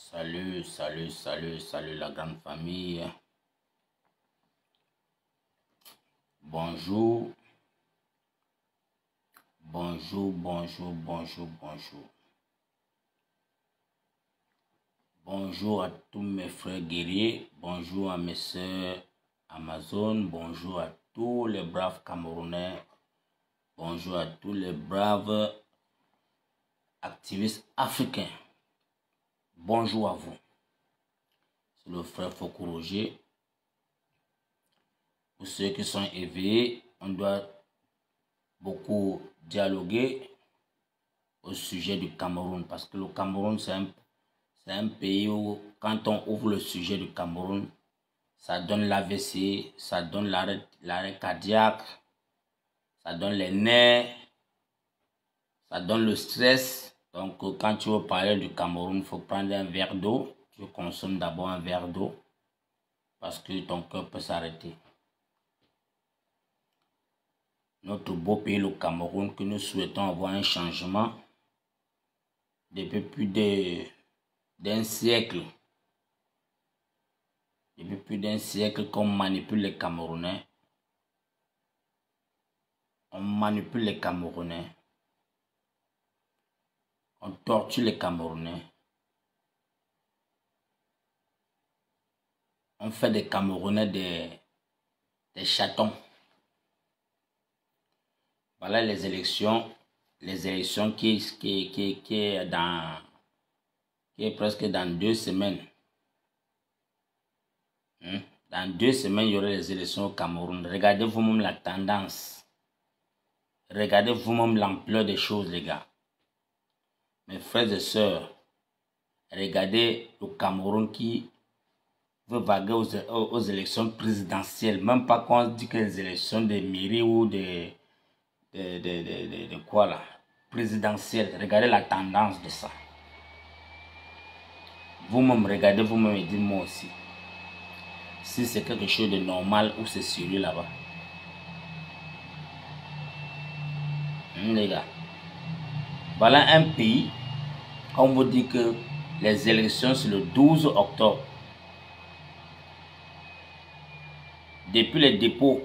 Salut, salut, salut, salut la grande famille. Bonjour. Bonjour, bonjour, bonjour, bonjour. Bonjour à tous mes frères guerriers. Bonjour à mes soeurs Amazon. Bonjour à tous les braves Camerounais. Bonjour à tous les braves activistes africains. Bonjour à vous. C'est le frère Foko Roger. Pour ceux qui sont éveillés, on doit beaucoup dialoguer au sujet du Cameroun. Parce que le Cameroun, c'est un pays où, quand on ouvre le sujet du Cameroun, ça donne l'AVC, ça donne l'arrêt cardiaque, ça donne les nerfs, ça donne le stress. Donc, quand tu veux parler du Cameroun, il faut prendre un verre d'eau. Tu consommes d'abord un verre d'eau parce que ton cœur peut s'arrêter. Notre beau pays, le Cameroun, que nous souhaitons avoir un changement depuis plus d'un siècle. Depuis plus d'un siècle qu'on manipule les Camerounais. On manipule les Camerounais. On torture les Camerounais. On fait des Camerounais des chatons. Voilà les élections qui est presque dans 2 semaines. Dans 2 semaines, il y aura les élections au Cameroun. Regardez vous-même la tendance. Regardez vous-même l'ampleur des choses, les gars. Mes frères et sœurs, regardez le Cameroun qui veut vaguer aux élections présidentielles. Même pas quand on dit que les élections des mairies ou de quoi là, présidentielles. Regardez la tendance de ça. Vous-même, regardez vous-même et dites-moi aussi si c'est quelque chose de normal ou c'est sérieux là-bas. Les gars, voilà un pays, on vous dit que les élections c'est le 12 octobre. Depuis les dépôts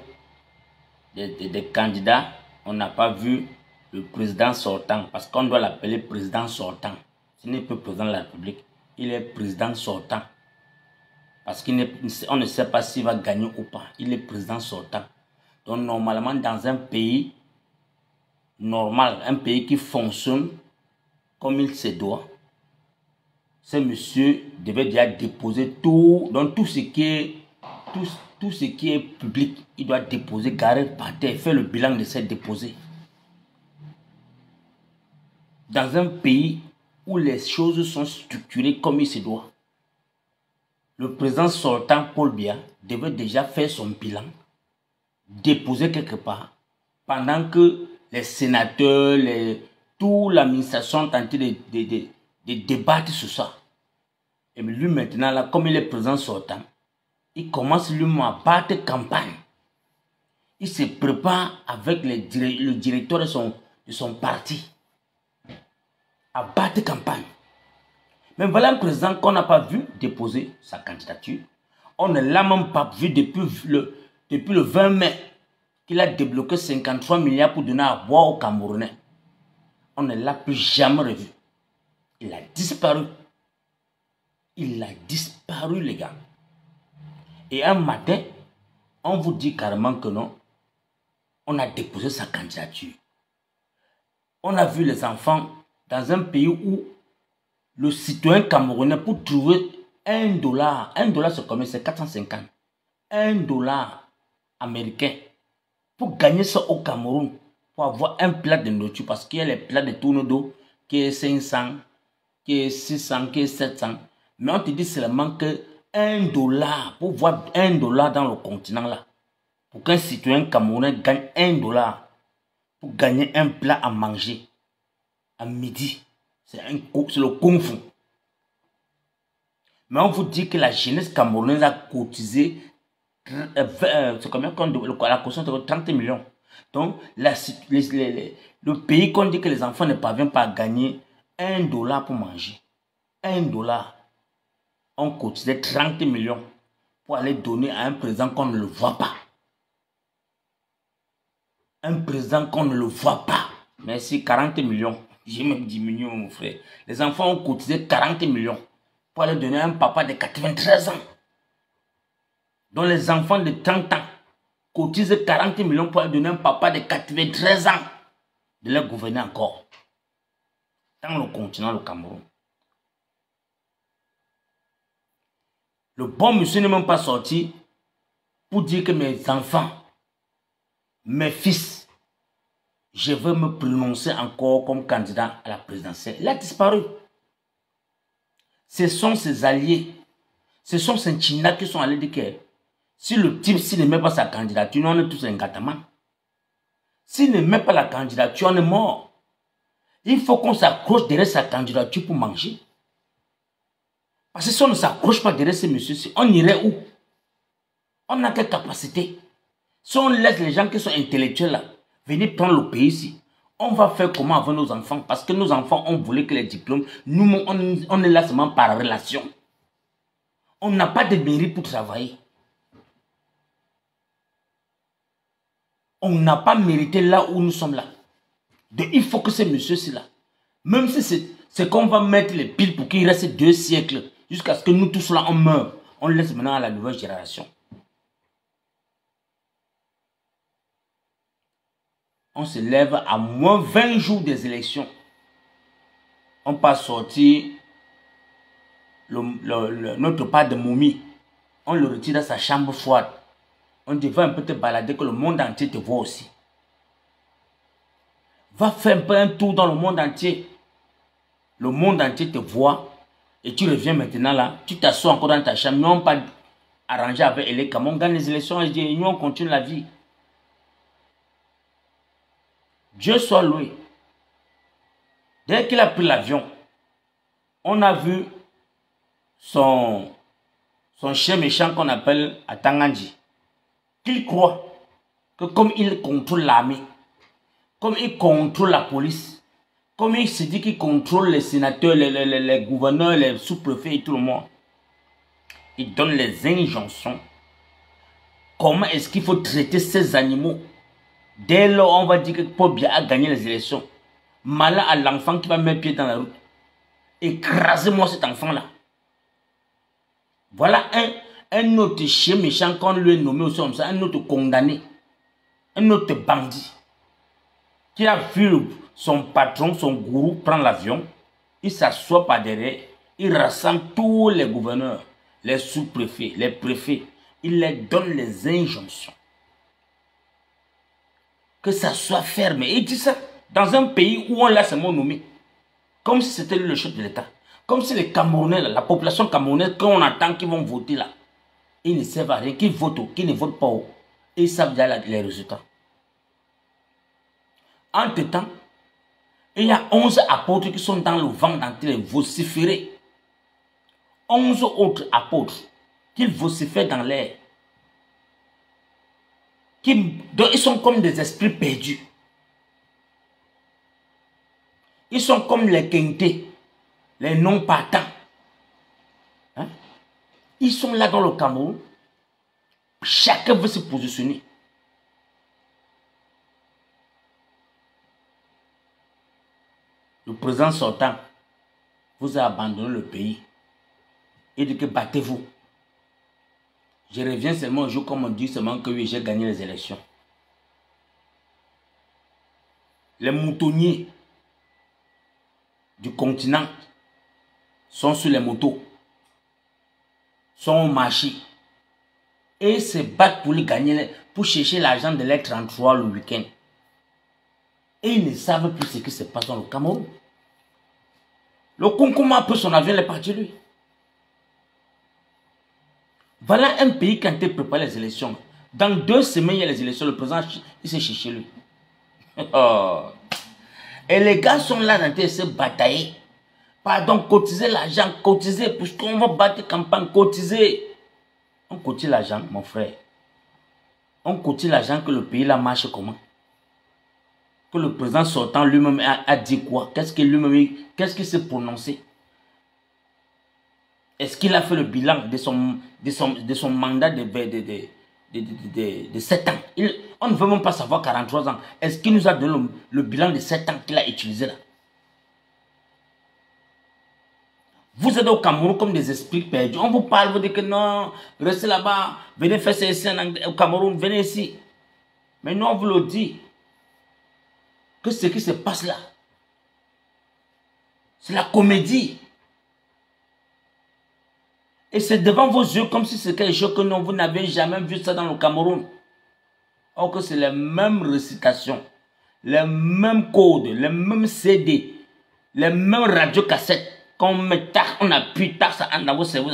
des candidats, on n'a pas vu le président sortant, parce qu'on doit l'appeler président sortant. Ce n'est pas président de la République, il est président sortant. Parce qu'on ne sait pas s'il va gagner ou pas. Il est président sortant. Donc normalement, dans un pays normal, un pays qui fonctionne comme il se doit, ce monsieur devait déjà déposer tout, donc tout ce qui est public, il doit déposer, garer par terre, faire le bilan de ses déposés. Dans un pays où les choses sont structurées comme il se doit, le président sortant, Paul Biya, devait déjà faire son bilan, déposer quelque part, pendant que les sénateurs, toute l'administration sont en train de débattre sur ça. Et lui maintenant, là, comme il est président sortant, il commence lui-même à battre campagne. Il se prépare avec le directeur de son parti à battre campagne. Mais voilà un président qu'on n'a pas vu déposer sa candidature. On ne l'a même pas vu depuis le 20 mai qu'il a débloqué 53 milliards pour donner à boire aux Camerounais. On ne l'a plus jamais revu. Il a disparu. Il a disparu, les gars. Et un matin, on vous dit carrément que non, on a déposé sa candidature. On a vu les enfants dans un pays où le citoyen camerounais, pour trouver $1 c'est combien? C'est 450. $1 américain. Pour gagner ça au Cameroun, pour avoir un plat de nourriture, parce qu'il y a les plats de tourne d'eau qui est 500, qui est 600, qui est 700. Mais on te dit seulement que $1, pour voir $1 dans le continent là, pour qu'un citoyen camerounais gagne $1, pour gagner un plat à manger à midi, c'est le kung fu. Mais on vous dit que la jeunesse camerounaise a cotisé, c'est combien la caution de 30 millions. Donc, le pays qu'on dit que les enfants ne parviennent pas à gagner $1 pour manger. $1. on cotisait 30 millions pour aller donner à un président qu'on ne le voit pas. Un président qu'on ne le voit pas. Merci, 40 millions. J'ai même diminué, mon frère. Les enfants ont cotisé 40 millions pour aller donner à un papa de 93 ans. Donc les enfants de 30 ans cotisent 40 millions pour aller donner à un papa de 93 ans de leur gouverner encore. Dans le continent, le Cameroun. Le bon monsieur n'est même pas sorti pour dire que mes enfants, mes fils, je veux me prononcer encore comme candidat à la présidentielle. Il a disparu. Ce sont ses alliés, ce sont ses China qui sont allés dire que si le type, s'il ne met pas sa candidature, on est tous un gâtement. S'il ne met pas la candidature, on est mort. Il faut qu'on s'accroche derrière sa candidature pour manger. Parce que si on ne s'accroche pas derrière ces messieurs-ci, on irait où? On n'a quelle capacité? Si on laisse les gens qui sont intellectuels là, venir prendre le pays ici, on va faire comment avec nos enfants? Parce que nos enfants ont voulu que les diplômes, nous, on est là seulement par relation. On n'a pas de mérite pour travailler. On n'a pas mérité là où nous sommes là. Donc, il faut que ces messieurs-ci là, même si c'est qu'on va mettre les piles pour qu'il reste 2 siècles, jusqu'à ce que nous tous là on meure, on laisse maintenant à la nouvelle génération. On se lève à moins 20 jours des élections. On passe sortir notre pas de momie. On le retire dans sa chambre froide. On dit, va un peu te balader que le monde entier te voit aussi. Va faire un peu un tour dans le monde entier. Le monde entier te voit. Et tu reviens maintenant là. Tu t'assois encore dans ta chambre. Nous n'avons pas arrangé avec les Cameroun. On gagne les élections et nous on continue la vie. Dieu soit loué. Dès qu'il a pris l'avion, on a vu son chien méchant qu'on appelle Atangandji. Qu'il croit que comme il contrôle l'armée, comme il contrôle la police, comme il se dit qu'il contrôle les sénateurs, les gouverneurs, les sous-préfets et tout le monde, il donne les injonctions. Comment est-ce qu'il faut traiter ces animaux? Dès lors, on va dire que Paul Biya a gagné les élections. Malin à l'enfant qui va mettre pied dans la route. Écrasez-moi cet enfant-là. Voilà un autre chien méchant qu'on lui a nommé aussi comme ça, un autre condamné, un autre bandit, qui a vu son patron, son gourou prendre l'avion, il s'assoit par derrière, il rassemble tous les gouverneurs, les sous-préfets, les préfets, il leur donne les injonctions. Que ça soit ferme. Et il dit ça dans un pays où on l'a seulement nommé, comme si c'était le chef de l'État. Comme si les Camerounais, la population camerounaise, quand on attend qu'ils vont voter là, ils ne servent à rien, qu'ils votent, qu'ils ne votent pas. Et ils savent déjà les résultats. Entre-temps, il y a 11 apôtres qui sont dans le vent en train de vociférer. 11 autres apôtres qui vocifèrent dans l'air. Donc ils sont comme des esprits perdus. Ils sont comme les quintés, les non-partants. Hein? Ils sont là dans le Cameroun. Chacun veut se positionner. Le président sortant vous a abandonné le pays. Il dit que battez-vous. Je reviens seulement un jour comme on dit seulement que oui, j'ai gagné les élections. Les moutonniers du continent sont sur les motos, sont au marché et se battent pour les gagner, pour chercher l'argent de l'air 33 le week-end. Et ils ne savent plus ce qui se passe dans le Cameroun. Le Concouma a pris son avion, il est parti lui. Voilà un pays qui a été préparé les élections. Dans 2 semaines, il y a les élections. Le président, il s'est cherché lui. Et les gars sont là dans de se batailler. Pardon, cotiser l'argent, cotiser, puisqu'on va battre campagne, cotiser. On cotise l'argent, mon frère. On cotise l'argent que le pays là marche comment? Que le président sortant lui-même a dit quoi? Qu'est-ce qu'il s'est prononcé? Est-ce qu'il a fait le bilan de son mandat de 7 ans? On ne veut même pas savoir 43 ans. Est-ce qu'il nous a donné le bilan de 7 ans qu'il a utilisé là? Vous êtes au Cameroun comme des esprits perdus. On vous parle, vous dites que non, restez là-bas, venez faire ça ici au Cameroun, venez ici. Mais nous, on vous le dit que ce qui se passe là, c'est la comédie. Et c'est devant vos yeux comme si c'était quelque chose que non, vous n'avez jamais vu ça dans le Cameroun. Or que c'est les mêmes récitations, les mêmes codes, les mêmes CD, les mêmes radiocassettes. Quand on met tac, on appuie, tac, ça entre dans vos cerveaux.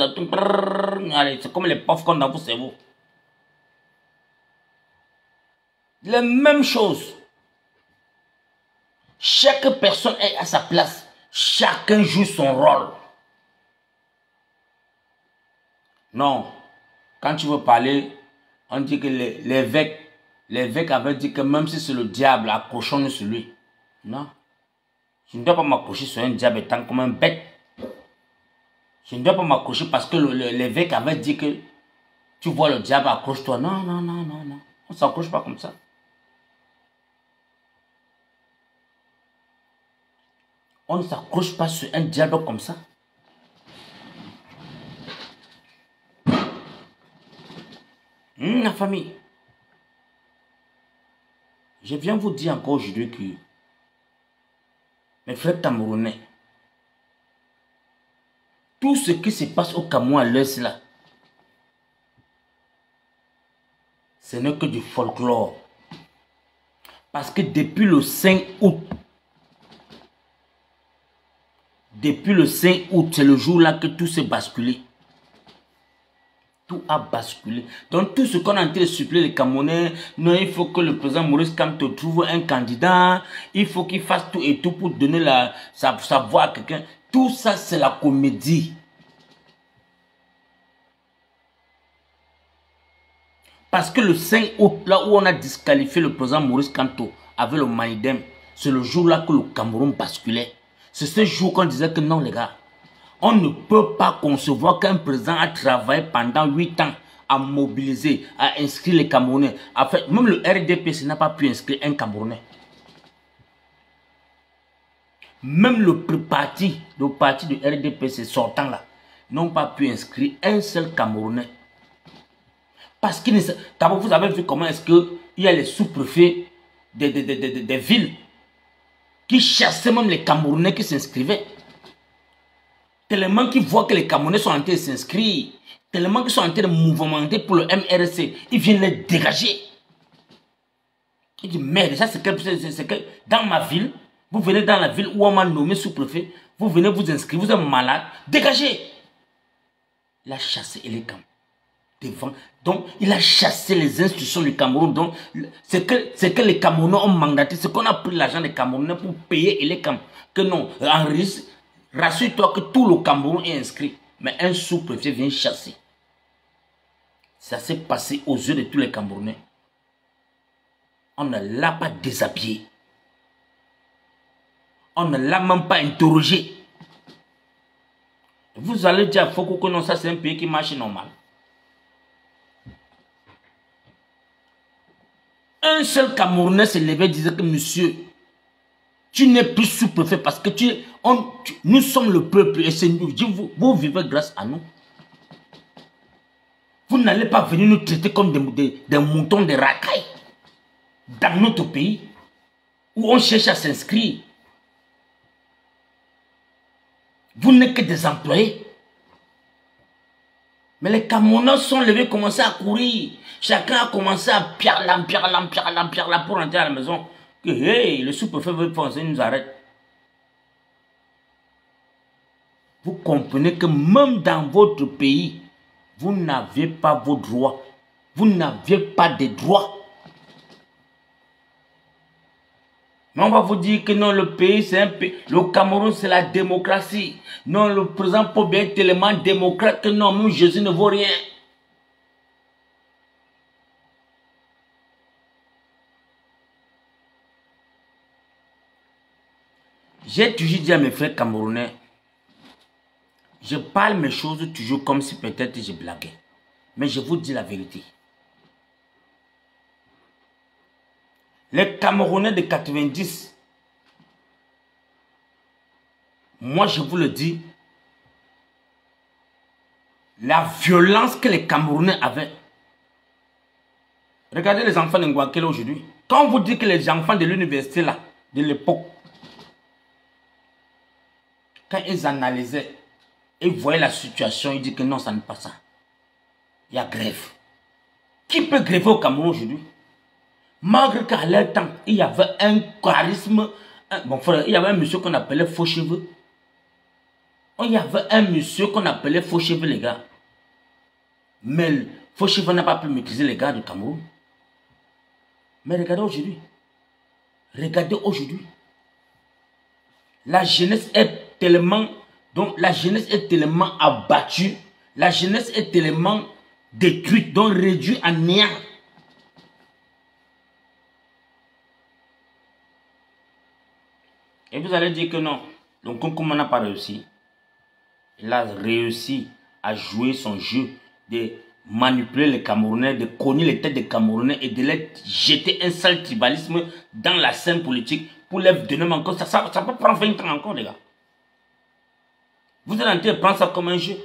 Allez, c'est comme les puffs qu'on a dans vos cerveaux. Les mêmes choses. Chaque personne est à sa place. Chacun joue son rôle. Non. Quand tu veux parler, on dit que l'évêque avait dit que même si c'est le diable, accrochons-nous sur lui. Non. Je ne dois pas m'accrocher sur un diable étant comme un bête. Je ne dois pas m'accrocher parce que l'évêque avait dit que tu vois le diable, accroche-toi. Non, non, non, non, non. On ne s'accroche pas comme ça. On ne s'accroche pas sur un diable comme ça. La famille. Je viens vous dire encore aujourd'hui que mes frères camerounais, tout ce qui se passe au Cameroun à l'heure là, ce n'est que du folklore. Parce que depuis le 5 août, c'est le jour-là que tout s'est basculé. Tout a basculé. Donc tout ce qu'on a en train de suppléer les Camerounais, non, il faut que le président Maurice Kamto trouve un candidat, il faut qu'il fasse tout et tout pour donner sa voix à quelqu'un. Tout ça, c'est la comédie. Parce que le 5 août, là où on a disqualifié le président Maurice Kamto avec le Maïdem, c'est le jour-là que le Cameroun basculait. C'est ce jour qu'on disait que non, les gars, on ne peut pas concevoir qu'un président a travaillé pendant 8 ans à mobiliser, à inscrire les Camerounais. En fait, même le RDPC n'a pas pu inscrire un Camerounais. Même le parti du RDPC sortant là, n'ont pas pu inscrire un seul Camerounais. Parce que d'abord, vous avez vu comment est-ce qu'il y a les sous-préfets des villes qui chassaient même les Camerounais qui s'inscrivaient. Tellement qu'ils voient que les Camerounais sont en train de s'inscrire, tellement qu'ils sont en train de mouvementer pour le MRC, ils viennent les dégager. Ils disent, merde, ça c'est que dans ma ville, vous venez dans la ville où on m'a nommé sous-préfet, vous venez vous inscrire, vous êtes malade, dégagez. Il a chassé les Camerounais. Devant. Donc, il a chassé les institutions du Cameroun. Donc, c'est que les Camerounais ont mandaté, c'est qu'on a pris l'argent des Camerounais pour payer les Camerounais. Que non, en risque, rassure-toi que tout le Cameroun est inscrit. Mais un sous-préfet vient chasser. Ça s'est passé aux yeux de tous les Camerounais. On ne l'a pas déshabillé. On ne l'a même pas interrogé. Vous allez dire à Foko que non, ça c'est un pays qui marche normal. Un seul Camerounais s'est levé et disait que monsieur, tu n'es plus sous-préfet parce que nous sommes le peuple et c'est nous. Vous vivez grâce à nous. Vous n'allez pas venir nous traiter comme des moutons de racailles dans notre pays où on cherche à s'inscrire. Vous n'êtes que des employés. Mais les Camerounais sont levés, commencé à courir. Chacun a commencé à pierre pour rentrer à la maison. Que hey, le sous-préfet veut penser, il nous arrête. Vous comprenez que même dans votre pays, vous n'avez pas vos droits. Vous n'avez pas de droits. Mais on va vous dire que non, le pays, c'est un pays. Le Cameroun, c'est la démocratie. Non, le président Paul Biya est tellement démocrate que non, même Jésus ne vaut rien. J'ai toujours dit à mes frères camerounais, Je parle mes choses toujours comme si peut-être je blaguais. Mais je vous dis la vérité. Les Camerounais de 90, moi je vous le dis, la violence que les Camerounais avaient. Regardez les enfants de Ngouakele aujourd'hui. Quand on vous dit que les enfants de l'université là, de l'époque, quand ils analysaient, ils voyaient la situation, ils disent que non, ça n'est pas ça. Il y a grève. Qui peut gréver au Cameroun aujourd'hui? Malgré qu'à leur temps, il y avait un charisme. Bon frère, il y avait un monsieur qu'on appelait Faux-Cheveux. Il y avait un monsieur qu'on appelait Faux-Cheveux, les gars. Mais Faux-Cheveux n'a pas pu maîtriser les gars du Cameroun. Mais regardez aujourd'hui. Regardez aujourd'hui. La jeunesse est tellement... Donc la jeunesse est tellement abattue. La jeunesse est tellement détruite, donc réduite à néant. Et vous allez dire que non. Donc comme on n'a pas réussi, il a réussi à jouer son jeu de manipuler les Camerounais, de cogner les têtes des Camerounais et de les jeter un sale tribalisme dans la scène politique pour les donner encore. Ça peut prendre 20 ans encore, les gars. Vous êtes en train de prendre ça comme un jeu.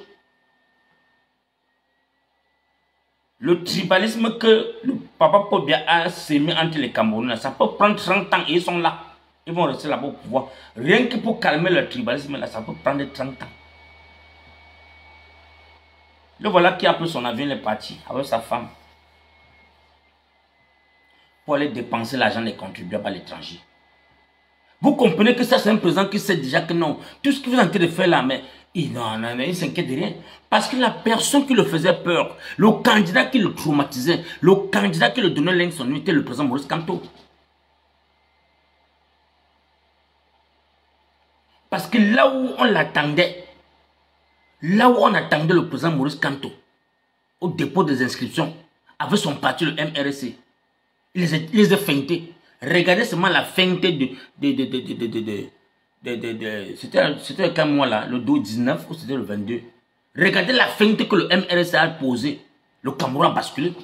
Le tribalisme que le papa Paul Biya a sémé entre les Camerounais, ça peut prendre 30 ans et ils sont là. Ils vont rester là-bas au pouvoir. Rien que pour calmer le tribalisme, là, ça peut prendre 30 ans. Le voilà qui a pris son avion, il est parti avec sa femme pour aller dépenser l'argent des contribuables à l'étranger. Vous comprenez que ça, c'est un président qui sait déjà que non. Tout ce que vous êtes en train de faire là, mais il ne s'inquiète de rien. Parce que la personne qui le faisait peur, le candidat qui le traumatisait, le candidat qui le donnait l'insomnie, était le président Maurice Kamto. Parce que là où on l'attendait, là où on attendait le président Maurice Kamto, au dépôt des inscriptions, avec son parti, le MRC, il les a feintés. Regardez seulement la feinte c'était quel mois là, le 19 ou c'était le 22. Regardez la feinte que le MRC a posée. Le Cameroun a basculé.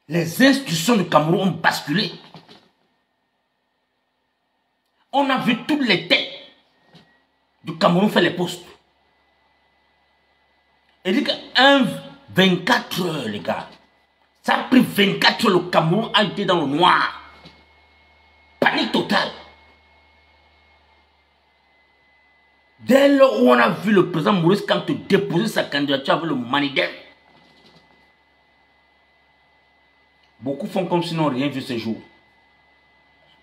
Les institutions du Cameroun ont basculé. On a vu toutes les têtes du Cameroun faire les postes. Et dit qu'un 24 heures, les gars. Ça a pris 24 heures, le Cameroun a été dans le noir. Panique totale. Dès lors où on a vu le président Maurice Kamto déposer sa candidature avec le Manidem, beaucoup font comme s'ils n'ont rien vu ce jour.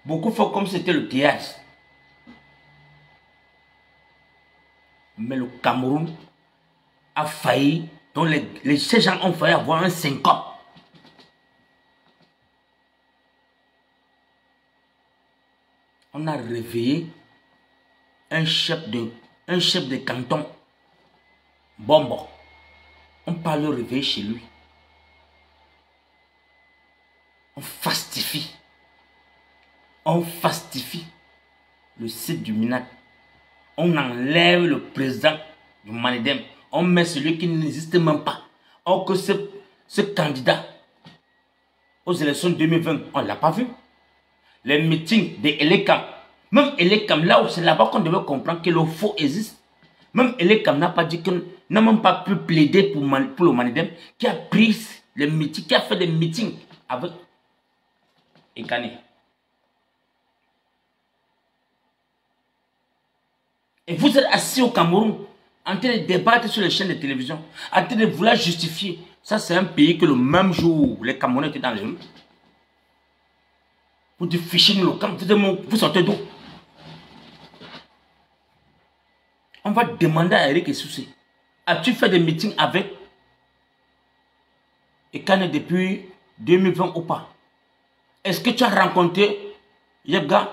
Beaucoup font comme si c'était le théâtre. Mais le Cameroun a failli, donc ces gens ont failli avoir un syncope. On a réveillé un chef de canton, Bombo. On parle le réveiller chez lui. On fastifie. On fastifie le site du MINAC. On enlève le président du Manidem. On met celui qui n'existe même pas. Or que ce candidat aux élections 2020, on ne l'a pas vu. Les meetings de Elekam, même Elekam, là où c'est là-bas qu'on devait comprendre que le faux existe. Même Elekam n'a pas dit que n'a même pas pu plaider pour le Manidem, qui a pris les meetings, qui a fait des meetings avec Ekane. Et vous êtes assis au Cameroun, en train de débattre sur les chaînes de télévision, en train de vouloir justifier. Ça, c'est un pays que le même jour où les Camerounais étaient dans les rues. Vous dites fichiez le camp, vous sortez d'où? On va demander à Eric Essoussé. As-tu fait des meetings avec Ekane depuis 2020 ou pas? Est-ce que tu as rencontré Yebga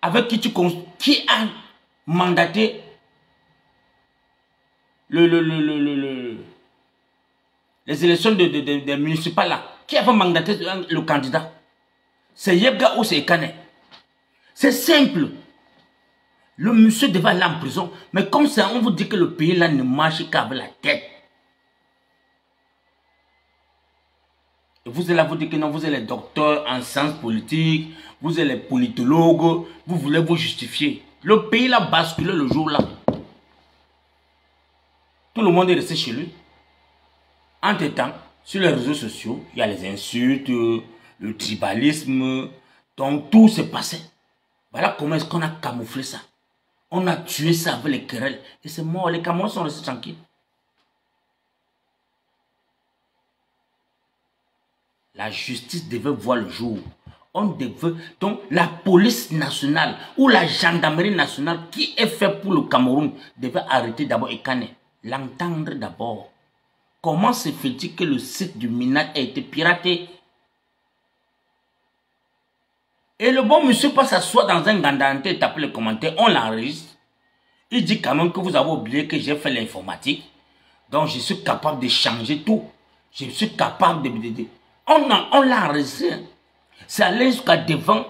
avec qui a mandaté les élections des municipales là? Qui a mandaté le candidat? C'est Yebga ou c'est Ekane? C'est simple. Le monsieur devait aller en prison. Mais comme ça, on vous dit que le pays là ne marche qu'avec la tête. Et vous êtes là, vous dites que non, vous êtes les docteurs en sciences politiques, vous êtes les politologues, vous voulez vous justifier. Le pays là basculé le jour là. Tout le monde est resté chez lui. Entre-temps, sur les réseaux sociaux, il y a les insultes, le tribalisme, donc tout s'est passé. Voilà comment est-ce qu'on a camouflé ça. On a tué ça avec les querelles. Et c'est mort, les Camerounais sont restés tranquilles. La justice devait voir le jour. On devait, donc la police nationale ou la gendarmerie nationale qui est fait pour le Cameroun devait arrêter d'abord Ekane. L'entendre d'abord. Comment se fait-il que le site du Minat a été piraté? Et le bon monsieur passe s'asseoir dans un gandante et taper les commentaires, on l'enregistre. Il dit quand même que vous avez oublié que j'ai fait l'informatique. Donc je suis capable de changer tout. Je suis capable de... On l'a enregistré. C'est allé jusqu'à devant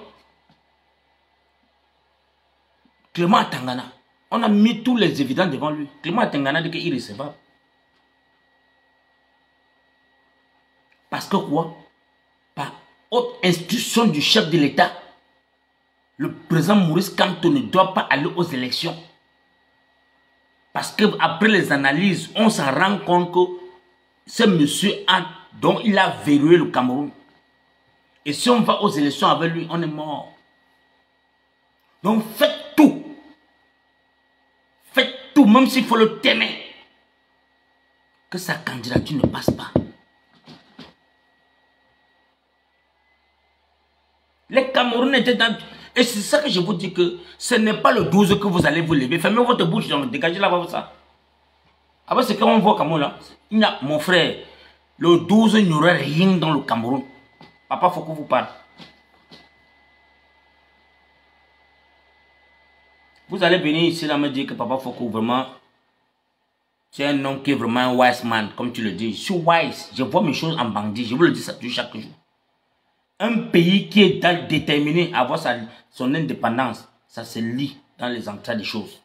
Clément Tangana. On a mis tous les évidences devant lui. Clément Tangana dit qu'il est irrecevable. Parce que quoi? Par haute instruction du chef de l'État, le président Maurice Kamto ne doit pas aller aux élections. Parce qu'après les analyses, on s'en rend compte que ce monsieur dont il a verrouillé le Cameroun. Et si on va aux élections avec lui, on est mort. Donc faites tout. Faites tout, même s'il faut le témer. Que sa candidature ne passe pas. Les Camerounais étaient dans... Et c'est ça que je vous dis que ce n'est pas le 12 que vous allez vous lever. Fermez votre bouche, donc dégagez là-bas ça. Après, c'est qu'on voit Cameroun là. Il y a, mon frère, le 12, il n'y aurait rien dans le Cameroun. Papa, il faut que vous parle. Vous allez venir ici là me dire que Papa Foko vraiment, c'est un homme qui est vraiment un wise man, comme tu le dis. Je suis wise, je vois mes choses en bandit, je vous le dis ça chaque jour. Un pays qui est déterminé à avoir son indépendance, ça se lit dans les entrées des choses.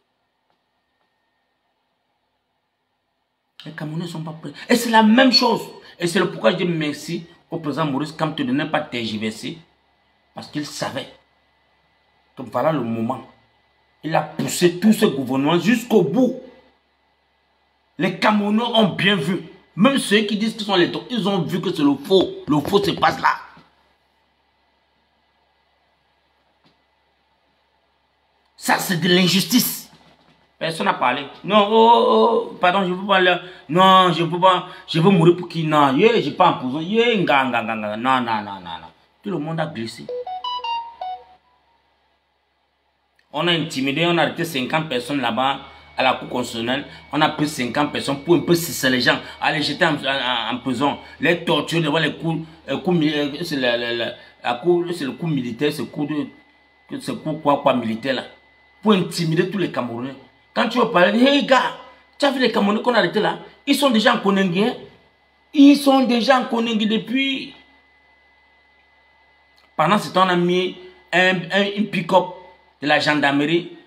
Les Camerounais ne sont pas prêts. Et c'est la même chose. Et c'est le pourquoi je dis merci au président Maurice Kamto de ne pas tergiverser. Parce qu'il savait que voilà le moment. Il a poussé tout ce gouvernement jusqu'au bout. Les Camerounais ont bien vu. Même ceux qui disent qu'ils sont les docteurs, ils ont vu que c'est le faux. Le faux se passe là. Ça, c'est de l'injustice. Personne n'a parlé. Non, pardon, je ne veux pas aller. Non, je ne veux pas. Je veux mourir pour qui? Non, je n'ai pas en prison. Non. Tout le monde a glissé. On a intimidé, on a arrêté 50 personnes là-bas à la cour constitutionnelle. On a pris 50 personnes pour un peu sucer les gens, aller jeter en prison, les torturer devant les cours. C'est le coup militaire, c'est le coup quoi militaire là. Pour intimider tous les Camerounais. Quand tu veux parler, hey gars, tu as vu les Camerounais qu'on a arrêtés là? Ils sont déjà en Koningui. Hein? Ils sont déjà en Koningui depuis. Pendant ce temps, on a mis un pick-up de la gendarmerie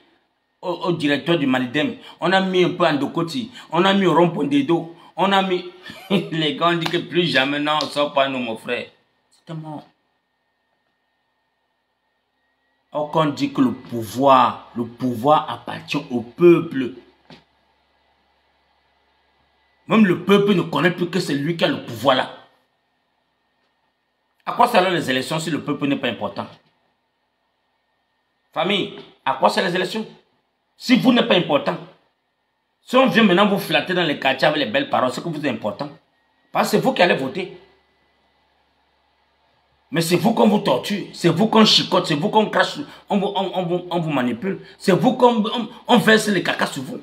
au directeur du Malidem. On a mis un peu en Dokoti. On a mis au rond-point des dos. On a mis... Les gars ont dit que plus jamais, non, on ne sort pas nous, mon frère. C'était mort. Or, quand on dit que le pouvoir appartient au peuple. Même le peuple ne connaît plus que c'est lui qui a le pouvoir là. À quoi servent les élections si le peuple n'est pas important? Famille, à quoi servent les élections? Si vous n'êtes pas important. Si on vient maintenant vous flatter dans les quartiers avec les belles paroles, c'est que vous êtes important. Parce que c'est vous qui allez voter. Mais c'est vous qu'on vous torture, c'est vous qu'on chicote, c'est vous qu'on crache, on vous manipule, c'est vous qu'on verse les caca sur vous.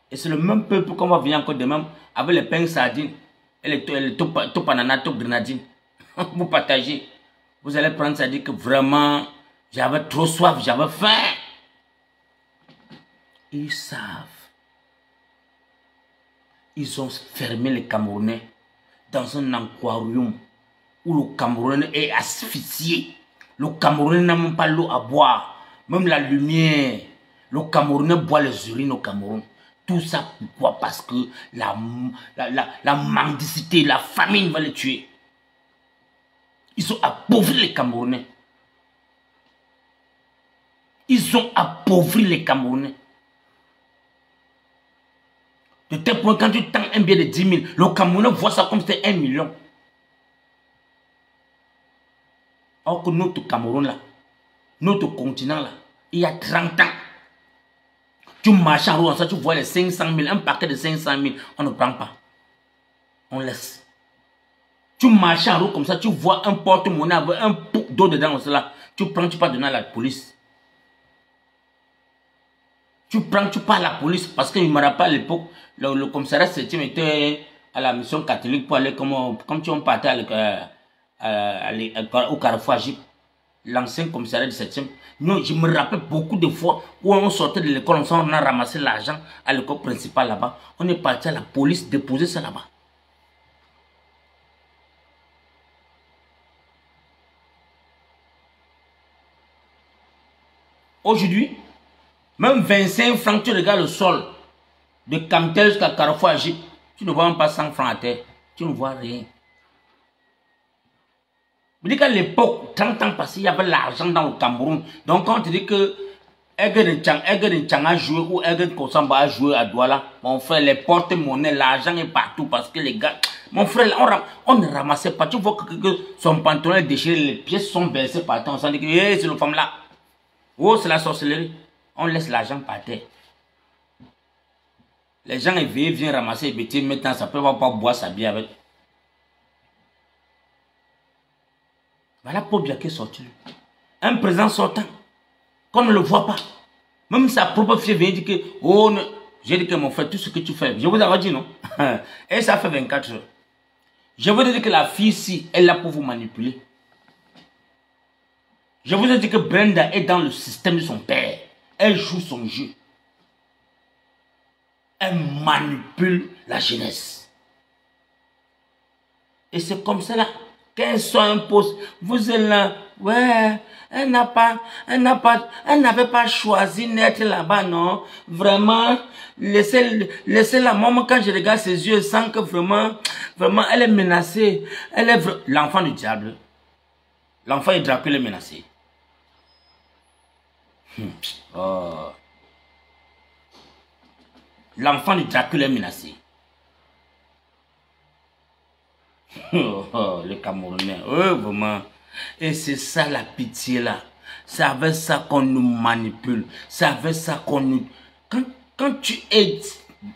Et c'est le même peuple qu'on va venir encore de même avec les pains sardines et les top ananas, top grenadines. Vous partagez. Vous allez prendre ça, dire que vraiment, j'avais trop soif, j'avais faim. Ils savent. Ils ont fermé les Camerounais dans un aquarium où le Camerounais est asphyxié. Le Camerounais n'a même pas l'eau à boire. Même la lumière. Le Camerounais boit les urines au Cameroun. Tout ça pourquoi? Parce que la mendicité, la famine va les tuer. Ils ont appauvri les Camerounais. Ils ont appauvri les Camerounais. De tel point, quand tu tends un billet de 10 000, le Camerounais voit ça comme c'était 1 million. Or que notre Cameroun là, notre continent là, il y a 30 ans, tu marches en roue, ça tu vois les 500 000, un paquet de 500 000, on ne prend pas. On laisse. Tu marches en roue comme ça, tu vois un porte-monnaie avec un pot d'eau dedans, là, tu prends, tu pars donner à la police. Tu prends, tu pars à la police parce qu'il ne me rappelle à l'époque, le commissariat 7e était à la mission catholique pour aller comme tu on partait au Carrefour Agip, l'ancien commissariat du 7e. Non, je me rappelle beaucoup de fois où on sortait de l'école, on a ramassé l'argent à l'école principale là-bas. On est parti à la police déposer ça là-bas. Aujourd'hui, même 25 francs, tu regardes le sol de Camtel jusqu'à Carrefour Agip, tu ne vois même pas 100 francs à terre. Tu ne vois rien. Je dis qu'à l'époque, 30 ans passés, il y avait l'argent dans le Cameroun. Donc quand on te dit que Egen Chang a joué ou Egen Kosamba a joué à Douala, mon frère, les porte-monnaies, l'argent est partout parce que les gars, mon frère, on ne ramassait pas. Tu vois que son pantalon est déchiré, les pièces sont versées par terre. On s'en dit que hey, c'est le femme là. Oh, c'est la sorcellerie. On laisse l'argent par terre. Les gens éveillés viennent ramasser les bêtises. Maintenant, ça peut pas boire sa bière avec. Voilà Paul Biya qui est sorti. Un président sortant, qu'on ne le voit pas. Même sa propre fille vient dire que, oh, j'ai dit que mon frère, tout ce que tu fais, je vous avais dit non. Et ça fait 24 heures. Je vous ai dit que la fille ici, elle est là pour vous manipuler. Je vous ai dit que Brenda est dans le système de son père. Elle joue son jeu. Elle manipule la jeunesse. Et c'est comme cela qu'elle soit un poste. Vous êtes là, ouais, elle n'avait pas choisi d'être là-bas, non. Vraiment, laissez-la. Moi, quand je regarde ses yeux, je sens que vraiment, elle est menacée. Elle est l'enfant du diable. L'enfant de Dracula est menacé. Oh. L'enfant du Dracula est menacé. Oh, les Camerounais, vraiment. Et c'est ça la pitié là. C'est avec ça qu'on nous manipule. C'est avec ça qu'on nous... Quand tu es...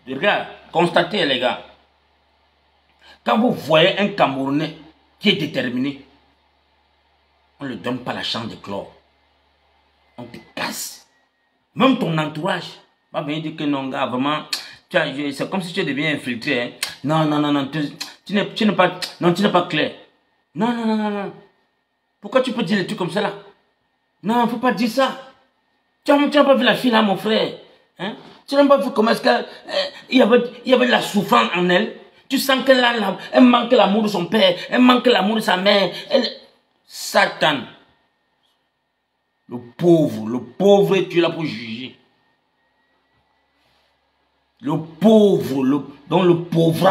Regarde, constatez les gars. Quand vous voyez un Camerounais qui est déterminé, on ne lui donne pas la chance de clore. On te casse. Même ton entourage va venir dire que non, gars, vraiment, c'est comme si tu deviens infiltré. Hein. Non, tu n'es pas clair. Non. Pourquoi tu peux dire des trucs comme ça là? Non, il ne faut pas dire ça. Tu n'as pas vu la fille là, mon frère. Hein? Tu n'as pas vu comment est-ce qu'il y avait de la souffrance en elle. Tu sens qu'elle elle manque l'amour de son père, elle manque l'amour de sa mère. Satan. Le pauvre, tu es là pour juger. Le pauvre, donc le pauvre,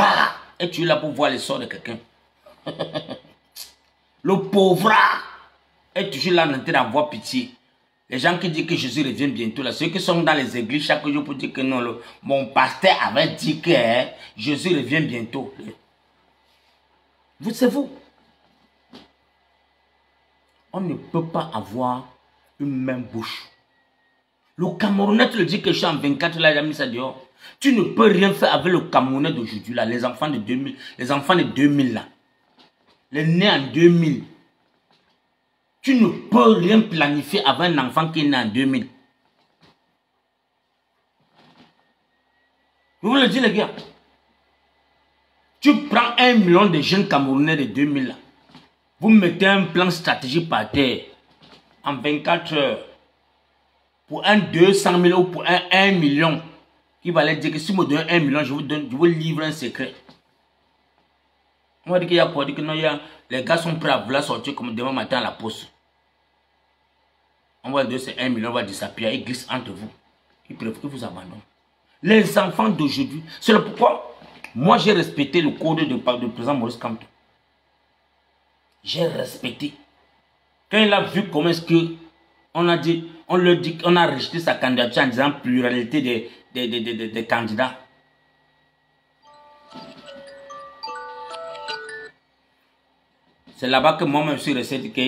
et tu es là pour voir les sorts de quelqu'un. Le pauvre, et tu es là en train d'avoir pitié. Les gens qui disent que Jésus revient bientôt, là, ceux qui sont dans les églises chaque jour pour dire que non, mon pasteur avait dit que Jésus revient bientôt. Vous savez, on ne peut pas avoir une même bouche. Le Camerounais te le dit que je suis en 24, là, il a mis ça dehors. Tu ne peux rien faire avec le Camerounais d'aujourd'hui, là, les enfants de 2000, les enfants de 2000, là. Les nés en 2000. Tu ne peux rien planifier avec un enfant qui est né en 2000. Je vous le dis, les gars. Tu prends 1 million de jeunes Camerounais de 2000, là. Vous mettez un plan stratégique par terre en 24 heures. Pour un 200 000 ou pour un 1 million. Qui va leur dire que si vous me donnez 1 million, je vous livre un secret. On va dire qu'il y a quoi? Dire que non, les gars sont prêts à vouloir sortir comme demain matin à la poste. On va dire c'est 1 million, on va disappeler, il glisse entre vous. Il préfère que vous abandonnez. Les enfants d'aujourd'hui, c'est le pourquoi moi j'ai respecté le code de président Maurice Kamto. J'ai respecté. Quand il a vu comment est-ce que on a dit, on a rejeté sa candidature en disant pluralité des candidats. C'est là-bas que moi je suis resté que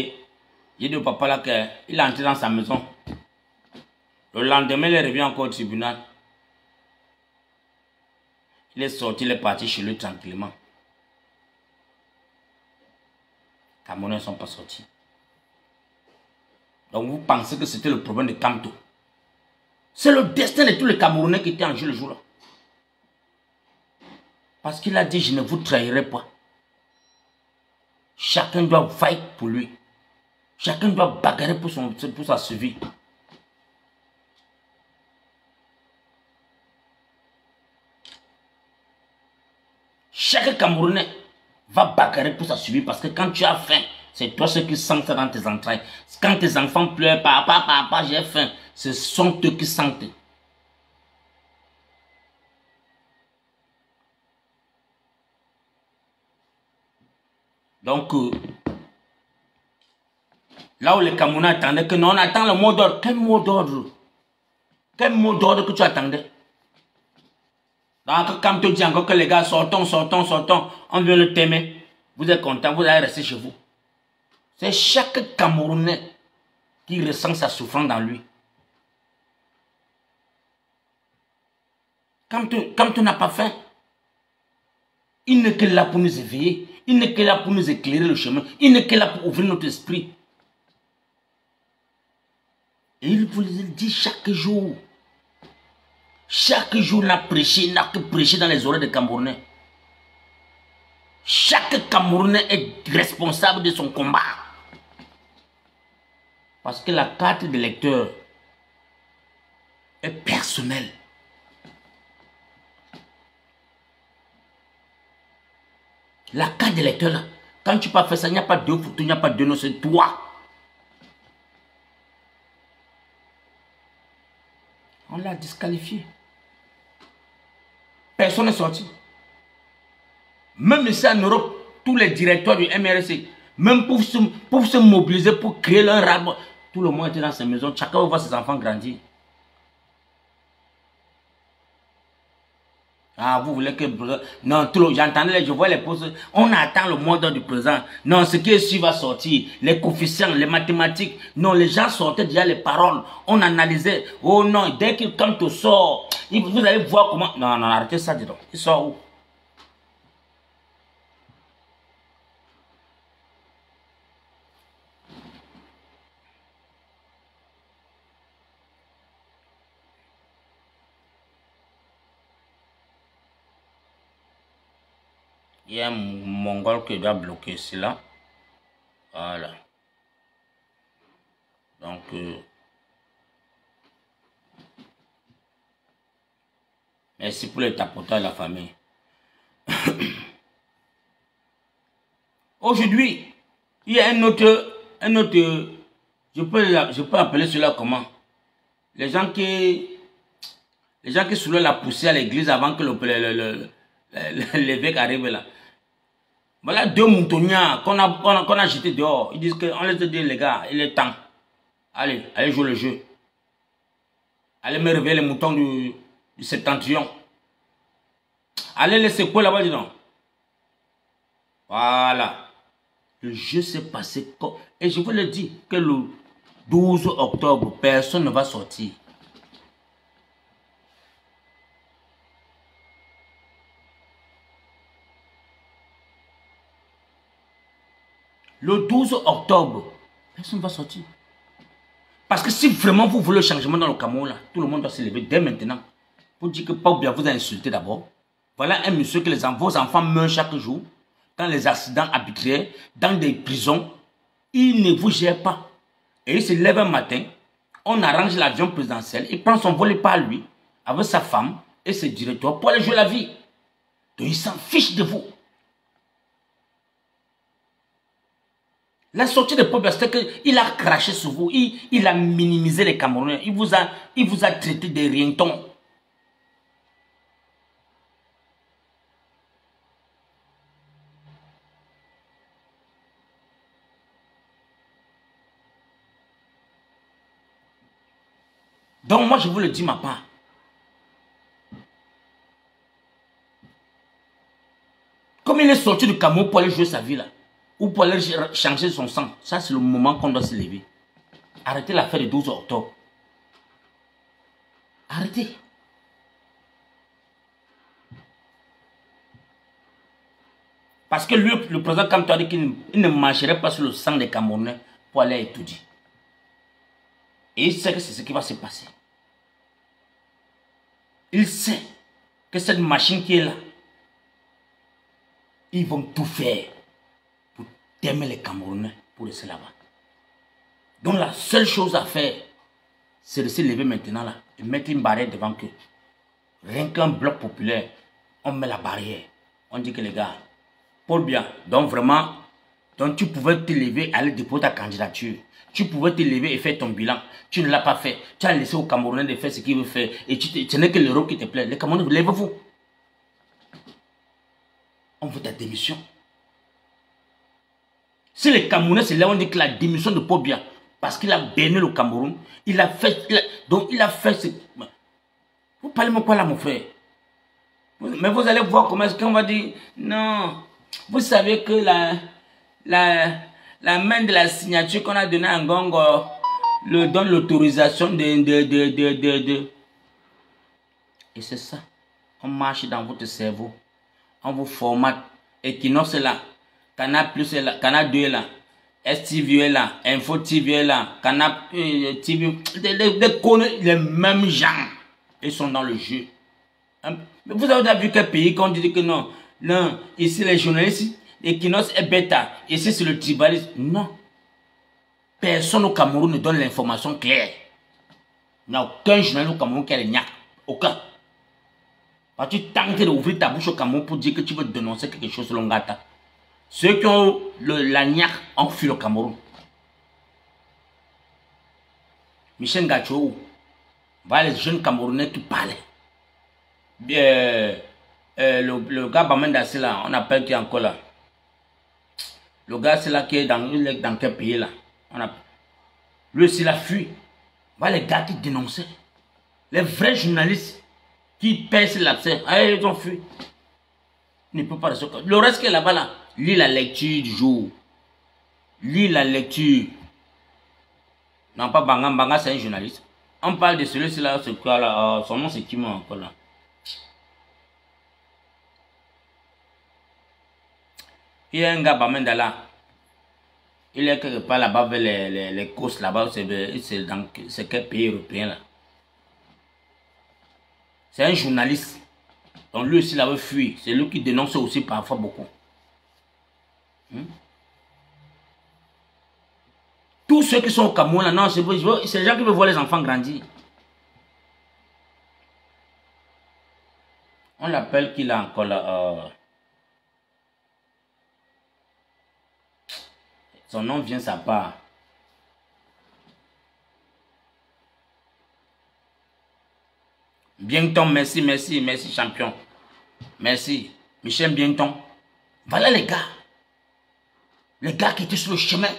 j'ai dit au papa là qu'il est entré dans sa maison. Le lendemain, il revient encore au tribunal. Il est sorti, il est parti chez lui tranquillement. Les Camerounais ne sont pas sortis. Donc vous pensez que c'était le problème de Kamto. C'est le destin de tous les Camerounais qui étaient en jeu le jour-là. Parce qu'il a dit, je ne vous trahirai pas. Chacun doit fight pour lui. Chacun doit bagarrer pour sa survie. Chaque Camerounais va bagarrer pour sa survie parce que quand tu as faim, c'est toi ceux qui sentent ça dans tes entrailles. Quand tes enfants pleurent, papa, papa, j'ai faim, ce sont eux qui sentent. Donc, là où les Camerounais attendaient que non, on attend le mot d'ordre. Quel mot d'ordre? Quel mot d'ordre que tu attendais? Donc, quand tu dis encore que les gars, sortons, sortons, sortons, on vient le t'aimer, vous êtes content, vous allez rester chez vous. C'est chaque Camerounais qui ressent sa souffrance dans lui. Quand tu n'as pas faim, il n'est que là pour nous éveiller, il n'est que là pour nous éclairer le chemin, il n'est que là pour ouvrir notre esprit. Et il vous le dit chaque jour. Chaque jour, il a que prêché dans les oreilles des Camerounais. Chaque Camerounais est responsable de son combat. Parce que la carte de lecteur est personnelle. La carte de lecteur, là, quand tu peux faire ça, il n'y a pas deux photos, il n'y a pas deux noms, c'est toi. On l'a disqualifié. Personne n'est sorti. Même ici en Europe, tous les directeurs du MRC, même pour se mobiliser, pour créer leur rapport, tout le monde était dans sa maison. Chacun voit ses enfants grandir. Ah, vous voulez que... Non, j'entendais, je vois les postes. On attend le mot d'ordre du président. Non, ce qui est sûr va sortir. Les coefficients, les mathématiques. Non, les gens sortaient déjà les paroles. On analysait. Oh non, dès qu'il quand on sort, vous allez voir comment... Non, non, arrêtez ça, dis donc. Il sort où? Il y a un Mongol qui doit bloquer cela. Voilà. Donc, merci pour le tapotage de la famille. Aujourd'hui, il y a un autre, je peux appeler cela comment? Les gens qui soulèvent la poussière à l'église avant que l'évêque arrive là. Voilà deux moutonniers qu'on a jetés dehors. Ils disent qu'on les a dit, les gars, il est temps. Allez jouer le jeu. Allez me réveiller les moutons du septentrion. Allez les secouer là-bas, dis donc. Voilà. Le jeu s'est passé comme... Et je vous le dis que le 12 octobre, personne ne va sortir. Le 12 octobre, personne ne va sortir. Parce que si vraiment vous voulez le changement dans le Cameroun, là, tout le monde doit se lever dès maintenant. Pour dire que Paubia vous a insulté d'abord. Voilà un monsieur que vos enfants meurent chaque jour, dans les accidents arbitraires, dans des prisons. Il ne vous gère pas. Et il se lève un matin, on arrange l'avion présidentiel, il prend son vol par lui, avec sa femme et ses directeurs pour aller jouer la vie. Donc il s'en fiche de vous. La sortie de Paul Biya, c'était qu'il a craché sur vous, il a minimisé les Camerounais, il vous a traité de rientons. Donc moi je vous le dis ma part. Comme il est sorti du Cameroun pour aller jouer sa vie là, ou pour aller changer son sang, ça c'est le moment qu'on doit se lever. Arrêtez l'affaire du 12 octobre. Arrêtez. Parce que lui, le président Kamto a dit qu'il ne marcherait pas sur le sang des Camerounais pour aller étudier. Et il sait que c'est ce qui va se passer. Il sait que cette machine qui est là, ils vont tout faire pour t'aimer les Camerounais pour rester là-bas. Donc la seule chose à faire, c'est de se lever maintenant là et mettre une barrière devant eux. Rien qu'un bloc populaire, on met la barrière. On dit que les gars, Paul Biya, donc vraiment, donc tu pouvais te lever, aller déposer ta candidature. Tu pouvais te lever et faire ton bilan. Tu ne l'as pas fait. Tu as laissé aux Camerounais de faire ce qu'ils veulent faire. Et ce n'est que l'Europe qui te plaît. Les Camerounais, lèvez-vous. On veut ta démission. Si les Camerounais, c'est là où on dit que la démission de Paul Biya, parce qu'il a béni le Cameroun, il a fait ce... Vous parlez-moi quoi là, mon frère? Mais vous allez voir comment est-ce qu'on va dire, non, vous savez que la main de la signature qu'on a donnée à Ngongo le donne l'autorisation de... Et c'est ça. On marche dans votre cerveau. On vous formate. Equinox est là. Canal Plus est là. Canal 2 est là. STV est là. Info TV est là. Canal TV. Les mêmes gens. Ils sont dans le jeu. Mais vous avez vu quel pays qu'on dit que non. Non. Ici les journalistes. Equinox est bêta. Ici c'est le tribalisme. Non. Personne au Cameroun ne donne l'information claire. Il n'y a aucun journaliste au Cameroun qui a les gnaques. Aucun. Quand tu tentes d'ouvrir ta bouche au Cameroun pour dire que tu veux dénoncer quelque chose selon Ngata. Ceux qui ont la gnaque ont fui le Cameroun. Michel Ngacho, voilà les jeunes Camerounais qui parlaient. Le gars Bamenda, c'est là, on appelle qui est encore là. Le gars, c'est là qui est dans quel pays là? Lui aussi, il a fui. Voilà les gars qui dénonçaient. Les vrais journalistes qui pèsent l'abcès. Ah, ils ont fui. Il ne peut pas rester. Le reste qui est là-bas, là, lis la lecture du jour. Lis la lecture. Non, pas Banga. Banga, c'est un journaliste. On parle de celui-ci là, c'est quoi là? Son nom, c'est qui moi encore là? Il y a un gars, Bamenda là. Il est quelque part là-bas vers les courses là-bas. C'est quel pays européen là? C'est un journaliste. Donc lui aussi, il avait fui. C'est lui qui dénonce aussi parfois beaucoup. Tous ceux qui sont au Cameroun, là, non, c'est les gens qui veulent voir les enfants grandir. On l'appelle qu'il a encore là. Son nom vient sa part. Bienton, merci, merci, merci, champion. Merci. Michel Bienton. Voilà les gars. Les gars qui étaient sur le chemin.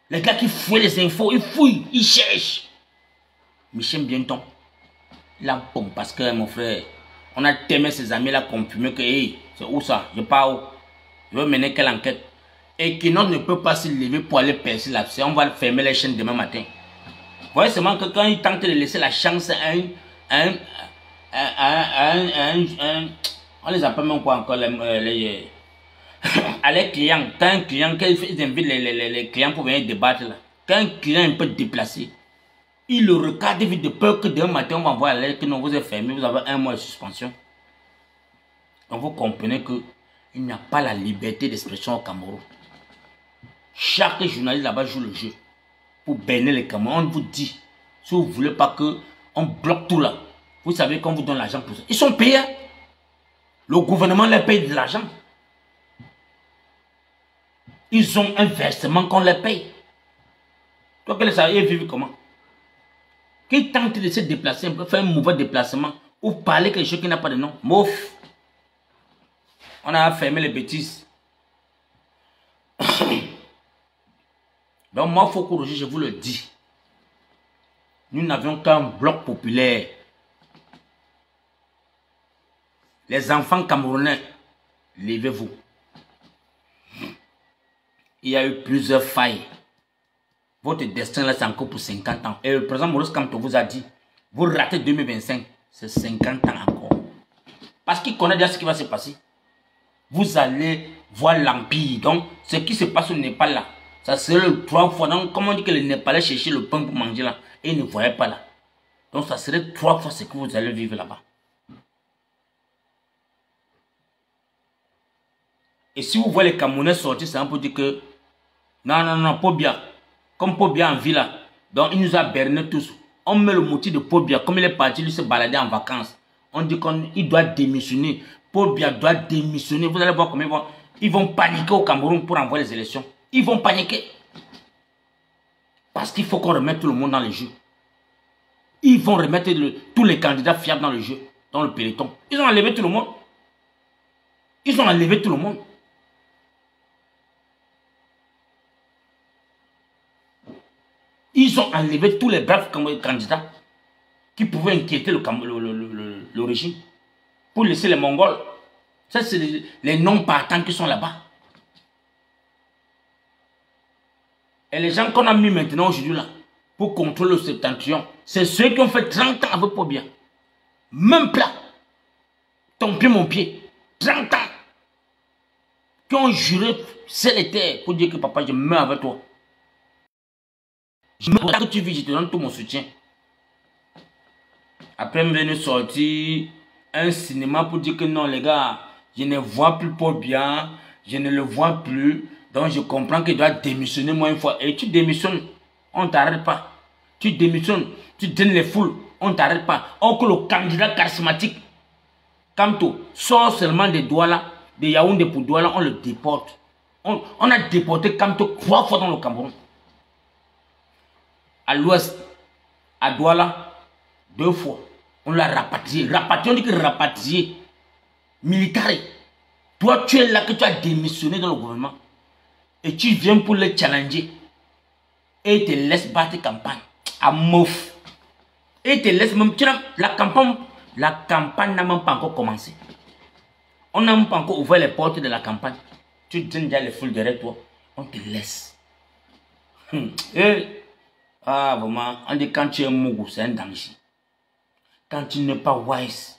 Les gars qui fouillent les infos. Ils fouillent, ils cherchent. Michel Bienton. Il a bon parce que mon frère, on a tellement ses amis là confirmé que hey, c'est où ça? Je pars où? Je veux mener quelle enquête? Et qui ne peut pas se lever pour aller percer l'abcès. On va fermer les chaînes demain matin. Vous voyez seulement que quand il tente de laisser la chance à on les appelle même quoi encore à les clients. Quand un client, ils invitent les clients pour venir débattre là. Quand un client est un peu déplacé, il le recadre vite de peur que demain matin on va envoyer la lettre que non, vous êtes fermé, vous avez 1 mois de suspension. Donc vous comprenez que il n'y a pas la liberté d'expression au Cameroun. Chaque journaliste là-bas joue le jeu pour bénir les Cameroun. On vous dit, si vous ne voulez pas que on bloque tout là, vous savez qu'on vous donne l'argent pour ça. Ils sont payés. Le gouvernement les paye de l'argent. Ils ont un versement qu'on les paye. Toi, que les salariés vivent comment? Qui tente de se déplacer, faire un mauvais déplacement ou parler quelque chose qui n'a pas de nom. Mouf. On a fermé les bêtises. Donc moi, Foko Roger, je vous le dis. Nous n'avions qu'un bloc populaire. Les enfants camerounais, levez-vous. Il y a eu plusieurs failles. Votre destin là, c'est encore pour 50 ans. Et le président Maurice Kamto vous a dit, vous ratez 2025, c'est 50 ans encore. Parce qu'il connaît déjà ce qui va se passer. Vous allez voir l'empire. Donc, ce qui se passe au Népal là, ça serait le 3 fois. Donc, comme on dit que les Népalais cherchaient le pain pour manger là, et ils ne voyaient pas là. Donc, ça serait 3 fois ce que vous allez vivre là-bas. Et si vous voyez les Camerounais sortir, c'est un peu dire que non, Pobia. Comme Pobia en ville là. Donc il nous a berné tous. On met le motif de Pobia. Comme il est parti, lui se balader en vacances. On dit qu'il doit démissionner. Pobia doit démissionner. Vous allez voir comment ils vont paniquer au Cameroun pour envoyer les élections. Ils vont paniquer. Parce qu'il faut qu'on remette tout le monde dans le jeu. Ils vont remettre tous les candidats fiables dans le jeu. Dans le peloton. Ils ont enlevé tout le monde. Ils ont enlevé tout le monde. Ils ont enlevé tous les braves candidats qui pouvaient inquiéter le régime pour laisser les Mongols. Ça, c'est les non-partants qui sont là-bas. Et les gens qu'on a mis maintenant aujourd'hui là pour contrôler le septentrion, c'est ceux qui ont fait 30 ans avec Pobia. Même plat. Ton pied, mon pied. 30 ans. Qui ont juré ciel et terre pour dire que papa, je meurs avec toi. Je que tu vis, je te donne tout mon soutien. Après, me venu sortir un cinéma pour dire que non, les gars, je ne vois plus Pobia, je ne le vois plus. Donc, je comprends qu'il doit démissionner moi une fois. Et tu démissionnes, on ne t'arrête pas. Tu démissionnes, tu donnes les foules, on ne t'arrête pas. Or que le candidat charismatique, Kamto, sort seulement des Douala, de Yaoundé pour Douala, on le déporte. On a déporté Kamto 3 fois dans le Cameroun. À l'ouest, à Douala, 2 fois. On l'a rapatrié. Rapatrié, on dit que rapatrié. Militaire. Toi, tu es là que tu as démissionné dans le gouvernement. Et tu viens pour le challenger. Et te laisse battre campagne. À mouf. Et te laisse même. La campagne n'a même pas encore commencé. On n'a même pas encore ouvert les portes de la campagne. Tu donnes déjà les foules derrière toi. On te laisse. Ah, vraiment, on dit quand tu es mougou, c'est un danger. Quand tu n'es pas wise,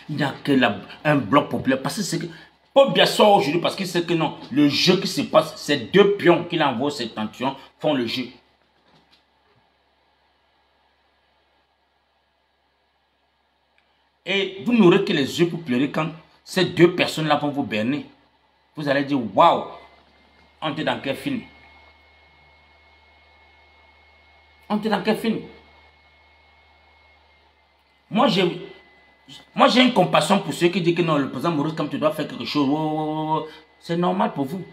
il n'y a que un bloc populaire. Parce que c'est que Pobia sort aujourd'hui parce qu'il sait que non, le jeu qui se passe, c'est 2 pions qu'il envoie au septentrion font le jeu. Et vous n'aurez que les yeux pour pleurer quand ces 2 personnes-là vont vous berner. Vous allez dire, waouh, on est dans quel film? On est dans quel film? Moi, j'ai une compassion pour ceux qui disent que non, le président Maurice, comme tu dois faire quelque chose, c'est normal pour vous.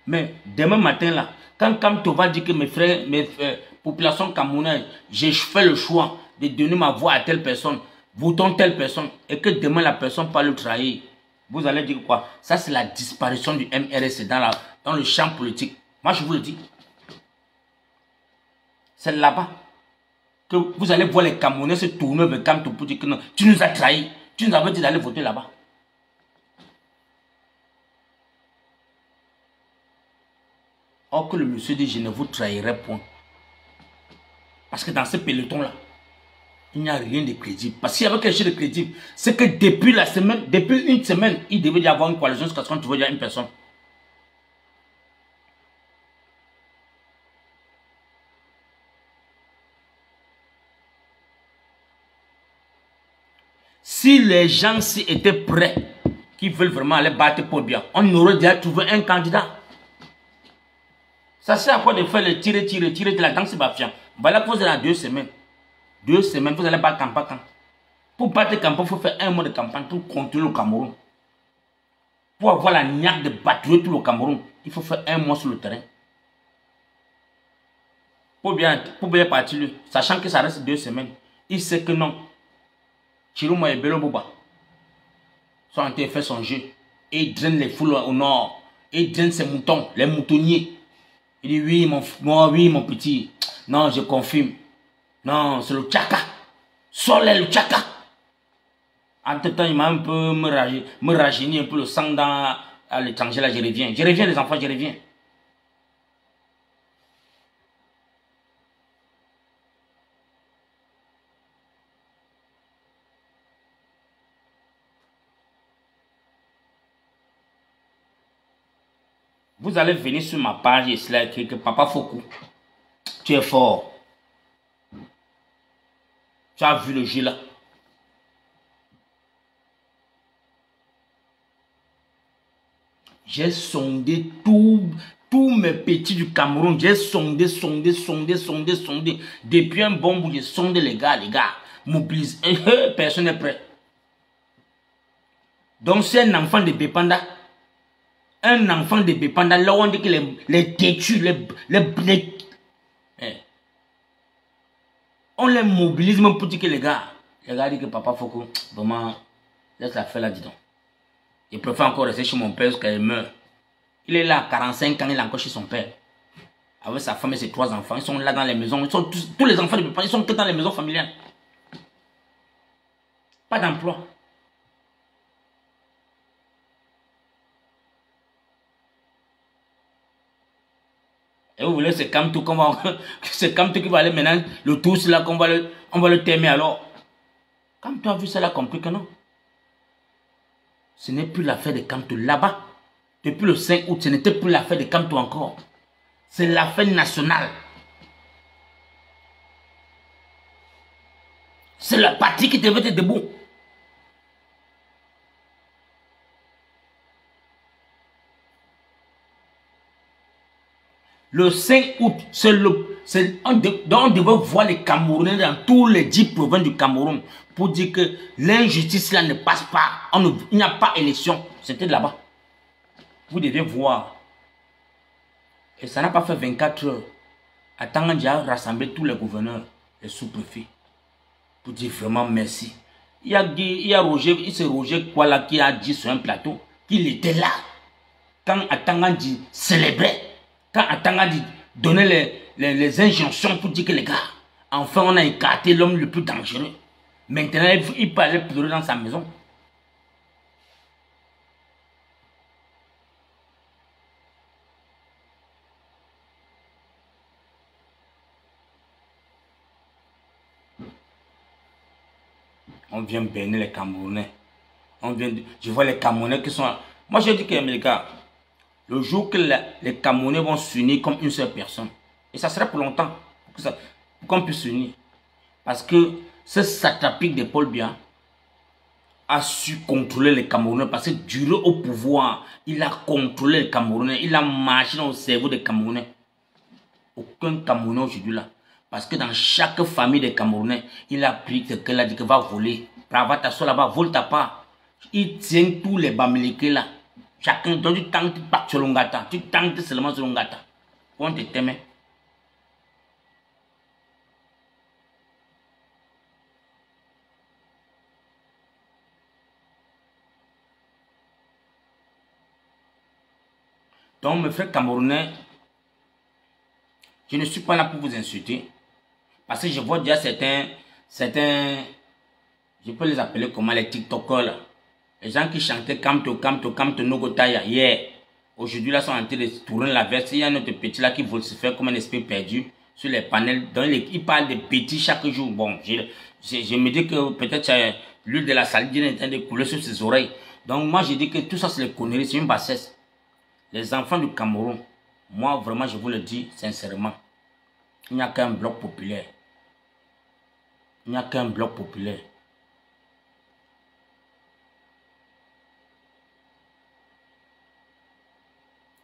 Mais demain matin, là, quand Kamto va dire que mes frères, populations camerounaises, j'ai fait le choix de donner ma voix à telle personne, votons telle personne, et que demain la personne va le trahir, vous allez dire quoi? Ça, c'est la disparition du MRSC dans le champ politique. Moi, je vous le dis. C'est là-bas que vous allez voir les Camerounais se tourner vers Kamto pour dire que non, tu nous as trahis, tu nous avais dit d'aller voter là-bas. Or que le monsieur dit, je ne vous trahirai point. Parce que dans ce peloton-là, il n'y a rien de crédible. Parce qu'il y avait quelque chose de crédible, c'est que depuis une semaine, il devait y avoir une coalition jusqu'à ce qu'on trouve déjà une personne. Si les gens étaient prêts, qui veulent vraiment aller battre Pobia, on aurait déjà trouvé un candidat. Ça sert à quoi de faire le tirer de la danse bafiant. Voilà que vous êtes dans 2 semaines. 2 semaines, vous allez battre campagne. Pour battre campagne, il faut faire 1 mois de campagne pour contrôler le Cameroun. Pour avoir la niaque de battre tout le Cameroun. Il faut faire un mois sur le terrain. Pour bien partir, lui, sachant que ça reste 2 semaines. Il sait que non. Chiruma et Bello Boba sont en train de faire son jeu. Et il draine les foules au nord. Et il draine ses moutons, les moutonniers. Il dit oui, mon petit. Non, je confirme. Non, c'est le Tchaka. Soleil le Tchaka. Entre temps, il m'a un peu me rajeunir un peu le sang dans à l'étranger. Là, je reviens. Je reviens, les enfants, je reviens. Vous allez venir sur ma page et cela écrit que Papa Fokou, tu es fort. Tu as vu le jeu là. J'ai sondé tous mes petits du Cameroun. J'ai sondé. Depuis un bon bout, j'ai sondé les gars. Mobilise. Personne n'est prêt. Donc c'est un enfant de Bépanda. Un enfant de Bépanda. Là où on dit que les têtus, on les mobilise même pour dire que les gars disent que Papa Fokou, vraiment, laisse la faire là, dis donc. Il préfère encore rester chez mon père jusqu'à il meurt. Il est là à 45 ans, il est encore chez son père. Avec sa femme et ses 3 enfants. Ils sont là dans les maisons. Ils sont tous les enfants de Bépanda, ils sont que dans les maisons familiales. Pas d'emploi. Et vous voulez, c'est comme tout qu'on va... C'est comme tout qui va aller maintenant, le tous là, on va le terminer alors. Quand tu as vu ça là, compris que non. Ce n'est plus l'affaire de Kamto là-bas. Depuis le 5 août, ce n'était plus l'affaire de Kamto encore. C'est l'affaire nationale. C'est la partie qui devait être debout. Le 5 août, on devait voir les Camerounais dans tous les 10 provinces du Cameroun pour dire que l'injustice là ne passe pas. Il n'y a pas élection. C'était là-bas. Vous devez voir. Et ça n'a pas fait 24 heures. Attends, a rassemblé tous les gouverneurs, les sous-préfets, pour dire vraiment merci. Il y a Roger, c'est Roger Kouala qui a dit sur un plateau qu'il était là. Quand Atangandi célébrait, quand Atangandi donnait les injonctions pour dire que les gars, enfin on a écarté l'homme le plus dangereux. Maintenant, il peut aller pleurer dans sa maison. On vient bénir les Camerounais. Je vois les Camerounais qui sont... Moi, je dis que les gars, le jour que les Camerounais vont s'unir comme une seule personne, et ça sera pour longtemps, pour qu'on puisse s'unir. Parce que ce satrapique de Paul Biya a su contrôler les Camerounais, parce que durant au pouvoir, il a contrôlé les Camerounais, il a marché dans le cerveau des Camerounais. Aucun Camerounais aujourd'hui là. Parce que dans chaque famille des Camerounais, il a pris quelqu'un a dit que va voler. Va t'asseoir là-bas, vole ta part. Il tient tous les bamiliqués là. Chacun, donc tu tentes pas sur l'ongata. Tu tentes seulement sur l'ongata. On te t'aime. Donc mes frères camerounais, je ne suis pas là pour vous insulter. Parce que je vois déjà certains, je peux les appeler comment, les TikTokers là. Les gens qui chantaient Kamto Nogotaya hier. Aujourd'hui là sont en train de tourner la veste. Il y a un autre petit là qui veut se faire comme un esprit perdu sur les panels. Donc il parle de petits chaque jour. Bon, je me dis que peut-être l'huile de la saline est en train de couler sur ses oreilles. Donc moi je dis que tout ça c'est les conneries, c'est une bassesse. Les enfants du Cameroun, moi vraiment je vous le dis sincèrement, il n'y a qu'un bloc populaire. Il n'y a qu'un bloc populaire.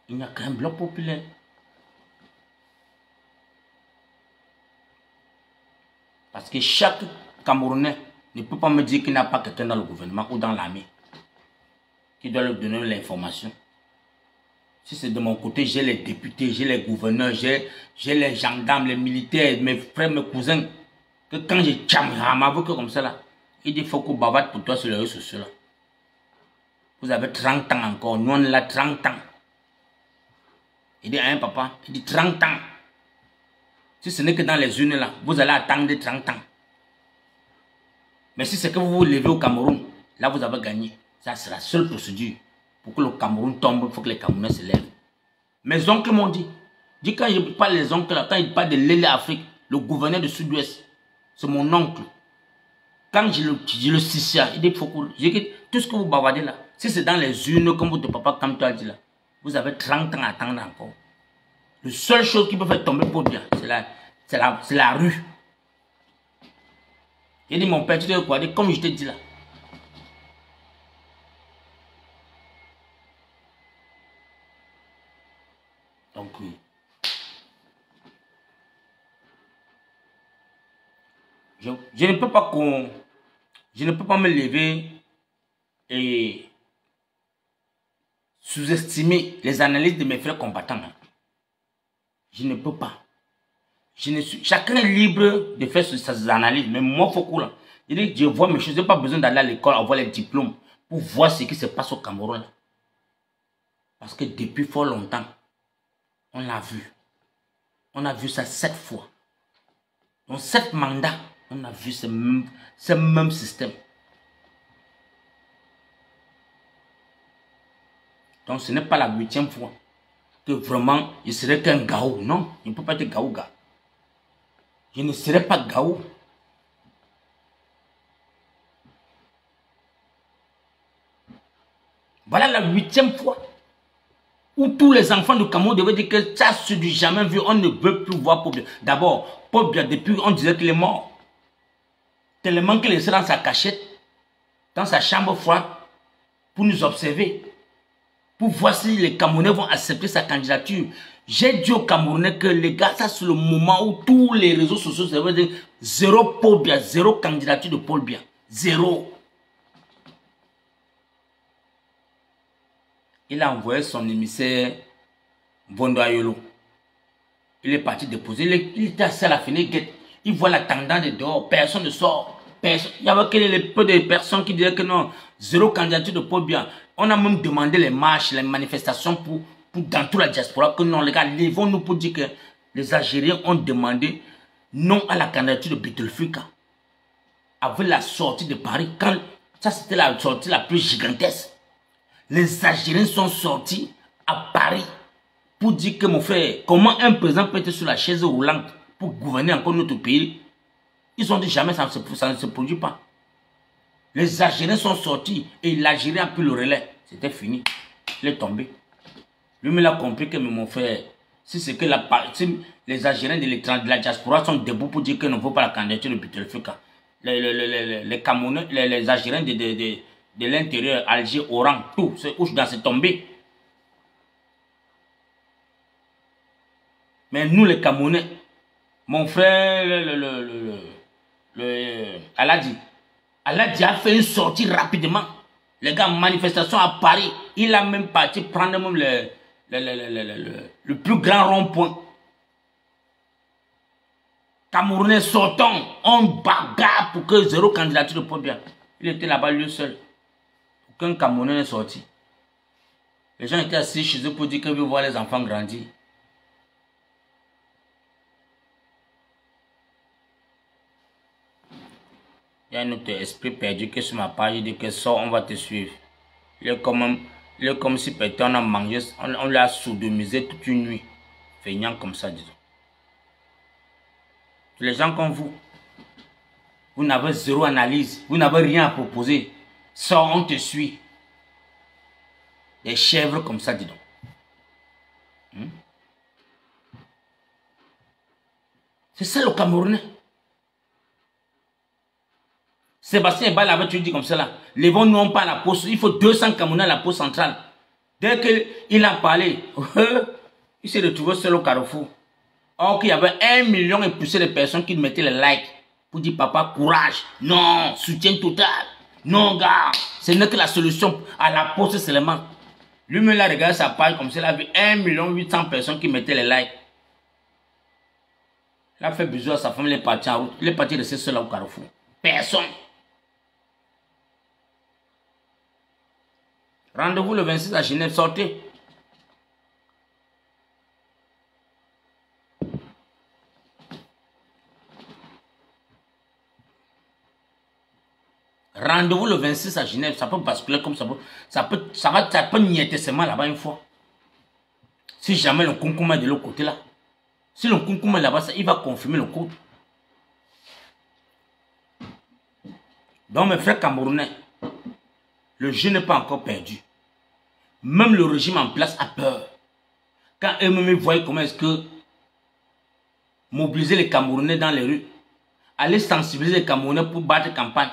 Il n'y a qu'un bloc populaire. Parce que chaque Camerounais ne peut pas me dire qu'il n'a pas quelqu'un dans le gouvernement ou dans l'armée qui doit lui donner l'information. Si c'est de mon côté, j'ai les députés, j'ai les gouverneurs, j'ai les gendarmes, les militaires, mes frères, mes cousins. Que quand je m'avoue que comme ça là, il dit faut qu'on bavarde pour toi sur les réseaux sociaux là. Vous avez 30 ans encore, nous on est là 30 ans. Il dit, hein papa, il dit 30 ans. Si ce n'est que dans les urnes là, vous allez attendre 30 ans. Mais si c'est que vous vous levez au Cameroun, là vous avez gagné. Ça c'est la seule procédure. Pour que le Cameroun tombe, il faut que les Camerounais se lèvent. Mes oncles m'ont dit quand je parle des oncles là, quand ils parlent de l'Élé Afrique, le gouverneur du Sud-Ouest, c'est mon oncle. Quand je le sicia, il dit, faut que, tout ce que vous bavardez là, si c'est dans les urnes, comme votre papa, comme tu as dit là, vous avez 30 ans à attendre encore. La seule chose qui peut faire tomber pour bien, c'est la rue. Il dit, mon père, tu sais quoi, comme je t'ai dit là. Donc oui. Je ne peux pas me lever et sous-estimer les analyses de mes frères combattants. Je ne peux pas. Chacun est libre de faire ses analyses, mais moi, il faut que je vois mes choses. Je n'ai pas besoin d'aller à l'école, avoir les diplômes pour voir ce qui se passe au Cameroun. Parce que depuis fort longtemps, on l'a vu. On a vu ça 7 fois. Dans 7 mandats, on a vu ce même système. Donc ce n'est pas la 8e fois que vraiment je serais qu'un Gao. Non, je ne peux pas être Gao gars. Je ne serai pas Gao. Voilà la 8e fois où tous les enfants du Cameroun devaient dire que ça c'est du jamais vu. On ne veut plus voir Paul Biya. D'abord, Paul Biya, depuis on disait qu'il est mort. Tellement qu'il est dans sa cachette, dans sa chambre froide, pour nous observer. Pour voir si les Camerounais vont accepter sa candidature. J'ai dit aux Camerounais que les gars, ça c'est le moment où tous les réseaux sociaux, ça veut dire zéro Paul Biya, zéro candidature de Paul Biya. Zéro. Il a envoyé son émissaire Bondo Ayolo. Il est parti déposer. Il était assis à la fenêtre. Il voit la tendance de dehors. Personne ne sort. Personne. Il y avait que peu de personnes qui disaient que non, zéro candidature de Paul Biya. On a même demandé les marches, les manifestations pour dans toute la diaspora que non, les gars, levons-nous pour dire que les Algériens ont demandé non à la candidature de Bouteflika. Avec la sortie de Paris, quand ça c'était la sortie la plus gigantesque. Les Algériens sont sortis à Paris pour dire que mon frère, comment un président peut être sur la chaise roulante pour gouverner encore notre pays? Ils ont dit jamais ça ne se produit pas. Les Algériens sont sortis et l'Algérie a pris le relais. C'était fini. Il est tombé. Lui, il a compris que mon frère, si c'est que les Algériens de la diaspora sont debout pour dire qu'ils ne veulent pas la candidature de Bouteflika. Les Camerounais, les Algériens de l'intérieur, Alger, Oran, tout, c'est tombé. Mais nous, les Camerounais, mon frère, Aladi a fait une sortie rapidement. Les gars, manifestation à Paris. Il a même parti prendre même le plus grand rond-point. Camerounais, sortons. On bagarre pour que zéro candidature de Paul Biya. Il était là-bas lui seul. Aucun Camerounais n'est sorti. Les gens étaient assis chez eux pour dire qu'ils veulent voir les enfants grandir. Il y a un autre esprit perdu que sur ma page, il dit que sort, on va te suivre. Il est comme si peut-être on a mangé, on l'a sodomisé toute une nuit. Feignant comme ça, disons. Les gens comme vous n'avez zéro analyse, vous n'avez rien à proposer. Sors, on te suit. Des chèvres comme ça, dis donc. C'est ça le Camerounais. Sébastien Ebal avait dit comme ça là. Levons-nous on pas à la poste. Il faut 200 Camerounais à la poste centrale. Dès qu'il a parlé, il s'est retrouvé seul au carrefour. Or qu'il y avait 1 million et plus de personnes qui mettaient les likes pour dire papa courage, non, soutien total, non gars, ce n'est que la solution à la poste seulement. Lui-même, il a regardé sa page comme ça, il a vu 1 800 000 personnes qui mettaient les likes. Il a fait bisous à sa femme, il est parti en route. Il est parti rester seul au carrefour. Personne. Rendez-vous le 26 à Genève, sortez. Rendez-vous le 26 à Genève, ça peut basculer comme ça peut niéter seulement là-bas une fois. Si jamais le concours est de l'autre côté là. Si le concours est là-bas, il va confirmer le coup. Donc mes frères camerounais, le jeu n'est pas encore perdu. Même le régime en place a peur. Quand eux-mêmes voient comment est-ce que mobiliser les Camerounais dans les rues, aller sensibiliser les Camerounais pour battre campagne,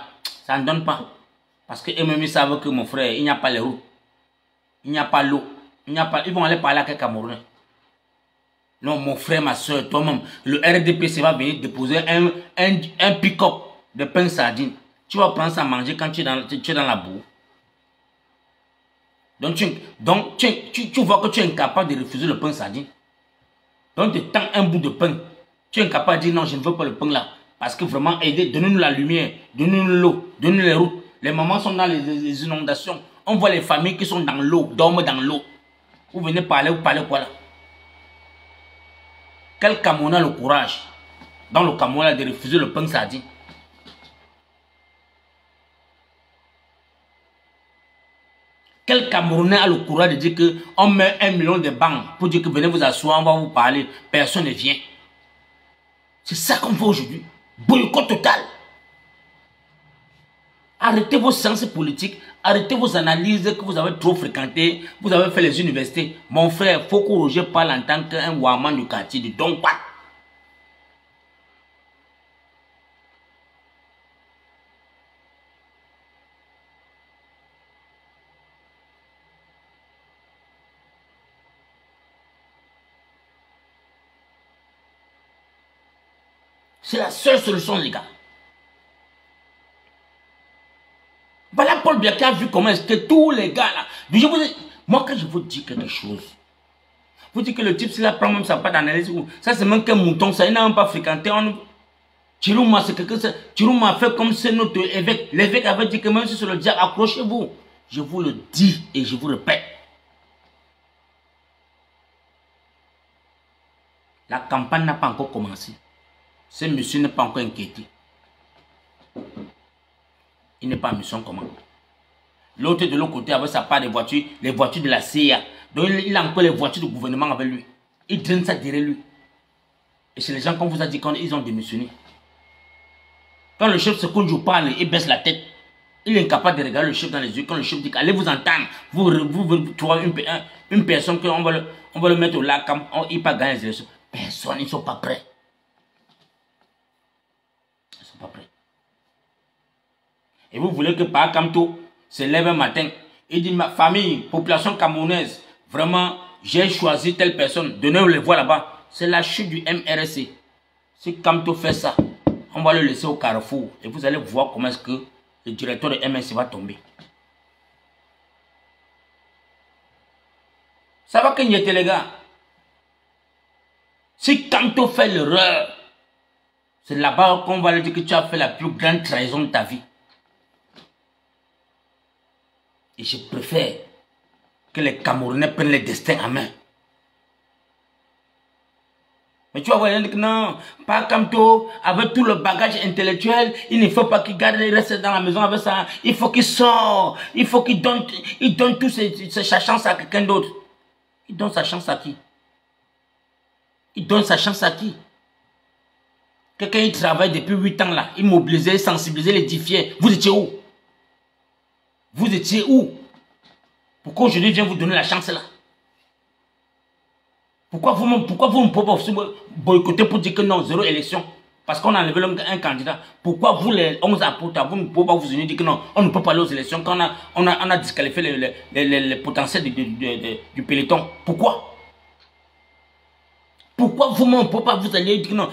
ça ne donne pas. Parce que eux-mêmes savent que mon frère, il n'y a pas les routes. Il n'y a pas l'eau. Ils vont aller parler avec les Camerounais. Non, mon frère, ma soeur, toi-même, le RDPC va venir déposer un pick-up de pain sardine. Tu vas prendre ça à manger quand tu es dans la boue. Donc, tu vois que tu es incapable de refuser le pain sardine. Donc, tu tends un bout de pain. Tu es incapable de dire non, je ne veux pas le pain là. Parce que vraiment, aidez, donnez-nous la lumière, donnez-nous l'eau, donnez-nous les routes. Les mamans sont dans les inondations. On voit les familles qui sont dans l'eau, dorment dans l'eau. Vous venez parler, vous parlez quoi là? Quel Camerounais a le courage, dans le Cameroun, de refuser le pain sardine? Quel Camerounais a le courage de dire qu'on met 1 million de banques pour dire que venez vous asseoir, on va vous parler, personne ne vient. C'est ça qu'on fait aujourd'hui. Boycott total. Arrêtez vos séances politiques, arrêtez vos analyses que vous avez trop fréquentées, vous avez fait les universités. Mon frère, Foko Roger parle en tant qu'un Ouaman du quartier de Donkwa. C'est la seule solution, les gars. Voilà Paul Biya qui a vu comment est-ce que tous les gars là. Moi, quand je vous dis quelque chose, vous dites que le type, s'il apprend même sa part d'analyse, ça c'est même qu'un mouton, ça il n'a même pas fréquenté. Chirouma, c'est quelque chose. Chirouma a fait comme c'est notre évêque. L'évêque avait dit que même si c'est le diable, accrochez-vous. Je vous le dis et je vous répète. La campagne n'a pas encore commencé. Ce monsieur n'est pas encore inquiété. Il n'est pas en mission commande. L'autre de l'autre côté avec sa part de voitures, les voitures de la CIA. Donc il a encore les voitures du gouvernement avec lui. Il traîne ça derrière lui. Et c'est les gens qu'on vous a dit qu'ils ont démissionné. Quand le chef se conduit ou parle, il baisse la tête. Il est incapable de regarder le chef dans les yeux. Quand le chef dit allez vous entendre, vous trouvez une personne qu'on va le mettre au lac, il ne va pas gagner les élections. Personne, ils ne sont pas prêts. Ils ne sont pas prêts. Et vous voulez que par Kamto se lève un matin et dit ma famille, population camerounaise, vraiment, j'ai choisi telle personne, donnez-vous les voix là-bas. C'est la chute du MRC. Si Kamto fait ça, on va le laisser au carrefour et vous allez voir comment est-ce que le directeur de MRC va tomber. Ça va que n'y était les gars. Si Kamto fait l'erreur, c'est là-bas qu'on va lui dire que tu as fait la plus grande trahison de ta vie. Et je préfère que les Camerounais prennent le destin en main. Mais tu vas voir, il dit que non, pas Kamto, avec tout le bagage intellectuel, il ne faut pas qu'il garde, il reste dans la maison avec ça. Il faut qu'il sorte, il faut qu'il donne toute sa chance à quelqu'un d'autre. Il donne sa chance à qui? Il donne sa chance à qui? Quelqu'un qui travaille depuis 8 ans là, il mobilisait, sensibilisait, l'édifiait. Vous étiez où? Vous étiez où? Pourquoi aujourd'hui vient vous donner la chance là? Pourquoi vous ne pouvez pas aussi boycotter pour dire que non, zéro élection? Parce qu'on a enlevé un candidat. Pourquoi vous les 11 apôtres, vous ne pouvez pas vous unir dire que non, on ne peut pas aller aux élections quand on a disqualifié les potentiels du peloton? Pourquoi? Pourquoi vous-même ne pouvez pas vous allier dire que non?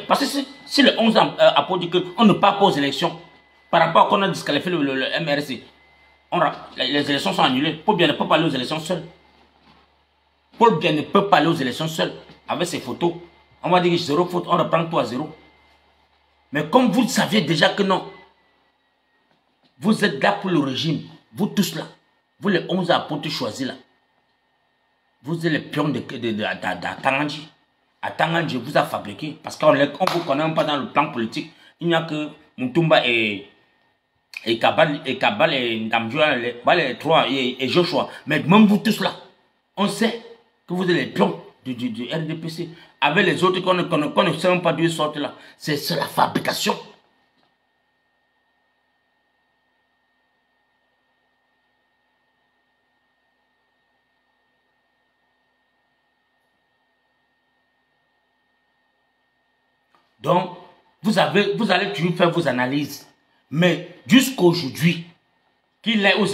Parce que si les 11 apôtres disent qu'on ne part pas aux élections, par rapport à qu'on a disqualifié le MRC, Les élections sont annulées. Paul Biya ne peut pas aller aux élections seul. Paul Biya ne peut pas aller aux élections seul avec ses photos. On va dire que 0 faute, on reprend tout à 0. Mais comme vous saviez déjà que non, vous êtes là pour le régime, vous tous là, vous les 11 apôtres choisis là, vous êtes les pions de Tangandji. À Tangandji, vous a fabriqué, parce qu'on ne vous connaît même pas dans le plan politique. Il n'y a que Mutumba et Kabal et Ndamjoua, les trois, et Joshua. Mais même vous tous là, on sait que vous êtes les pions du RDPC. Avec les autres qu'on ne sait même pas d'où ils sortent là. C'est la fabrication. Donc, vous allez toujours faire vos analyses. Mais jusqu'aujourd'hui, qu'il est aux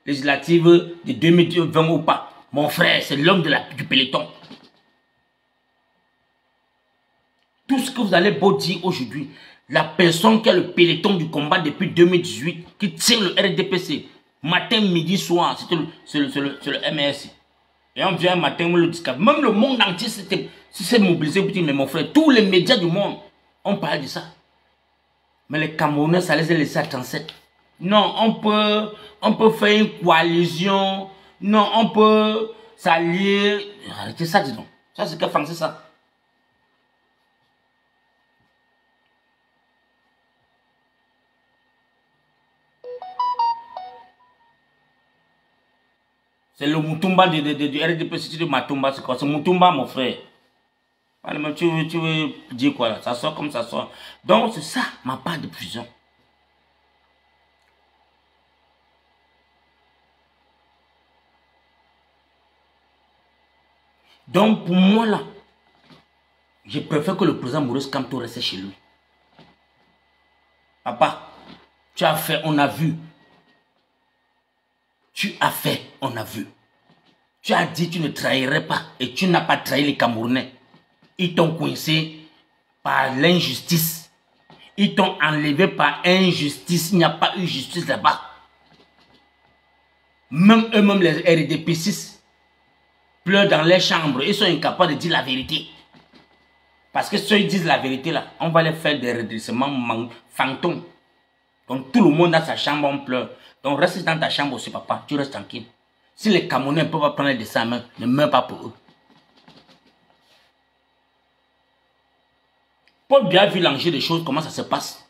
législatives de 2020 ou pas, mon frère, c'est l'homme du peloton. Tout ce que vous allez beau dire aujourd'hui, la personne qui a le peloton du combat depuis 2018, qui tient le RDPC, matin, midi, soir, c'est le MRC. Et on vient un matin, on le dit, même le monde entier s'est mobilisé pour dire, mais mon frère, tous les médias du monde ont parlé de ça. Mais les Camerounais, ça les a laissés à 37. Non, on peut faire une coalition. Non, on peut s'allier. Arrêtez ça, dis donc. Ça, c'est quel français, ça? C'est le Mutumba du RDPC de Matumba. C'est quoi? C'est Mutumba, mon frère. Tu veux dire quoi là? Ça sort comme ça sort. Donc, c'est ça, ma part de prison. Donc, pour moi là, je préfère que le président Maurice Kamto reste chez lui. Papa, tu as fait, on a vu. Tu as fait, on a vu. Tu as dit que tu ne trahirais pas et tu n'as pas trahi les Camerounais. Ils t'ont coincé par l'injustice. Ils t'ont enlevé par injustice. Il n'y a pas eu justice là-bas. Même eux-mêmes, les RDP6, pleurent dans les chambres. Ils sont incapables de dire la vérité. Parce que ceux qui disent la vérité, là, on va les faire des redressements fantômes. Donc tout le monde a sa chambre, on pleure. Donc reste dans ta chambre aussi, papa. Tu restes tranquille. Si les Camerounais ne peuvent pas prendre de sa main, ne meurs pas pour eux. Paul Biya a vu l'enjeu des choses, comment ça se passe.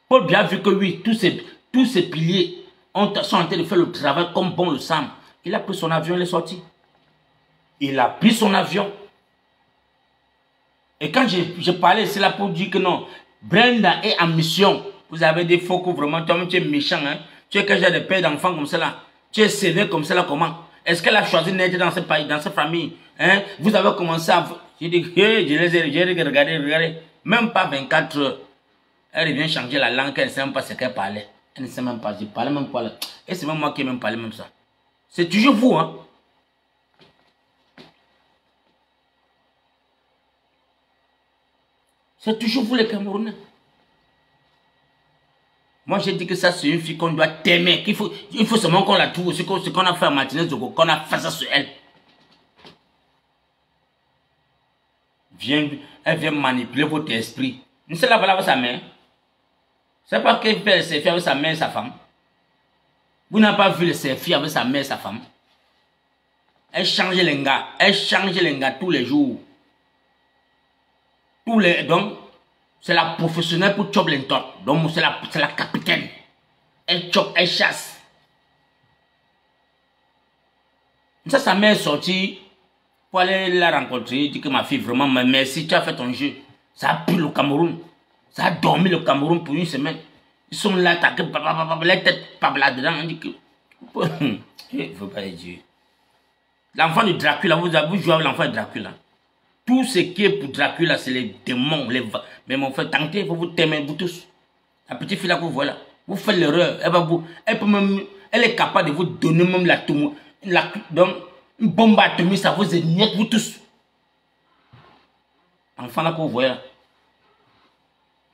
Paul Biya a vu que oui, tous ces piliers sont en train de faire le travail comme bon le semble. Il a pris son avion, il est sorti. Il a pris son avion. Et quand je parlais, c'est là pour dire que non, Brenda est en mission. Vous avez des faux coups, vraiment, toi-même tu es méchant. Hein? Tu es que j'ai des pères d'enfants comme cela. Tu es sévère comme cela, comment? Est-ce qu'elle a choisi d'être dans ce pays, dans cette famille? Hein? Vous avez commencé à... J'ai dit, hey, j'ai regardé. Même pas 24 heures. Elle vient changer la langue, elle ne sait même pas ce qu'elle parlait. Elle ne sait même pas, je parlais même pas. Et c'est même moi qui ai même parlé même ça. C'est toujours vous, hein. C'est toujours vous les Camerounais. Moi j'ai dit que ça c'est une fille qu'on doit t'aimer. Il faut seulement qu'on la trouve. Ce qu'on a fait à Martinez Zogo, qu'on a fait ça sur elle. Elle vient manipuler votre esprit. Vous savez la voilà avec sa mère. C'est pas qu'elle fait ses filles avec sa mère et sa femme. Vous n'avez pas vu les selfies avec sa mère et sa femme. Elle change les gars. Elle change les gars tous les jours. Donc, c'est la professionnelle pour chop l'entor. Donc, c'est la capitaine. Elle chop, elle chasse. Ça, sa mère est sortie pour aller la rencontrer. Dit que ma fille, vraiment, merci, tu as fait ton jeu. Ça a pris le Cameroun. Ça a dormi le Cameroun pour une semaine. Ils sont là, les têtes pas là-dedans. On dit que... Il ne faut pas les dire. L'enfant de Dracula, vous jouez avec l'enfant de Dracula. Tout ce qui est pour Dracula, c'est les démons. Mais mon frère, tentez, vous t'aimez, vous tous. La petite fille là que vous voyez là, vous faites l'erreur. Elle est capable de vous donner même donc, une bombe atomique, ça vous émiette, vous tous. Enfant là que vous voyez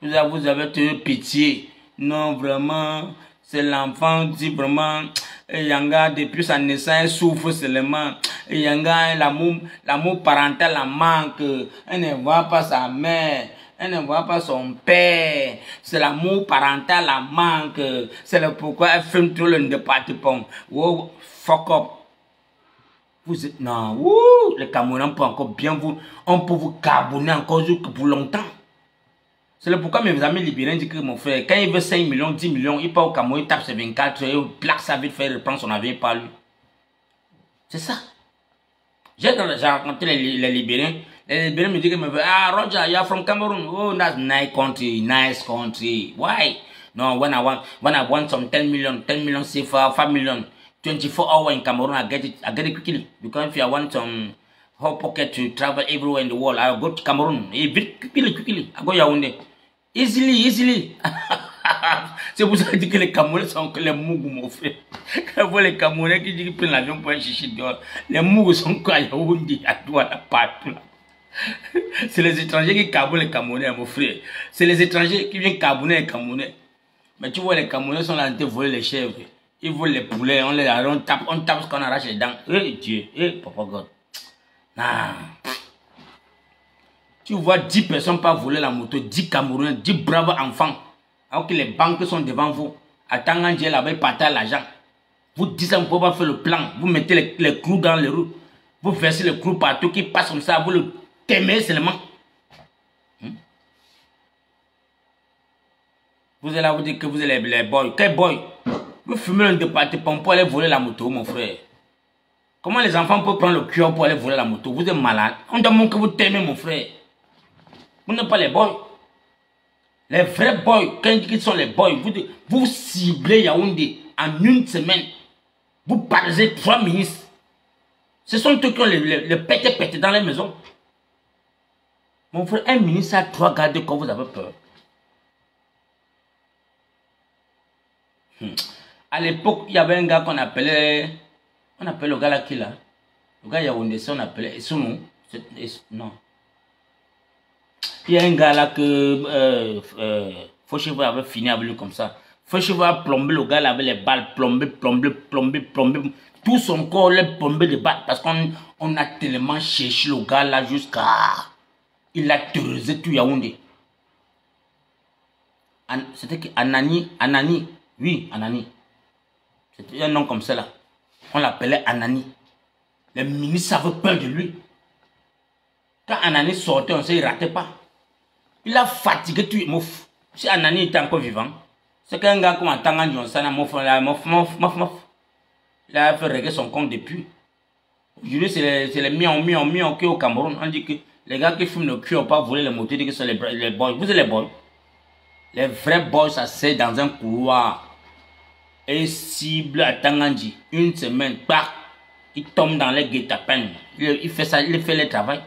là. Vous avez pitié. Non, vraiment, C'est l'enfant dit vraiment, Yanga, depuis sa naissance, elle souffre seulement. Yanga, l'amour parental la manque. Elle ne voit pas sa mère. Elle ne voit pas son père. C'est l'amour parental la manque. C'est le pourquoi elle fume tout le département. Oh, fuck up. Vous êtes, non, ouh, les Camerounais peuvent encore bien vous, on peut vous carbonner encore pour longtemps. C'est le pourquoi mes amis libériens disent que mon frère, quand il veut 5 millions, 10 millions, il part au Cameroun, il tape ses 24 et il plaque sa vie de faire reprendre son avion par lui. C'est ça. J'ai rencontré les libériens. Les libériens me disent que, ah, Roger, you're from Cameroon. Oh, that's nice country, nice country. Why? No, when I want some 10 million CFA, 5 million, 24 hours in Cameroon, I get it quickly. Because if I want some hot pocket to travel everywhere in the world, I'll go to Cameroon. Quickly. I go Yaoundé. Easily. C'est pour ça que je dis que les Camerounais sont que les mougous, mon frère. Quand vous voyez les Camerounais qui disent qu'ils prennent l'avion pour aller chercher dehors, les mougous sont quoi à Yaoundé, à Douala, partout là. C'est les étrangers qui caboulent les Camerounais, mon frère. C'est les étrangers qui viennent cabouner les Camerounais. Mais tu vois, les Camerounais sont là en train de voler les chèvres. Ils volent les poulets, on tape ce qu'on arrache les dents. Dieu, Papa God. Nah. Tu vois 10 personnes pas voler la moto, 10 Camerounais, 10 braves enfants. Alors que les banques sont devant vous. Attendant Dieu là-bas, ils partagent l'argent. Vous dites ça, vous ne pouvez pas faire le plan. Vous mettez les clous dans les roues. Vous versez les clous partout qui passent comme ça. Vous le t'aimez seulement. Vous allez là vous dire que vous êtes les boys. Quel boy? Vous fumez le département pour aller voler la moto, mon frère. Comment les enfants peuvent prendre le cœur pour aller voler la moto? Vous êtes malade. On demande que vous t'aimez, mon frère. Vous n'êtes pas les boys. Les vrais boys, quand ils sont les boys, vous ciblez Yaoundé en une semaine. Vous parlez 3 ministres. Ce sont eux qui ont les pété dans les maisons. Mon frère, un ministre a 3 gardes quand vous avez peur. À l'époque, il y avait un gars qu'on appelait... On appelait le gars là qui là. Le gars Yaoundé, on appelait... Et son nom? Non. Il y a un gars là que Fauchevaux avait fini avec lui comme ça. Fauchevaux a plombé le gars là avec les balles, plombé. Tout son corps est plombé de balles parce qu'on a tellement cherché le gars là jusqu'à... Il a terrorisé tout Yaoundé. C'était que Anani. Oui, Anani. C'était un nom comme ça là. On l'appelait Anani. Les ministres avaient peur de lui. Quand Anani sortait, on ne s'y ratait pas. Il a fatigué tout. Si Anani était encore vivant, c'est qu'un gars comme Tangan Johnson, il a fait régler son compte depuis. Aujourd'hui, c'est les mions qui au Cameroun. On dit que les gars qui fument le cul n'ont pas volé les motos, que c'est les boys. Vous êtes les boys. Les vrais boys, ça c'est dans un couloir. Et cible à Tangandji. Une semaine, bah, il tombe dans les guet-apens. Il fait ça, il fait le travail.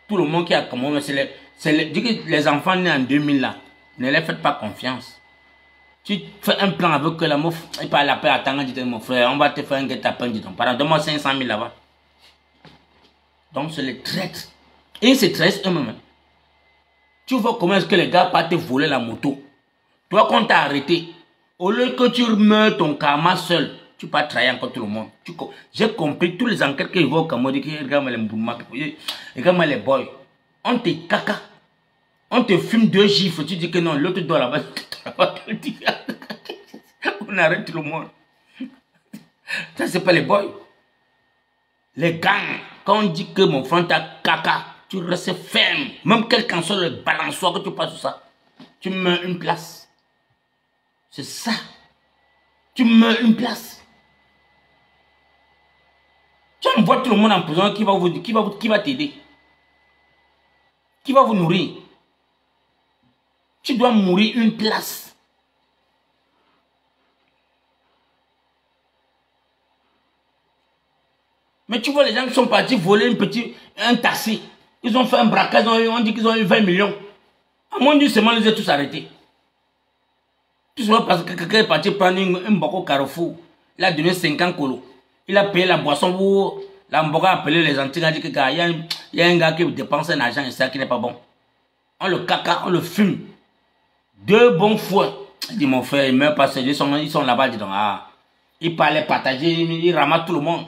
Tout le monde qui a commandé, les enfants nés en 2000 là, ne les faites pas confiance. Tu fais un plan avec que la meuf, il parle à la Tangandji, mon frère, on va te faire un guet-apens, dis donc. Pardon, donne-moi 500 000 là-bas. Donc, c'est les traites. Et ils se traitent eux-mêmes. Tu vois comment est-ce que les gars partent te voler la moto. Toi, quand t'as arrêté, au lieu que tu meurs ton karma seul, tu peux trahir encore tout le monde. J'ai compris tous les enquêtes qu'ils voient au Cameroun, regarde-moi les mbouma, regarde-moi les boys. On te caca. On te fume 2 gifles, tu dis que non, l'autre doit là-bas. On arrête tout le monde. Ça, c'est pas les boys. Les gangs, quand on dit que mon frère t'a caca, tu restes ferme. Même quel qu'en soit le balançoire que tu passes sur ça, tu meurs une place. C'est ça. Tu meurs une place. Tu envoies tout le monde en prison qui va t'aider. Qui va vous nourrir. Tu dois mourir une place. Mais tu vois les gens qui sont partis voler un taxi. Ils ont fait un braquage, on dit qu'ils ont eu 20 millions. À moins d'une semaine, ils ont tous arrêtés. Tout simplement parce que quelqu'un est parti prendre un boko Carrefour. Il a donné 50 colos. Il a payé la boisson pour... La mboka a appelé les Antilles, a dit qu'il y a un gars qui dépense un argent et ça qui n'est pas bon. On le caca, on le fume. 2 bons fouets. Il dit, mon frère, il meurt pas, ils sont là-bas, dis donc, ah. Il parlait partager, il ramasse tout le monde.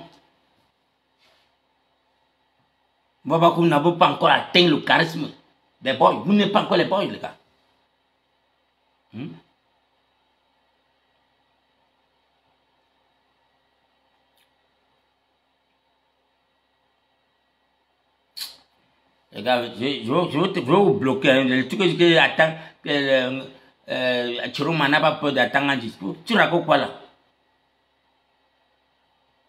Vous n'avez pas encore atteint le charisme des boys. Vous n'êtes pas encore les boys, les gars. Les gars, je vais vous bloquer. Hein. Le truc que j'attends, Chiroma n'a pas peur d'attendre. Tu racontes quoi là?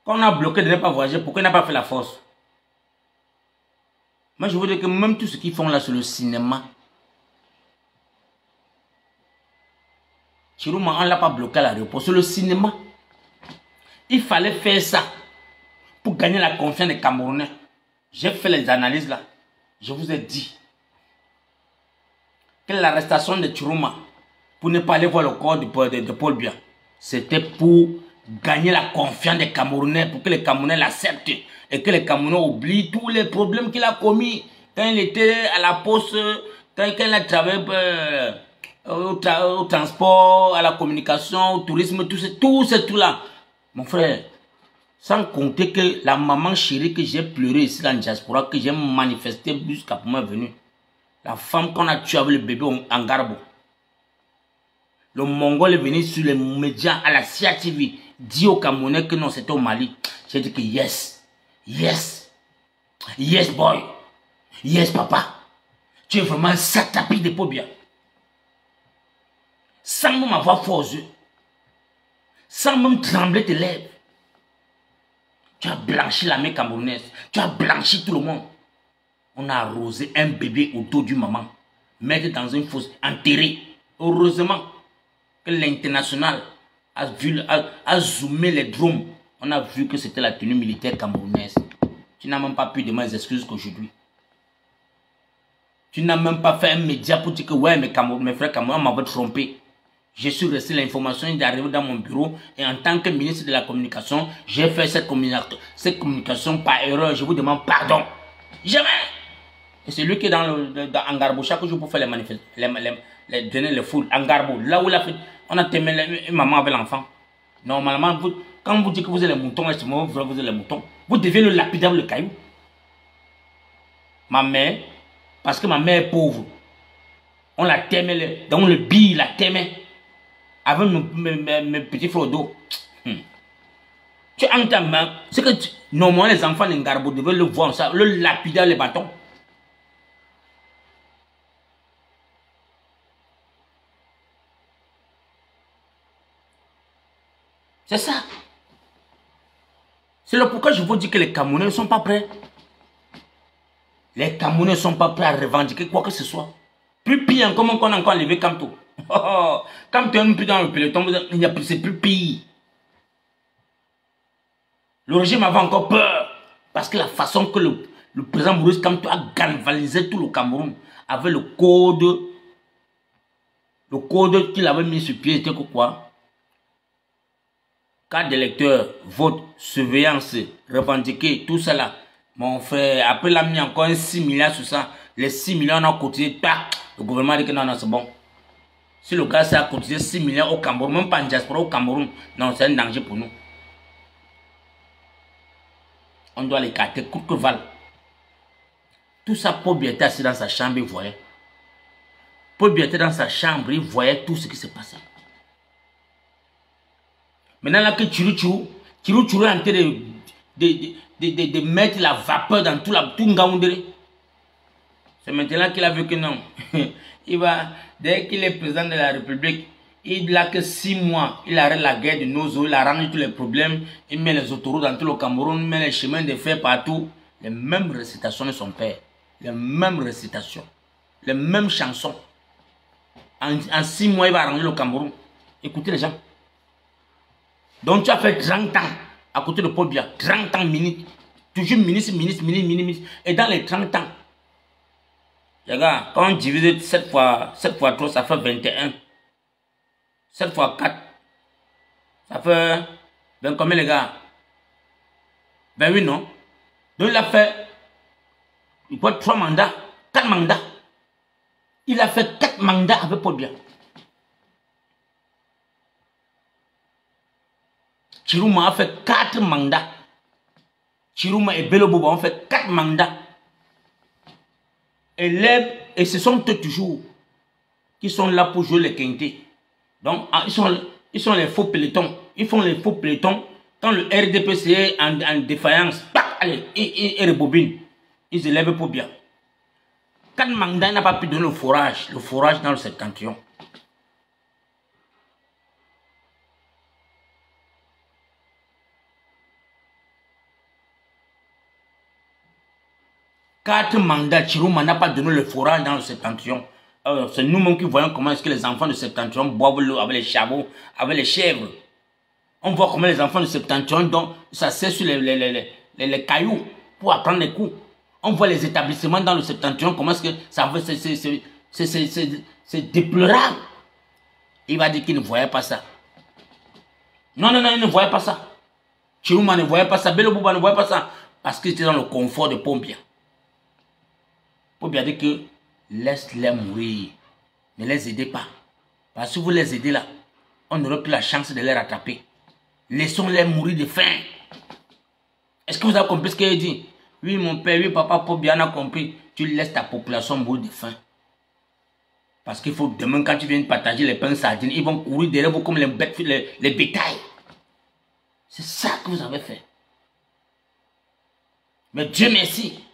Quand on a bloqué de ne pas voyager, pourquoi il n'a pas fait la force? Moi, je veux dire que même tout ce qu'ils font là sur le cinéma, Chiroma, on ne l'a pas bloqué à l'aéroport. Sur le cinéma, il fallait faire ça pour gagner la confiance des Camerounais. J'ai fait les analyses là. Je vous ai dit que l'arrestation de Chiroma, pour ne pas aller voir le corps de Paul Biya, c'était pour gagner la confiance des Camerounais, pour que les Camerounais l'acceptent et que les Camerounais oublient tous les problèmes qu'il a commis quand il était à la poste, quand il a travaillé au transport, à la communication, au tourisme, tout là. Mon frère, sans compter que la maman chérie que j'ai pleuré ici dans la diaspora, que j'ai manifesté jusqu'à pour moi venue. La femme qu'on a tuée avec le bébé en Garbo. Le Mongol est venu sur les médias à la CIATV, dit aux Camerounais que non, c'était au Mali. J'ai dit que yes, yes, yes boy, yes papa. Tu es vraiment un satapi de Paul Biya. Sans même avoir fort aux yeux, sans même trembler tes lèvres. Tu as blanchi la main camerounaise. Tu as blanchi tout le monde. On a arrosé un bébé au dos du maman. Mettre dans une fosse, enterré. Heureusement que l'international a zoomé les drones. On a vu que c'était la tenue militaire camerounaise. Tu n'as même pas pu demander des excuses qu'aujourd'hui. Tu n'as même pas fait un média pour dire que ouais, mes frères camerounais m'avaient trompé. J'ai su rester l'information, il est arrivé dans mon bureau et en tant que ministre de la communication, j'ai fait cette communication par erreur. Je vous demande pardon. Jamais. Et c'est lui qui est dans Angarbo chaque jour pour faire les manifestations, donner les foules. Angarbo, là où on a témoigné une maman avec l'enfant. Normalement, quand vous dites que vous êtes les moutons, vous êtes les moutons, vous devez le lapider avec le caillou. Ma mère, parce que ma mère est pauvre, on la témoigne, donc le bille la témoigne. Avec mes petits frères d'eau. Tu entends, c'est que normalement les enfants de Ngarbo devaient le voir, ça, le lapider les bâtons. C'est ça. C'est le pourquoi je vous dis que les Camerounais ne sont pas prêts. Les Camerounais ne sont pas prêts à revendiquer quoi que ce soit. Plus pire, comment on a encore enlevé Kamto. Quand tu es un peu dans le peloton, c'est plus pire. Le régime avait encore peur. Parce que la façon que le président Maurice Kamto a galvanisé tout le Cameroun avec le code qu'il avait mis sur pied, c'était quoi? Carte d'électeur, vote, surveillance, revendiquer, tout ça là. Mon frère, après il a mis encore 6 milliards sur ça. Les 6 milliards on a cotisé, le gouvernement a dit que non, non, c'est bon. Si le gars a cotisé 6 milliards au Cameroun, même pas en diaspora au Cameroun, non, c'est un danger pour nous. On doit l'écarter, coûte que valent. Tout ça, Paul Biya était assis dans sa chambre, il voyait. Paul Biya était dans sa chambre, il voyait tout ce qui se passait. Maintenant là que Tchirou est en train de mettre la vapeur dans tout Ngaoundéré. C'est maintenant qu'il a vu que non. Dès qu'il est président de la République, il n'a que 6 mois. Il arrête la guerre de nos eaux, il arrange tous les problèmes. Il met les autoroutes dans tout le Cameroun, il met les chemins de fer partout. Les mêmes récitations de son père. Les mêmes récitations. Les mêmes chansons. En 6 mois, il va arranger le Cameroun. Écoutez les gens. Donc tu as fait 30 ans à côté de Paul Biya. 30 ans ministre. Toujours ministre. Et dans les 30 ans, les gars, quand on divise 7 fois 3, ça fait 21. 7 fois 4, ça fait 20 combien les gars? 28 non? Donc il a fait, il peut 3 mandats, 4 mandats. Il a fait 4 mandats avec Paul Biya. Chirouma a fait 4 mandats. Chirouma et Bello Bobo ont fait 4 mandats. Et ce sont eux toujours qui sont là pour jouer les quintés. Donc, ils sont les faux pelotons. Ils font les faux pelotons. Quand le RDPC est en défaillance, allez, ils rebobinent. Ils se lèvent pour bien. 4 mandats n'a pas pu donner le forage dans le septentrion. Quatre mandats, Chirouma n'a pas donné le forage dans le septentrion. C'est nous-mêmes qui voyons comment est-ce que les enfants de septentrion boivent l'eau avec les chameaux, avec les chèvres. On voit comment les enfants de septentrion, donc, ça sert sur les cailloux pour apprendre les coups. On voit les établissements dans le septentrion, comment est-ce que ça veut, c'est déplorable. Il va dire qu'il ne voyait pas ça. Non, il ne voyait pas ça. Chirouma ne voyait pas ça, Bello Bouba ne voyait pas ça. Parce qu'il était dans le confort de Pombia. Pombia dit que laisse-les mourir. Ne les aidez pas. Parce que si vous les aidez là, on n'aurait plus la chance de les rattraper. Laissons-les mourir de faim. Est-ce que vous avez compris ce qu'il dit? Oui, mon père, oui, papa, Pombia a compris. Tu laisses ta population mourir de faim. Parce qu'il faut demain, quand tu viens partager les pains sardines, ils vont courir derrière vous comme les bétails. C'est ça que vous avez fait. Mais Dieu merci,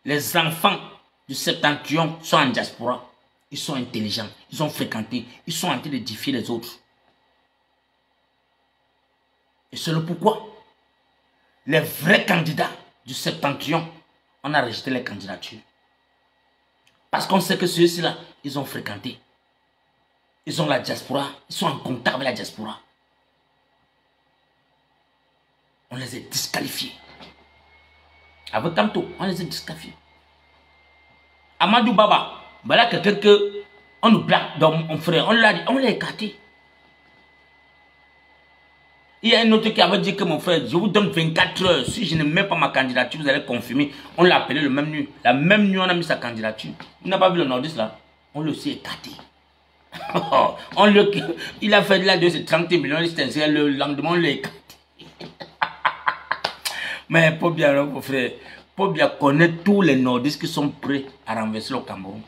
les enfants du septentrion sont en diaspora. Ils sont intelligents, ils ont fréquenté, ils sont en train de défier les autres. Et c'est le pourquoi les vrais candidats du septentrion, on a rejeté les candidatures. Parce qu'on sait que ceux-ci-là, ils ont fréquenté. Ils ont la diaspora, ils sont en contact avec la diaspora. On les a disqualifiés. Avec Kamto, on les a disqualifiés. Amadou Baba, voilà quelqu'un que on nous blague dans mon frère, on l'a écarté. Il y a un autre qui avait dit que mon frère, je vous donne 24 heures, si je ne mets pas ma candidature, vous allez confirmer. On l'a appelé le même nuit. La même nuit, on a mis sa candidature. Il n'a pas vu le nordiste là. On le s'est écarté. Il a fait de la de 30 millions, le lendemain, on l'a écarté. Mais Pombia, mon frère, Pombia connaît tous les nordistes qui sont prêts à renverser le Cameroun.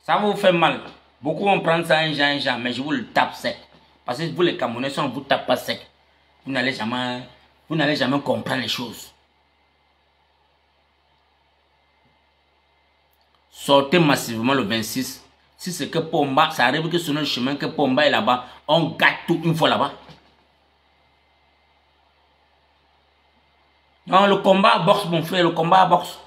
Ça vous fait mal. Beaucoup vont prendre ça un genre, mais je vous le tape sec. Parce que vous les Camerounais, si on vous tape pas sec, vous n'allez jamais comprendre les choses. Sortez massivement le 26. Si c'est que Pomba, ça arrive que sur le chemin que Pomba est là-bas, on gâte tout une fois là-bas. Non, le combat à boxe, mon frère, le combat à boxe.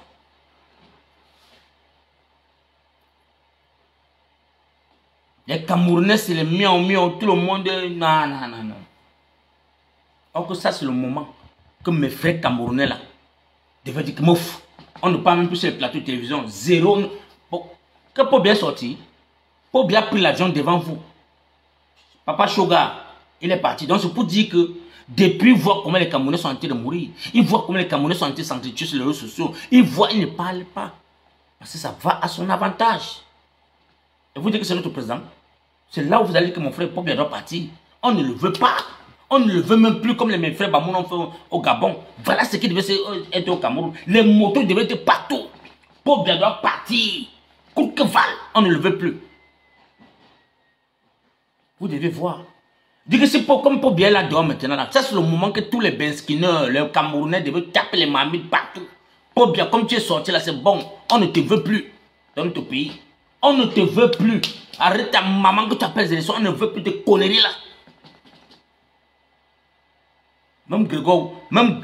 Les Camerounais, c'est les miens, tout le monde. Non. Donc ça, c'est le moment que mes frères Camerounais là devaient dire que mouf, on ne parle même plus sur les plateaux de télévision. Zéro. Bon, que Pombia sorti, Pombia a pris l'avion devant vous. Papa Shoga, il est parti. Donc c'est pour dire que depuis, il voit comment les Camerounais sont en train de mourir. Il voit comment les Camerounais sont en train de s'entretuer sur les réseaux sociaux. Il voit, il ne parle pas. Parce que ça va à son avantage. Et vous dites que c'est notre président. C'est là où vous allez dire que mon frère Pombia doit partir. On ne le veut pas. On ne le veut même plus comme mes frères Bamoun ont fait au Gabon. Voilà ce qui devait être au Cameroun. Les motos devaient être partout. Pombia doit partir. Coûte que val, on ne le veut plus. Vous devez voir. Dites que c'est comme Pombia là dehors maintenant. Là. Ça c'est le moment que tous les Benskineurs, les Camerounais devaient taper les marmites partout. Pombia, comme tu es sorti là, c'est bon. On ne te veut plus dans notre pays. On ne te veut plus. Arrête ta maman que tu appelles les élections. On ne veut plus de conneries là. Même Grégoire, même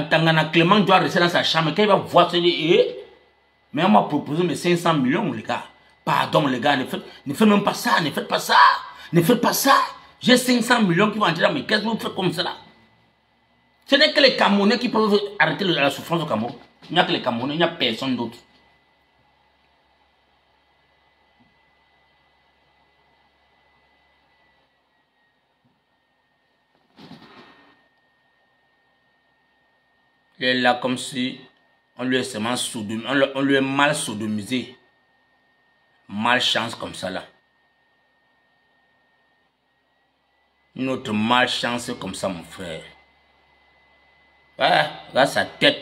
Tangana Clément doit rester dans sa chambre. Quand il va voir, il dit, mais on m'a proposé mes 500 millions, les gars. Pardon, les gars, ne faites même pas ça, ne faites pas ça. Ne faites pas ça. J'ai 500 millions qui vont entrer dans mes caisses, vous faites comme ça là. Ce n'est que les Camerounais qui peuvent arrêter la souffrance au Cameroun. Il n'y a que les Camerounais, il n'y a personne d'autre. Il est là comme si on lui est on lui est mal sodomisé. Malchance comme ça là. Une autre malchance comme ça, mon frère. Ouais, là, sa tête.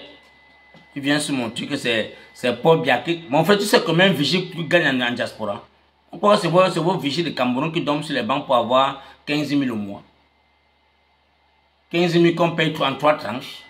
Tu viens sur mon truc, c'est Paul Biya. Mon frère, tu sais combien un vigile qui gagne en diaspora? Pourquoi c'est vos vigiles de Cameroun qui dorment sur les bancs pour avoir 15 000 au mois? 15 000 qu'on paye en 3 tranches.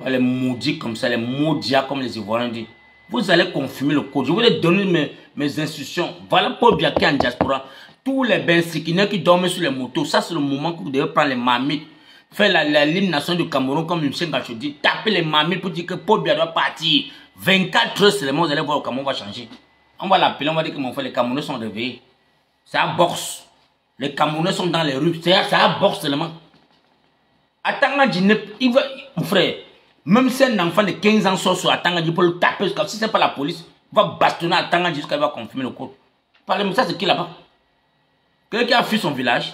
Les maudits comme ça, les maudits comme les Ivoiriens disent. Vous allez confirmer le code. Je vais donner mes instructions. Voilà Paul Biya qui est en diaspora. Tous les bensikineurs qui dorment sur les motos, ça c'est le moment que vous devez prendre les marmites. Faire l'hymne national du Cameroun comme M. Ngacho dit. Taper les marmites pour dire que Paul Biya doit partir. 24 heures seulement, vous allez voir, le Cameroun va changer. On va l'appeler, on va dire que mon frère, les Camerounais sont réveillés. C'est à boxe. Les Camerounais sont dans les rues. C'est à boxe seulement. Attends, il va, mon frère, même si un enfant de 15 ans sort sur Atangadi pour le taper, si ce n'est pas la police, il va bastonner Atangadi jusqu'à ce qu'il va confirmer le code. Parlez-moi, ça c'est qui là-bas? Quelqu'un qui a fui son village.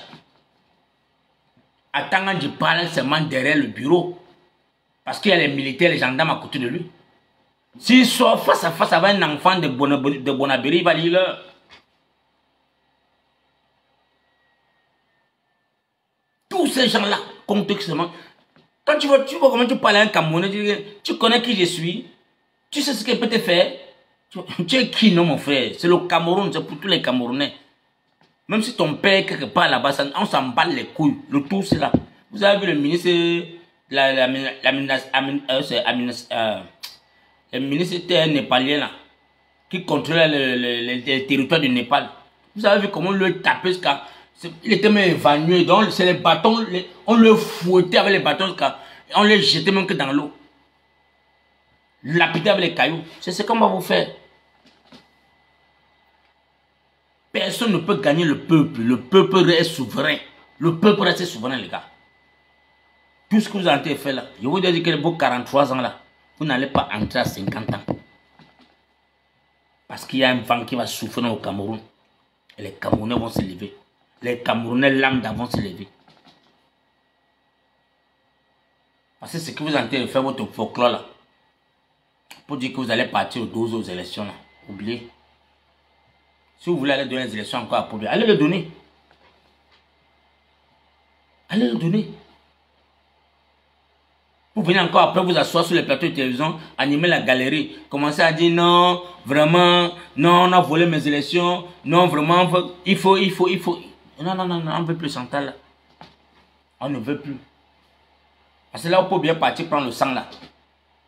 Atangadi parle seulement derrière le bureau. Parce qu'il y a les militaires, les gendarmes à côté de lui. S'il sort face à face avec un enfant de Bonabéry, il va dire leur. Tous ces gens-là, contextuellement, quand tu vois comment tu parles à un Camerounais, tu connais qui je suis, tu sais ce qu'il peut te faire. Tu es qui, non, mon frère? C'est le Cameroun, c'est pour tous les Camerounais. Même si ton père est quelque part là-bas, on s'en bat les couilles. Le tout, c'est là. Vous avez vu le ministre, le ministre népalien là, qui contrôlait le territoire du Népal. Vous avez vu comment on lui tapait jusqu'à. Il était même évanoui. Donc, c'est les bâtons. On le fouettait avec les bâtons. On les jetait même que dans l'eau. Lapidé avec les cailloux. C'est ce qu'on va vous faire. Personne ne peut gagner le peuple. Le peuple est souverain. Le peuple reste souverain, les gars. Tout ce que vous avez fait là, je vous dis que les beaux 43 ans là, vous n'allez pas entrer à 50 ans. Parce qu'il y a un vent qui va souffler au Cameroun. Et les Camerounais vont se lever. Les Camerounais lambda vont se lever. Parce que ce que vous êtes en train de faire votre folklore là, pour dire que vous allez partir aux 12 aux élections là, oubliez. Si vous voulez aller donner les élections encore à Paul Biya, allez le donner. Allez le donner. Vous venez encore après vous asseoir sur les plateaux de télévision, animer la galerie, commencer à dire non, vraiment, non, on a volé mes élections, non, vraiment, il faut. Non, on ne veut plus Chantal là. On ne veut plus. Parce que là, on peut bien partir prendre le sang là.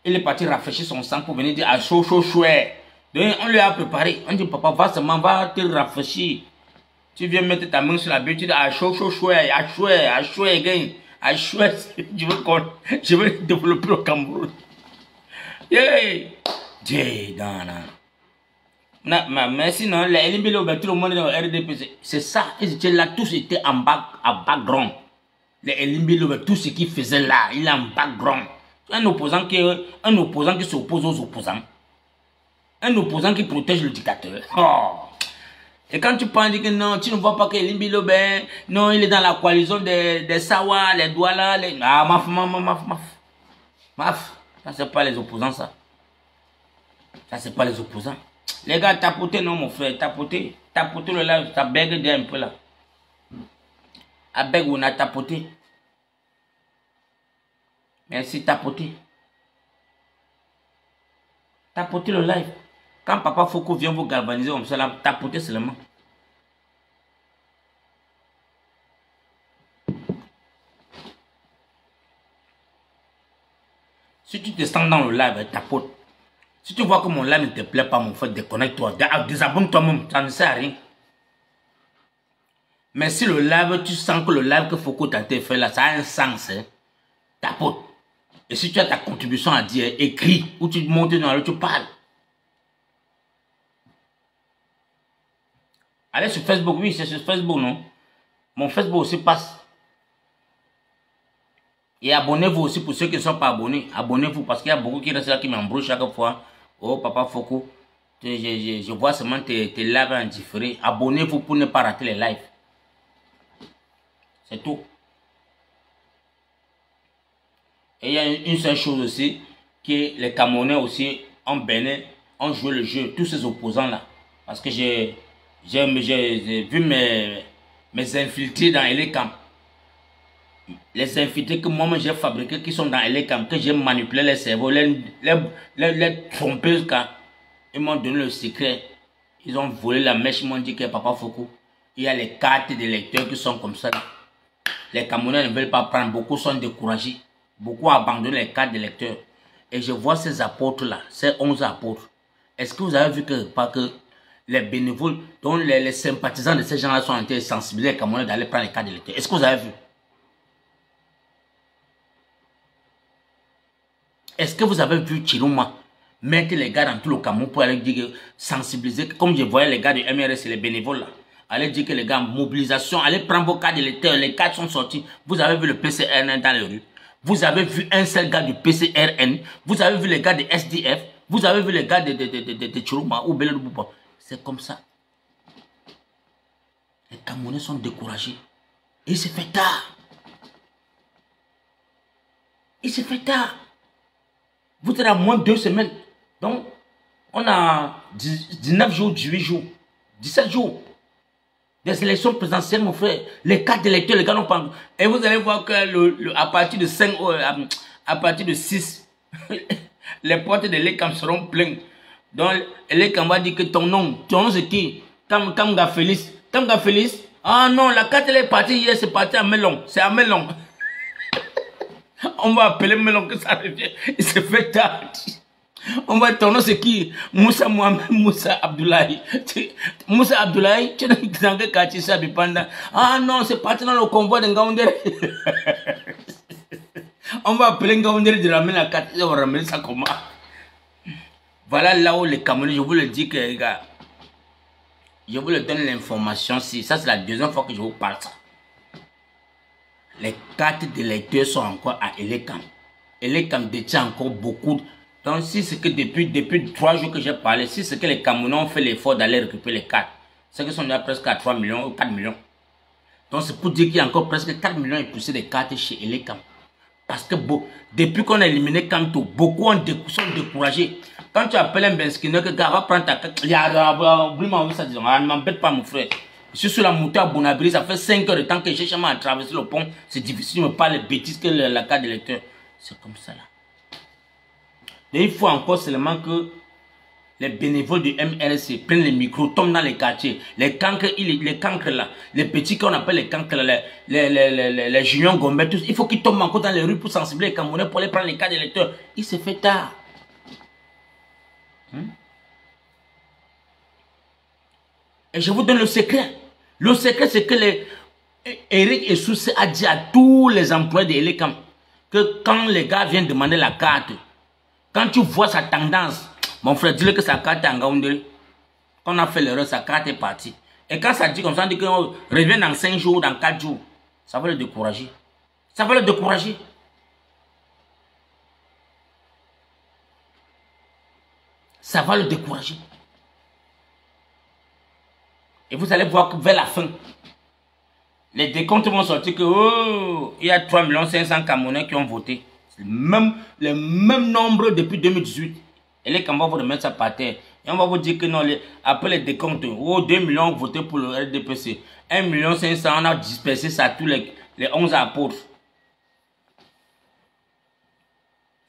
Il est parti rafraîchir son sang pour venir dire à chaud, chouette. Donc, on lui a préparé. On dit, papa, va seulement, va te rafraîchir. Tu viens mettre ta main sur la bulle, tu dis à chaud, chouette, à chouette, gain. À chouette, je veux développer au Cameroun. Yeah! Mais sinon, les Limbilo, tout le monde est dans le RDP. C'est ça, ils étaient là, tous étaient en background. Les Limbilo, tout ce qu'ils faisaient là, il est en background. Un opposant qui s'oppose aux opposants. Un opposant qui protège le dictateur. Oh. Et quand tu penses que non, tu ne vois pas que Limbilo, ben, non, il est dans la coalition des Sawa, les Douala, les... Ah, maf. Ça, c'est pas les opposants, ça. Ça, c'est pas les opposants. Les gars, tapotez, non, mon frère, tapotez. Tapotez le live, ça bègue un peu là. À bègue, on a tapoté. Merci, tapotez. Tapotez le live. Quand Papa Foucault vient vous galvaniser comme ça, là, tapotez seulement. Si tu te sens dans le live, tapote. Si tu vois que mon live ne te plaît pas, mon frère, déconnecte-toi. Désabonne-toi même, ça ne sert à rien. Mais si le live, tu sens que le live que Foucault t'a fait là, ça a un sens, hein, tapote. Et si tu as ta contribution à dire, écris, ou tu montes dans le, tu parles. Allez sur Facebook, oui, c'est sur Facebook, non? Mon Facebook aussi passe. Et abonnez-vous aussi pour ceux qui ne sont pas abonnés. Abonnez-vous parce qu'il y a beaucoup qui restent là qui m'embrouillent chaque fois. Oh, Papa Foucault, je vois seulement tes lives en différé. Abonnez-vous pour ne pas rater les lives. C'est tout. Et il y a une seule chose aussi, que les Camerounais aussi, en Bénin, ont joué le jeu, tous ces opposants là. Parce que j'ai vu mes infiltrés dans Elecam. Les infiltrés que moi j'ai fabriqués, qui sont dans Elecam, que j'ai manipulé les cerveaux, les trompeuses, car ils m'ont donné le secret. Ils ont volé la mèche, ils m'ont dit que Papa Foucault, il y a les cartes des lecteurs qui sont comme ça. Là. Les Camerounais ne veulent pas prendre, beaucoup sont découragés. Beaucoup abandonnent les cartes des lecteurs. Et je vois ces apôtres-là, ces 11 apôtres. Est-ce que vous avez vu que, les bénévoles, dont les sympathisants de ces gens-là sont été sensibilisés les Camerounais d'aller prendre les cartes des lecteurs? Est-ce que vous avez vu? Est-ce que vous avez vu Chiruma mettre les gars dans tout le Cameroun pour aller dire, sensibiliser, comme je voyais les gars du MRS et les bénévoles là, aller dire que les gars, mobilisation, allez prendre vos cartes d'électeurs, les cartes sont sorties. Vous avez vu le PCRN dans les rues. Vous avez vu un seul gars du PCRN. Vous avez vu les gars de SDF. Vous avez vu les gars de Chiruma ou Belé-Bouba. C'est comme ça. Les Camerounais sont découragés. Et il se fait tard. Il se fait tard. Vous êtes à moins de 2 semaines. Donc, on a 19 jours, 18 jours, 17 jours. Des élections présidentielles, mon frère. Les cartes d'électeurs, les gars n'ont pas... Et vous allez voir que à partir de 5, à partir de 6, les portes de l'ECAM seront pleines. Donc, l'ECAM va dire que ton nom c'est qui? Kamga Félix. Kamga Félix? Ah non, la carte elle est partie hier, c'est parti à Melon. C'est à Melon. On va appeler Melon que ça revient. Il se fait tard. On va ton nom c'est qui? Moussa Mohamed, Moussa Abdoulaye. Moussa Abdoulaye, tu es dans quel quartier ça pendant? Ah non, c'est parti dans le convoi de Ngaoundéré. On va appeler Ngaoundéré de ramener la carte. On va ramener ça comment? Voilà là où les Camerounais, je vous le dis que les gars, je vous le donne l'information. Si ça c'est la deuxième fois que je vous parle ça. Les cartes d'électeurs sont encore à Elecam. Elecam détient encore beaucoup. Donc si c'est que depuis 3 jours que j'ai parlé, si c'est que les Camerounais ont fait l'effort d'aller récupérer les cartes, c'est qu'ils sont déjà presque à 3 millions ou 4 millions. Donc c'est pour dire qu'il y a encore presque 4 millions et poussé des cartes chez Elecam. Parce que depuis qu'on a éliminé Kanto, beaucoup sont découragés. Quand tu appelles un Benskiner, que gars va prendre ta carte, il y a oublie-moi ça, disons, ne m'embête pas mon frère. Je suis sur la moto à Bonabri, ça fait 5 heures de temps que j'ai jamais à traverser le pont. C'est difficile, je me parle de bêtises que la carte d'électeur. C'est comme ça là. Et il faut encore seulement que les bénévoles du MRC prennent les micros, tombent dans les quartiers. Les cancres là, les petits qu'on appelle les cancres là, les juniors gombets, tous, il faut qu'ils tombent encore dans les rues pour sensibiliser les Camerounais pour aller prendre les cartes d'électeurs. Il se fait tard. Et je vous donne le secret. Le secret, c'est que Eric Essoussé a dit à tous les employés de Elecam que quand les gars viennent demander la carte, quand tu vois sa tendance, mon frère, dis-le que sa carte est en Ngaoundéré. Quand on a fait l'erreur, sa carte est partie. Et quand ça dit comme ça, on dit qu'on revient dans 5 jours, dans 4 jours, ça va le décourager. Ça va le décourager. Ça va le décourager. Et vous allez voir que vers la fin, les décomptes vont sortir que oh, il y a 3 500 Camerounais qui ont voté. C'est le même nombre depuis 2018. Et les Camerounais vont remettre ça par terre. Et on va vous dire que non, après les décomptes, oh, 2 millions ont voté pour le RDPC. 1 500 000, on a dispersé ça à tous les 11 apôtres.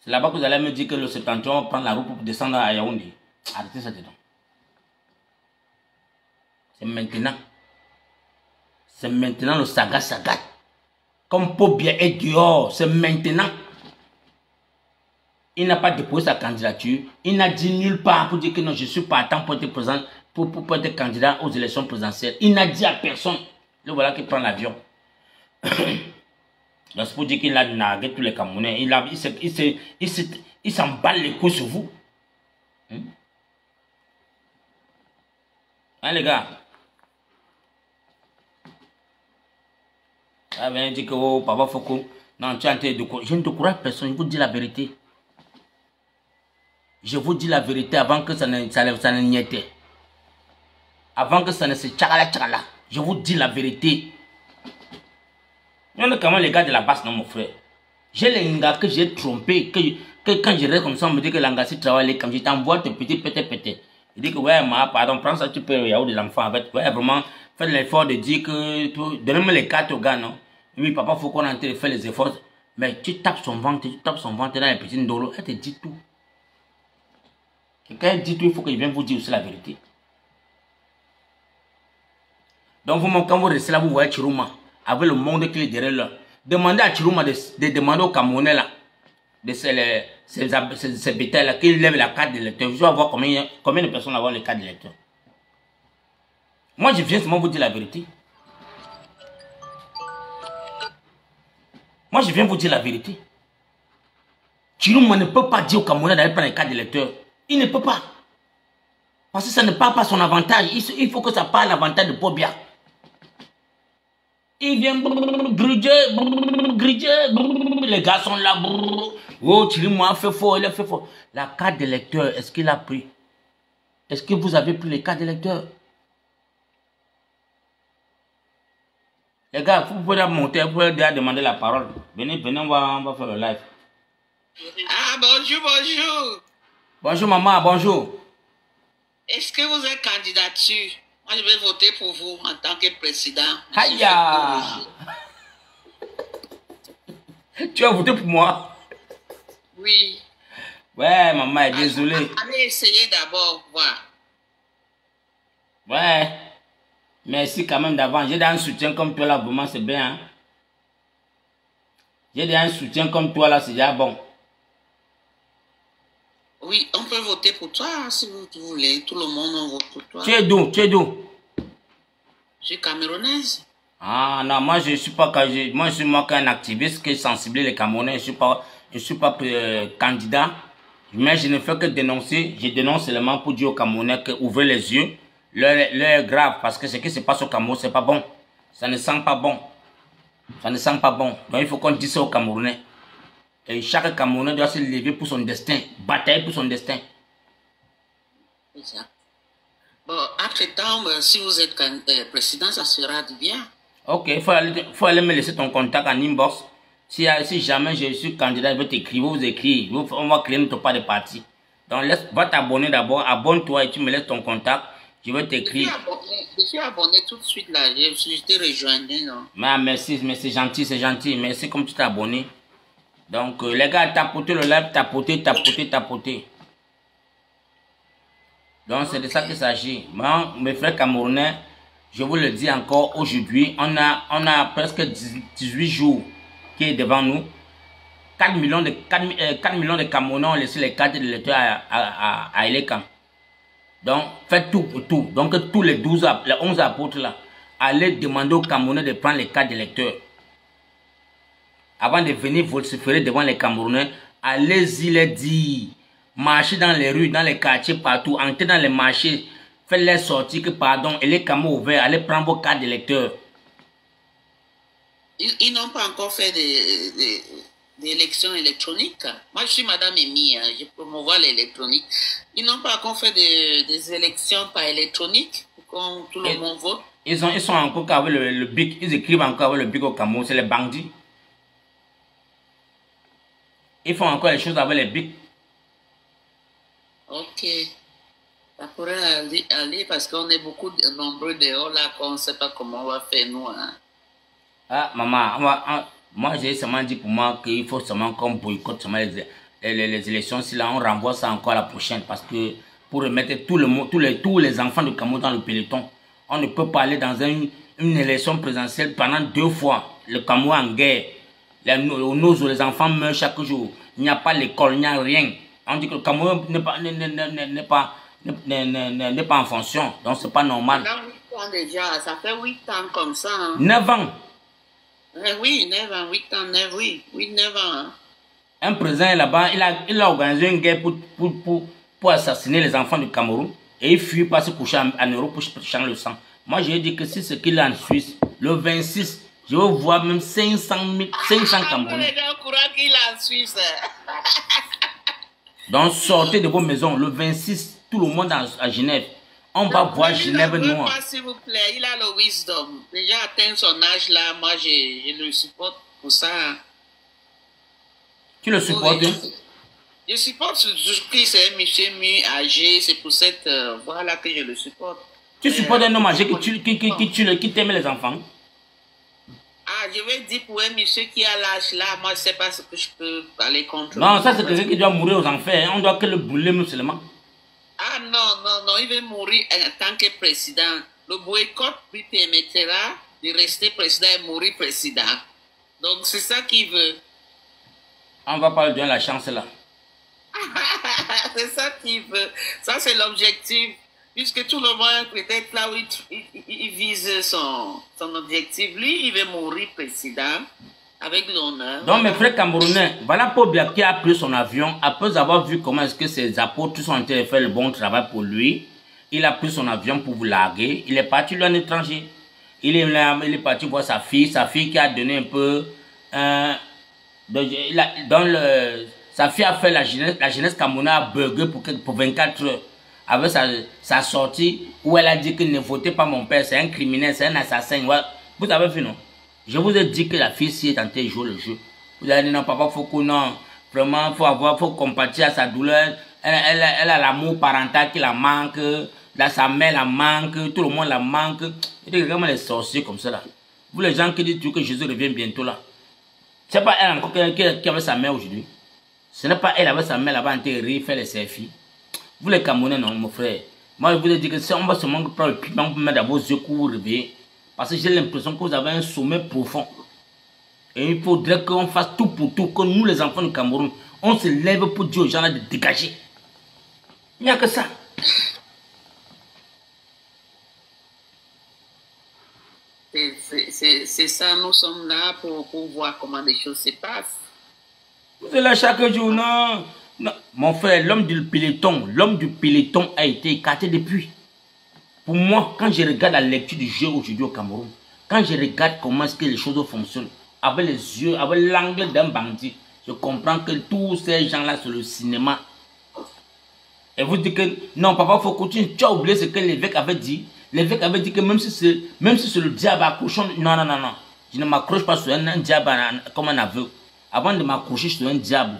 C'est là-bas que vous allez me dire que le septentrion va prendre la route pour descendre à Yaoundé. Arrêtez ça dedans. C'est maintenant. C'est maintenant le saga. Comme Pobia est dehors, c'est maintenant. Il n'a pas déposé sa candidature. Il n'a dit nulle part pour dire que non, je suis partant pour être présent, pour être candidat aux élections présidentielles. Il n'a dit à personne. Le voilà qui prend l'avion. Donc c'est pour dire qu'il a nargué tous les Camerounais. Il s'emballe les coups sur vous. Hein les gars? Ah ben, il dit que oh, Papa Foucault, non, tu es en train de... Je ne décourage personne, je vous dis la vérité. Je vous dis la vérité avant que ça ne niette. Avant que ça ne se tchakala. Je vous dis la vérité. Non, comment les gars de la base, non, mon frère. J'ai les gars que j'ai trompés, que quand je reste comme ça, on me dit que l'angassi travaille comme je t'envoie tes petits pété. Il dit que ouais, pardon, prends ça, tu peux, il y a de l'enfant avec. Ouais, vraiment, Faites l'effort de dire que... Donnez-moi les cartes au gars, non? Oui, papa, faut qu'on entre et faire les efforts. Mais tu tapes son ventre dans les petits dolos, elle te dit tout. Et quand elle dit tout, il faut qu'il vienne vous dire aussi la vérité. Donc, vous, quand vous restez là, vous voyez Chiruma, avec le monde qui est derrière là. Demandez à Chiruma de demander au Camerounais là, de ces bétails là, qu'il lève la carte d'électeur. Je vais voir combien de personnes avoir les cartes d'électeur. Moi, je viens seulement vous dire la vérité. Moi, je viens vous dire la vérité. Chiruma ne peut pas dire au Camerounais d'aller prendre les cartes d'électeur. Il ne peut pas. Parce que ça ne parle pas son avantage. Il faut que ça parle l'avantage de Pobia. Il vient griller, les gars sont là. Oh, Chiruma a fait fort, il a fait fort. La carte d'électeur, est-ce qu'il a pris? Est-ce que vous avez pris les cartes d'électeur? Les gars, vous pouvez monter, vous pouvez déjà demander la parole. Venez, on va faire le live. Ah, bonjour, bonjour. Bonjour maman, bonjour. Est-ce que vous êtes candidature? Moi, je vais voter pour vous en tant que président. Aïe! Tu vas voter pour moi? Oui. Ouais, maman, désolé. Allez essayer d'abord, voir. Ouais. Merci quand même d'avant. J'ai un soutien comme toi là, vraiment, c'est bien. Hein? J'ai un soutien comme toi là, c'est déjà bon. Oui, on peut voter pour toi si vous voulez. Tout le monde on vote pour toi. Tu es d'où? Tu es d'où? Je suis camerounaise. Ah non, moi je suis pas moi je suis qu'un activiste qui sensibilise les Camerounais. Je suis pas candidat. Mais je ne fais que dénoncer. Je dénonce seulement pour dire aux Camerounais qu'ouvrez les yeux. L'heure est grave parce que ce qui se passe au Cameroun, c'est pas bon. Ça ne sent pas bon. Ça ne sent pas bon. Donc il faut qu'on dise ça aux Camerounais. Et chaque Camerounais doit se lever pour son destin, batailler pour son destin. Exact. Bon, entre-temps, si vous êtes président, ça sera du bien. Ok, il faut aller me laisser ton contact en inbox. Si jamais je suis candidat, je vais t'écrire, vous écrire. On va créer notre pas de parti. Donc va t'abonner d'abord, abonne-toi et tu me laisses ton contact. Je vais t'écrire. Je suis abonné tout de suite là, je t'ai rejoint. Non? Mais merci, mais c'est gentil, c'est gentil. Merci comme tu t'es abonné. Donc, les gars, tapotez le live, tapotez. Donc, c'est de ça qu'il s'agit. Moi, mes frères camerounais, je vous le dis encore aujourd'hui, on a presque 18 jours qui est devant nous. 4 millions de Camerounais ont laissé les cartes d'électeurs à Elekan. Donc, faites tout pour tout. Donc, tous les 11 apôtres là, allez demander aux Camerounais de prendre les cartes d'électeurs. Avant de venir vociférer devant les Camerounais, allez-y les dire. Marchez dans les rues, dans les quartiers, partout. Entrez dans les marchés. Faites-les sortir que pardon. Et les camions ouverts, allez prendre vos cartes d'électeurs. Ils n'ont pas encore fait d'élections électroniques. Moi, je suis Madame Emi, hein, je promouvois l'électronique. Ils n'ont pas encore fait des élections par électronique pour que tout le monde vote. Ils sont encore avec le BIC. Ils écrivent encore avec le BIC au Cameroun. C'est les bandits. Ils font encore les choses avec les BIC. Ok. Ça pourrait aller parce qu'on est beaucoup nombreux dehors là, qu'on ne sait pas comment on va faire nous. Hein. Ah, maman, moi j'ai seulement dit pour moi qu'il faut seulement qu'on boycotte seulement les élections. Si là, on renvoie ça encore à la prochaine. Parce que pour remettre tout le monde, tous les enfants du Cameroun dans le peloton, on ne peut pas aller dans une élection présidentielle pendant 2 fois. Le Cameroun en guerre. Les enfants meurent chaque jour. Il n'y a pas l'école, il n'y a rien. On dit que le Cameroun n'est pas en fonction. Donc, c'est pas normal. 8 ans déjà, ça fait 8 ans comme ça. Hein. 9 ans. Oui, 9 ans, 8 ans, 9 ans. Hein. Un président là-bas, il a organisé une guerre pour assassiner les enfants du Cameroun. Et il fuit pas se coucher en Europe pour changer le sang. Moi, j'ai dit que si c'est qu'il est en Suisse, le 26, je veux voir même 500 Camerounais. Donc, sortez de vos maisons. Le 26, tout le monde à Genève. On va voir Genève noire. S'il vous plaît, il a le wisdom. Déjà atteint son âge là, moi je le supporte pour ça. Tu le supportes? Je supporte surtout que c'est un monsieur mieux âgé. C'est pour cette voie là que je le supporte. Tu supportes un homme âgé qui t'aime les enfants? Ah, je vais dire pour un monsieur qui a l'âge là, moi je sais pas ce que je peux aller contre. Non, ça c'est quelqu'un qui doit mourir aux enfers. On doit que le brûler seulement. Ah non, il va mourir en tant que président. Le boycott lui permettra de rester président et mourir président. Donc c'est ça qu'il veut. On va pas lui donner la chance là. C'est ça qu'il veut. Ça c'est l'objectif. Puisque tout le monde peut-être là où il vise son objectif. Lui, il veut mourir président avec l'honneur. Donc mes frères camerounais, voilà Paul Biya qui a pris son avion après avoir vu comment est-ce que ses apôtres sont en train de faire le bon travail pour lui. Il a pris son avion pour vous larguer. Il est parti loin l'étranger. Il est parti voir sa fille qui a donné un peu... sa fille a fait la jeunesse camerounaise à burger pour 24 heures. Avec sa sortie où elle a dit qu'il ne votait pas mon père, c'est un criminel, c'est un assassin. Vous avez vu, non? Je vous ai dit que la fille si est en train de jouer le jeu. Vous avez dit non, papa, faut que non. Vraiment, faut compatir à sa douleur. Elle a l'amour parental qui la manque. Là, sa mère la manque. Tout le monde la manque. Et puis, comment les sorciers comme ça là. Vous les gens qui disent que Jésus revient bientôt là. C'est pas elle encore qui avait sa mère aujourd'hui. Ce n'est pas elle avec sa mère là-bas en train de rire, faire les selfies. Vous les Camerounais, non, mon frère. Moi, je vous ai dit que si on va seulement prendre le piment pour mettre dans vos yeux que vous réveillez. Parce que j'ai l'impression que vous avez un sommeil profond. Et il faudrait qu'on fasse tout pour tout, que nous, les enfants du Cameroun, on se lève pour dire aux gens là de dégager. Il n'y a que ça. C'est ça, nous sommes là pour voir comment les choses se passent. Vous êtes là chaque jour, non? Non. Mon frère, l'homme du peloton a été écarté depuis. Pour moi, quand je regarde la lecture du jeu aujourd'hui au Cameroun, quand je regarde comment est-ce que les choses fonctionnent, avec les yeux, avec l'angle d'un bandit, je comprends que tous ces gens-là sur le cinéma. Et vous dites que non, papa, il faut continuer. Tu as oublié ce que l'évêque avait dit. L'évêque avait dit que même si c'est le diable accrochant. Non. Je ne m'accroche pas sur un diable comme un aveu. Avant de m'accrocher sur un diable,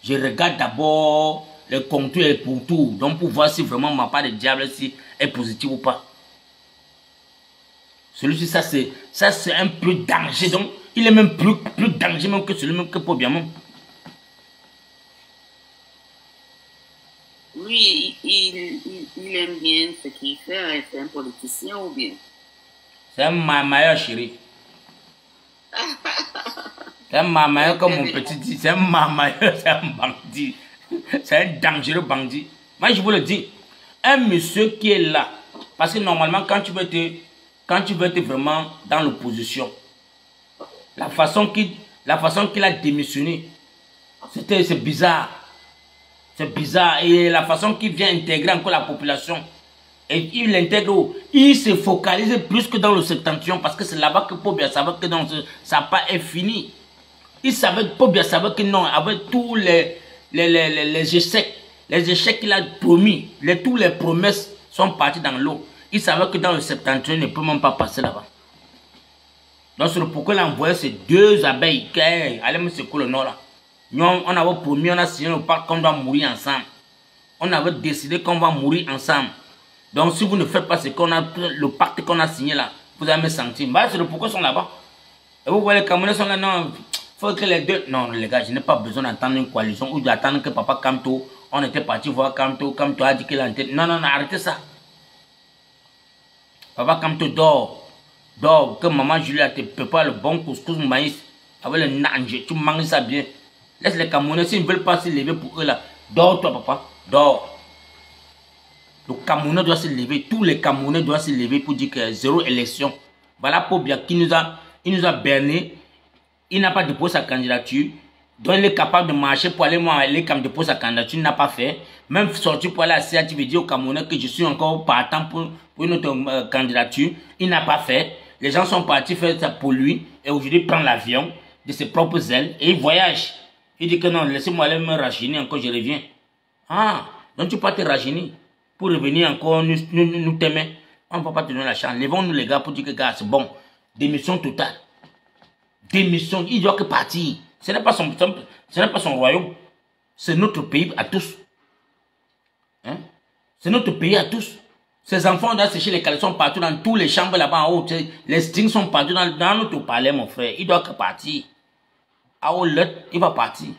je regarde d'abord le contour et pour tout. Donc pour voir si vraiment ma part de diable est positive ou pas. Celui-ci, ça c'est un peu danger. Donc il est même plus danger même que celui-même que Paul Biya. Lui, il aime bien ce qu'il fait. C'est un politicien ou bien? C'est un mamailleur chéri. C'est un mamailleur comme mon petit dit. C'est un mamailleur, c'est un bandit. C'est un dangereux bandit. Moi, je vous le dis. Un monsieur qui est là. Parce que normalement, quand tu veux être vraiment dans l'opposition, la façon qu'il a démissionné, c'est bizarre. C'est bizarre. Et la façon qu'il vient intégrer encore la population. Et il l'intègre. Il se focalise plus que dans le septentrion. Parce que c'est là-bas que Paul Biya savait que ça pas est fini. Paul Biya savait que non, avec tous les échecs qu'il a promis, tous les promesses sont parties dans l'eau. Il savait que dans le septentrion, il ne peut même pas passer là-bas. Donc c'est pourquoi il a envoyé ces deux abeilles. Allez me secouer le nord là. On avait promis, on a signé le pacte qu'on doit mourir ensemble. On avait décidé qu'on va mourir ensemble. Donc si vous ne faites pas le pacte qu'on a signé là, vous allez me sentir. Bah, c'est pourquoi ils sont là-bas. Et vous voyez les Camerounais sont là, non, faut que les deux... Non les gars, je n'ai pas besoin d'entendre une coalition ou d'attendre que Papa Kamto, on était parti voir Kamto a dit qu'il a en tête. Non, arrêtez ça. Papa Kamto dors, que maman Julia te prépare le bon couscous maïs avec le nange, tu manges ça bien. Laisse les Camerounais, s'ils ne veulent pas se lever pour eux là, dors toi papa, dors. Le Camerounais doit se lever, tous les Camerounais doivent se lever pour dire que zéro élection. Voilà Paul Biya qui nous a berné, il n'a pas déposé sa candidature, donc il est capable de marcher pour aller déposer sa candidature, il n'a pas fait. Même sorti pour aller à CA, tu veux dire au Camerounais que je suis encore partant pour une autre candidature, il n'a pas fait. Les gens sont partis faire ça pour lui et aujourd'hui il prend l'avion de ses propres ailes et il voyage. Il dit que non, laissez-moi aller me rajeunir encore, je reviens. Ah, donc tu peux te rajeunir pour revenir encore nous t'aimer. On ne va pas te donner la chance. Levons-nous les gars pour dire que gars, c'est bon. Démission totale. Démission, il doit que partir. Ce n'est pas son royaume. C'est notre pays à tous. Hein? C'est notre pays à tous. Ces enfants doivent sécher les caleçons partout dans tous les chambres là-bas en haut. Les stings sont partout dans notre palais, mon frère. Il doit partir. À haut, il va partir.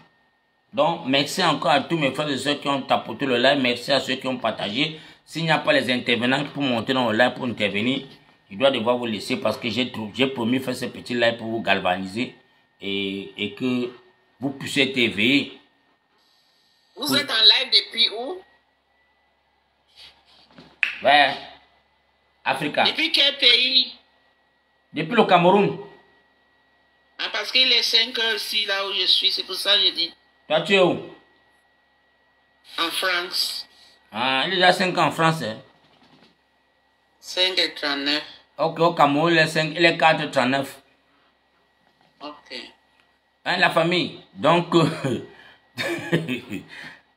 Donc, merci encore à tous mes frères et ceux qui ont tapoté le live. Merci à ceux qui ont partagé. S'il n'y a pas les intervenants pour monter dans le live pour intervenir, je dois devoir vous laisser parce que j'ai promis de faire ce petit live pour vous galvaniser et que vous puissiez être éveillés. Vous êtes en live depuis où? Ouais. Africa. Depuis quel pays? Depuis le Cameroun. Ah, parce qu'il est 5 heures ici, là où je suis, c'est pour ça que je dis. Toi, tu es où? En France. Ah, il est déjà 5 ans en France. Hein? 5h39. Ok, au Cameroun, il est 4h39. Ok. Hein, la famille. Donc,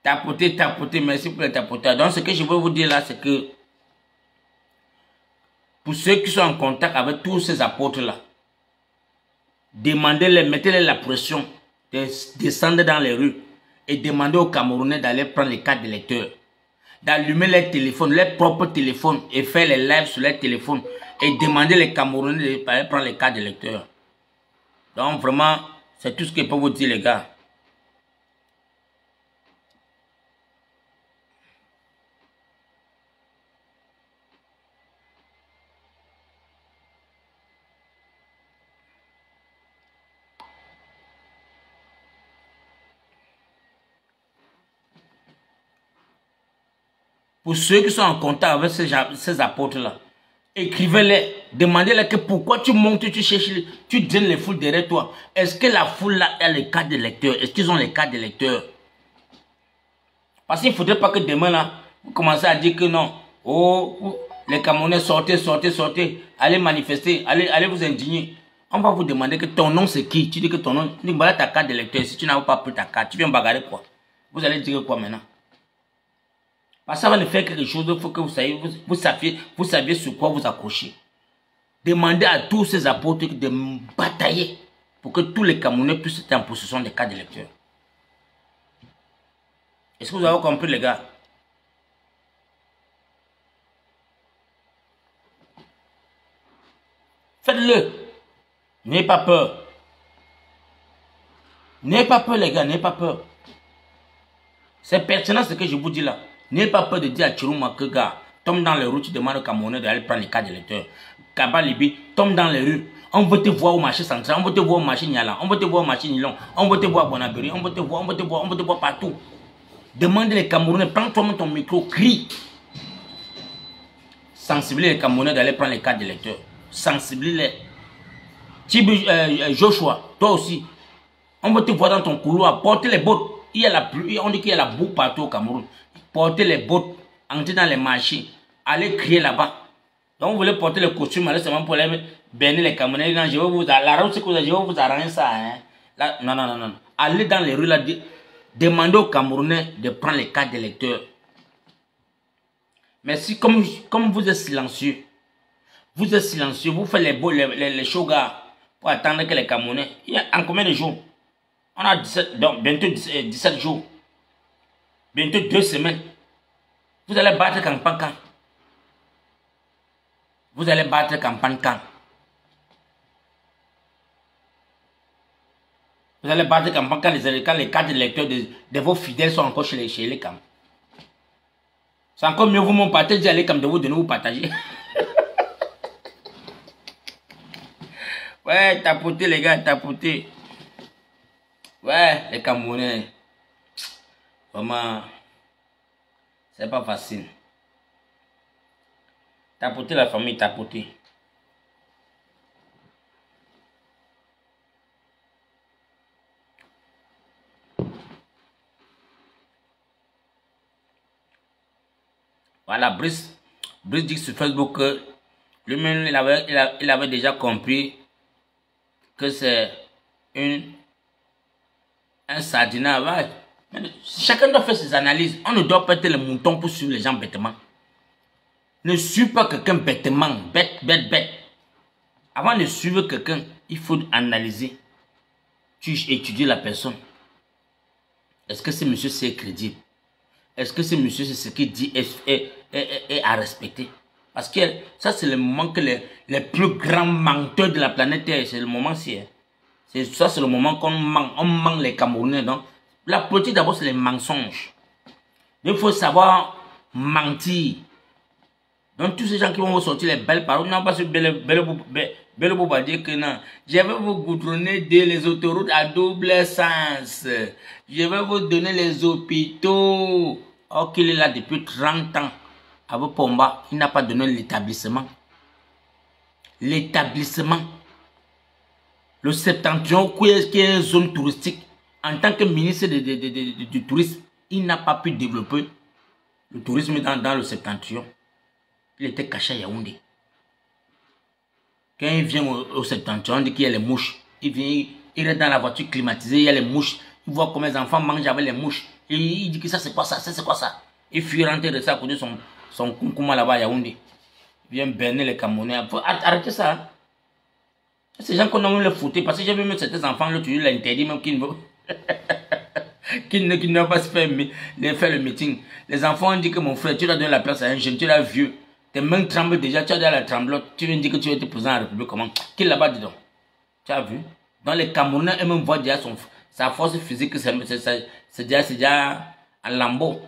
tapoter, merci pour le tapotage. Donc, ce que je veux vous dire là, c'est que pour ceux qui sont en contact avec tous ces apôtres-là, demandez-les, mettez-les la pression de descendre dans les rues et demandez aux Camerounais d'aller prendre les cartes d'électeurs, d'allumer les téléphones, leurs propres téléphones et faire les lives sur les téléphones et demander les Camerounais d'aller prendre les cartes d'électeurs. Donc vraiment, c'est tout ce que je peux vous dire les gars. Pour ceux qui sont en contact avec ces apôtres-là, écrivez-les, demandez-les que pourquoi tu montes, tu cherches, tu donnes les foules derrière toi. Est-ce que la foule-là a les cartes de lecteur? Est-ce qu'ils ont les cartes de lecteur? Parce qu'il ne faudrait pas que demain, là, vous commencez à dire que non. Oh, les Camerounais, sortez, allez manifester, allez vous indigner. On va vous demander que ton nom c'est qui? Tu dis que ton nom, tu dis ta carte de lecteur. Si tu n'as pas pris ta carte, tu viens bagarrer quoi? Vous allez dire quoi maintenant? Parce que ça va faire quelque chose, il faut que vous saviez sur quoi vous accrochez. Demandez à tous ces apôtres de batailler pour que tous les Camerounais puissent être en possession des cartes d'électeurs. Est-ce que vous avez compris les gars? Faites-le. N'ayez pas peur. N'ayez pas peur les gars, n'ayez pas peur. C'est pertinent ce que je vous dis là. N'ayez pas peur de dire à Chirouma que gars, tombe dans les rues, tu demandes aux Camerounais d'aller prendre les cartes d'électeurs. Kaba Libi, tombe dans les rues. On veut te voir au marché central, on veut te voir au marché Niala, on veut te voir au marché Nilon, on veut te voir à Bonabéry, on veut te voir partout. Demande les Camerounais, prends toi-même ton micro, crie. Sensibiliser les Camerounais d'aller prendre les cartes d'électeurs. Sensibiliser les. Joshua, toi aussi. On veut te voir dans ton couloir, porter les bottes. Il y a la pluie, on dit qu'il y a la boue partout au Cameroun. Portez les bottes, entrez dans les marchés, allez crier là-bas. Donc vous voulez porter le costume, allez seulement pour aller bénir les Camerounais. Non, je vais vous, la route, c'est que je vais vous arranger ça. Hein. Là, non. Allez dans les rues, là, demandez aux Camerounais de prendre les cartes d'électeurs. Mais si, comme vous êtes silencieux, vous faites les shows gars pour attendre que les Camerounais. Il y a en combien de jours? On a 17, donc bientôt 17 jours. Bientôt 2 semaines. Vous allez battre campagne quand? Vous allez battre campagne quand? Vous allez battre campagne quand les cartes d'électeurs de vos fidèles sont encore chez les camps. C'est encore mieux vous m'en partagez les camps de vous nous partager. Ouais, tapoter les gars, tapoter. Ouais, les Camerounais. Vraiment, c'est pas facile. Tapoter la famille, tapoter. Voilà, Brice dit sur Facebook que lui-même, il avait déjà compris que c'est un sardinage. Chacun doit faire ses analyses. On ne doit pas être le mouton pour suivre les gens bêtement. Ne suis pas quelqu'un bêtement, bête. Avant de suivre quelqu'un, il faut analyser. Tu étudies la personne. Est-ce que ce monsieur c'est crédible? Est-ce que ce monsieur c'est ce qu'il dit est à respecter? Parce que ça, c'est le moment que les plus grands menteurs de la planète Terre, c'est le moment-ci. Ça, c'est le moment qu'on ment les Camerounais. Donc, la politique, d'abord, c'est les mensonges. Il faut savoir mentir. Donc, tous ces gens qui vont vous sortir les belles paroles, non, parce que Belle Bouba dit que non. Je vais vous goudronner les autoroutes à double sens. Je vais vous donner les hôpitaux. Or qu'il est là depuis 30 ans. À vos Pomba, il n'a pas donné l'établissement. L'établissement. Le Septentrion, qui est une zone touristique, en tant que ministre du tourisme, il n'a pas pu développer le tourisme dans le Septentrion. Il était caché à Yaoundé. Quand il vient au Septentrion, on dit qu'il y a les mouches. Il vient, il est dans la voiture climatisée, il y a les mouches. Il voit comment les enfants mangent avec les mouches. Et il dit que ça c'est quoi ça, ça c'est quoi ça. Il fuit rentrer de ça à côté de son concours là-bas à Yaoundé. Il vient berner les Camerounais. Faut arrêter ça. Hein. Ces gens qu'on a voulu les foutre, parce que j'ai vu même certains enfants, là, tu l'interdit même qu'ils ne veulent. Qui ne va pas se faire le meeting. Les enfants ont dit que mon frère, tu dois donner la place à un jeune, tu es vieux. Tes mains tremblent déjà, tu as déjà la tremblote. Tu viens dire que tu vas être président de la République, comment? Qui là-bas dedans? Tu as vu? Dans les Camerounais, eux-mêmes voient déjà sa force physique, c'est déjà un lambeau.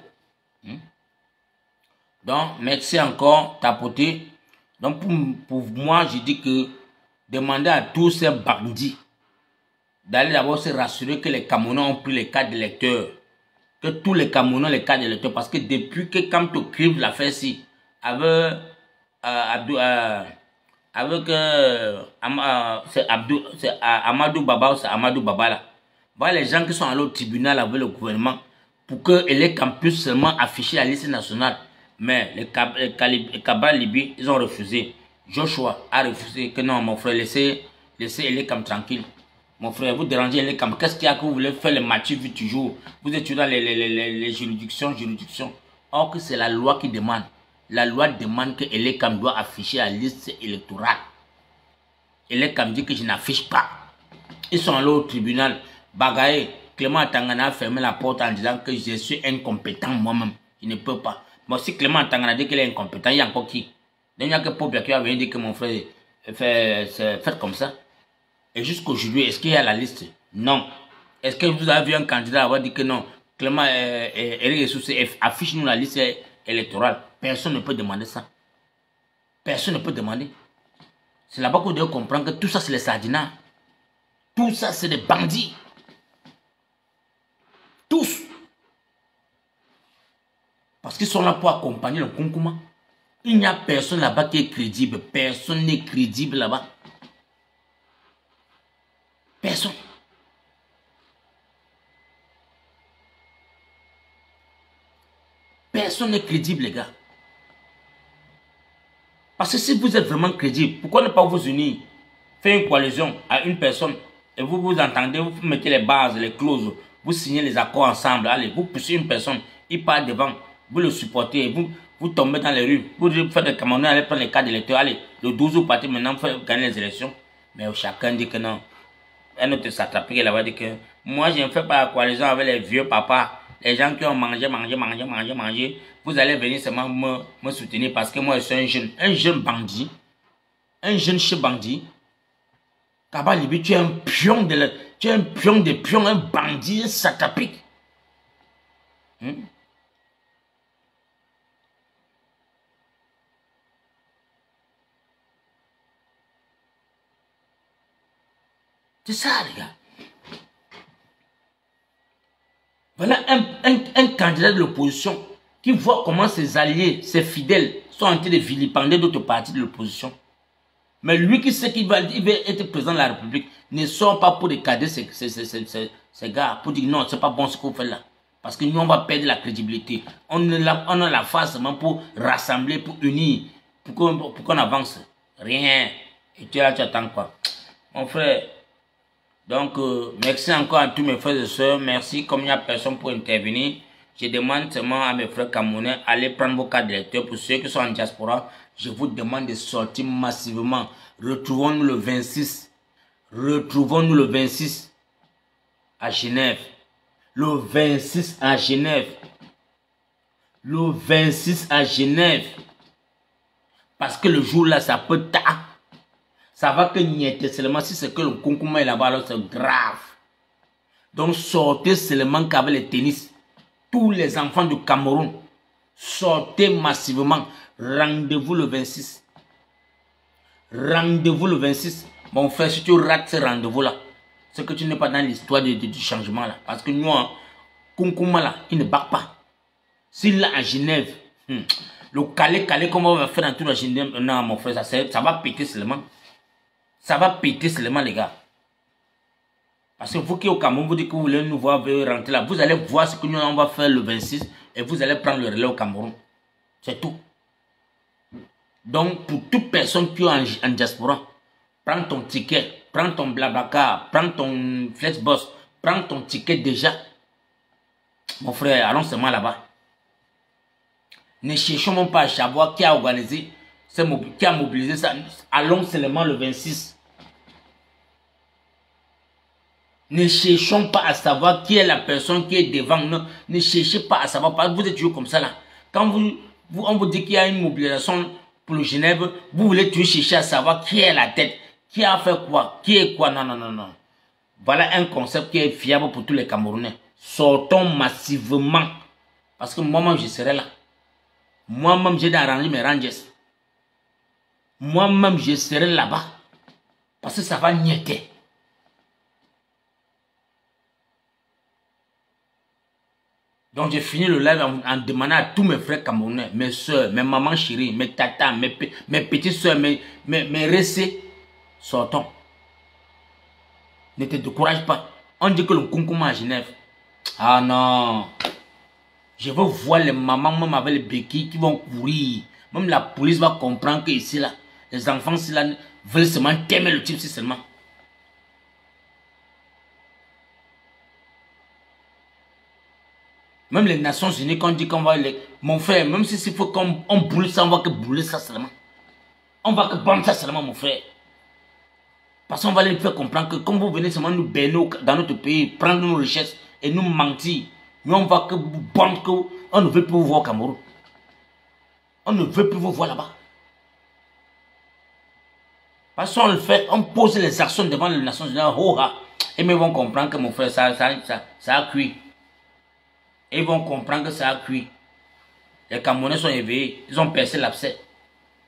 Donc, merci encore, tapoter. Donc, pour moi, je dis que demander à tous ces bandits d'aller d'abord se rassurer que les Camerounais ont pris les cartes d'électeurs. Que tous les Camerounais ont les cartes d'électeurs. Parce que depuis que Kamto Kriv l'a fait ici, avec Amadou Baba, c'est Amadou Baba là. Voilà les gens qui sont allés au tribunal avec le gouvernement pour que les campus seulement afficher la liste nationale. Mais les Kabal Libye, ils ont refusé. Joshua a refusé que non, mon frère, laissez Elekam tranquille. Mon frère, vous dérangez Elekam. Qu'est-ce qu'il y a que vous voulez faire les matchs vu toujours? Vous êtes dans les juridictions. Or que c'est la loi qui demande. La loi demande que Elekam doit afficher la liste électorale. Elekam dit que je n'affiche pas. Ils sont allés au tribunal. Bagaye, Clément Tangana a fermé la porte en disant que je suis incompétent moi-même. Je ne peux pas. Bon, si Clément Tangana dit qu'il est incompétent, il y a encore qui? Il n'y a que Popia qui va venir dire que mon frère fait comme ça. Et jusqu'aujourd'hui, est-ce qu'il y a la liste? Non. Est-ce que vous avez vu un candidat avoir dit que non, Clément Eric Essoussé affiche-nous la liste électorale? Personne ne peut demander ça. Personne ne peut demander. C'est là-bas que vous devez comprendre que tout ça, c'est les sardinats. Tout ça, c'est des bandits. Tous. Parce qu'ils sont là pour accompagner le Konkouma. Il n'y a personne là-bas qui est crédible. Personne n'est crédible là-bas. Personne. Personne n'est crédible, les gars. Parce que si vous êtes vraiment crédible, pourquoi ne pas vous unir? Faire une coalition à une personne et vous vous entendez, vous mettez les bases, les clauses, vous signez les accords ensemble. Allez, vous poussez une personne, il part devant, vous le supportez, vous tombez dans les rues, vous faites des Camerounais, allez prendre les cartes d'électeurs, allez, le 12 août parti maintenant, vous gagner les élections. Mais chacun dit que non. Un autre s'attrape qui là-bas dit que moi je ne fais pas la coalition avec les vieux papas, les gens qui ont mangé. Vous allez venir seulement me soutenir parce que moi je suis un jeune bandit, un jeune chef bandit. Kabal Libye, tu es un pion des pions, un bandit, un satapique. C'est ça, les gars. Voilà un candidat de l'opposition qui voit comment ses alliés, ses fidèles sont en train de vilipender d'autres partis de l'opposition. Mais lui qui sait qu'il va être président de la République ne sort pas pour regarder ces gars, pour dire non, c'est pas bon ce qu'on fait là. Parce que nous, on va perdre la crédibilité. On a la face seulement pour rassembler, pour unir, pour qu'on avance. Rien. Et tu attends quoi? Mon frère, donc, merci encore à tous mes frères et sœurs. Merci, comme il n'y a personne pour intervenir. Je demande seulement à mes frères camerounais, allez prendre vos cartes d'électeurs. Pour ceux qui sont en diaspora, je vous demande de sortir massivement. Retrouvons-nous le 26. Retrouvons-nous le 26 à Genève. Le 26 à Genève. Le 26 à Genève. Parce que le jour là, ça peut tard. Ça va que niette seulement si c'est que le concours est là-bas, alors c'est grave. Donc sortez seulement qu'avec les tennis. Tous les enfants du Cameroun, sortez massivement. Rendez-vous le 26. Rendez-vous le 26. Mon frère, si tu rates ce rendez-vous-là, c'est que tu n'es pas dans l'histoire du changement là. Parce que nous, Kunkouma là, il ne bat pas. S'il est à Genève, le calé, comment on va faire dans tout la Genève? Non, mon frère, ça va péter seulement. Ça va péter seulement, les gars. Parce que vous qui au Cameroun, vous dites que vous voulez nous voir rentrer là, vous allez voir ce que nous on va faire le 26 et vous allez prendre le relais au Cameroun. C'est tout. Donc, pour toute personne qui est en diaspora, prends ton ticket, prends ton Blablacar, prends ton Flexbox, prends ton ticket déjà. Mon frère, allons seulement là-bas. Ne cherchons même pas à savoir qui a organisé, qui a mobilisé ça. Allons seulement le 26. Ne cherchons pas à savoir qui est la personne qui est devant nous. Ne cherchez pas à savoir. Parce que vous êtes toujours comme ça là. Quand on vous dit qu'il y a une mobilisation pour le Genève, vous voulez toujours chercher à savoir qui est la tête. Qui a fait quoi? Qui est quoi? Non, non, non, non. Voilà un concept qui est fiable pour tous les Camerounais. Sortons massivement. Parce que moi-même, je serai là. Moi-même, j'ai arrangé mes rangers. Moi-même, je serai là-bas. Parce que ça va nieter. Donc, j'ai fini le live en demandant à tous mes frères camerounais, mes soeurs, mes mamans chéries, mes tatas, mes petites soeurs, mes récés. Sortons. Ne te décourage pas. On dit que le concours à Genève. Ah non. Je veux voir les mamans, même avec les béquilles qui vont courir. Même la police va comprendre que ici, là, les enfants, ici, là, veulent seulement t'aimer le type, si seulement. Même les Nations Unies, quand on dit qu'on va les... Mon frère, même si il faut qu'on brûle ça, on va que brûler ça seulement. On va que bomber ça seulement, mon frère. Parce qu'on va les faire comprendre que comme vous venez seulement nous baigner dans notre pays, prendre nos richesses et nous mentir, nous on va que bomber que on ne veut plus vous voir au Cameroun. On ne veut plus vous voir là-bas. Parce qu'on le fait, on pose les actions devant les Nations Unies, et ils vont comprendre que mon frère, ça a cuit. Et ils vont comprendre que ça a cuit. Les Camerounais sont éveillés, ils ont percé l'abcès.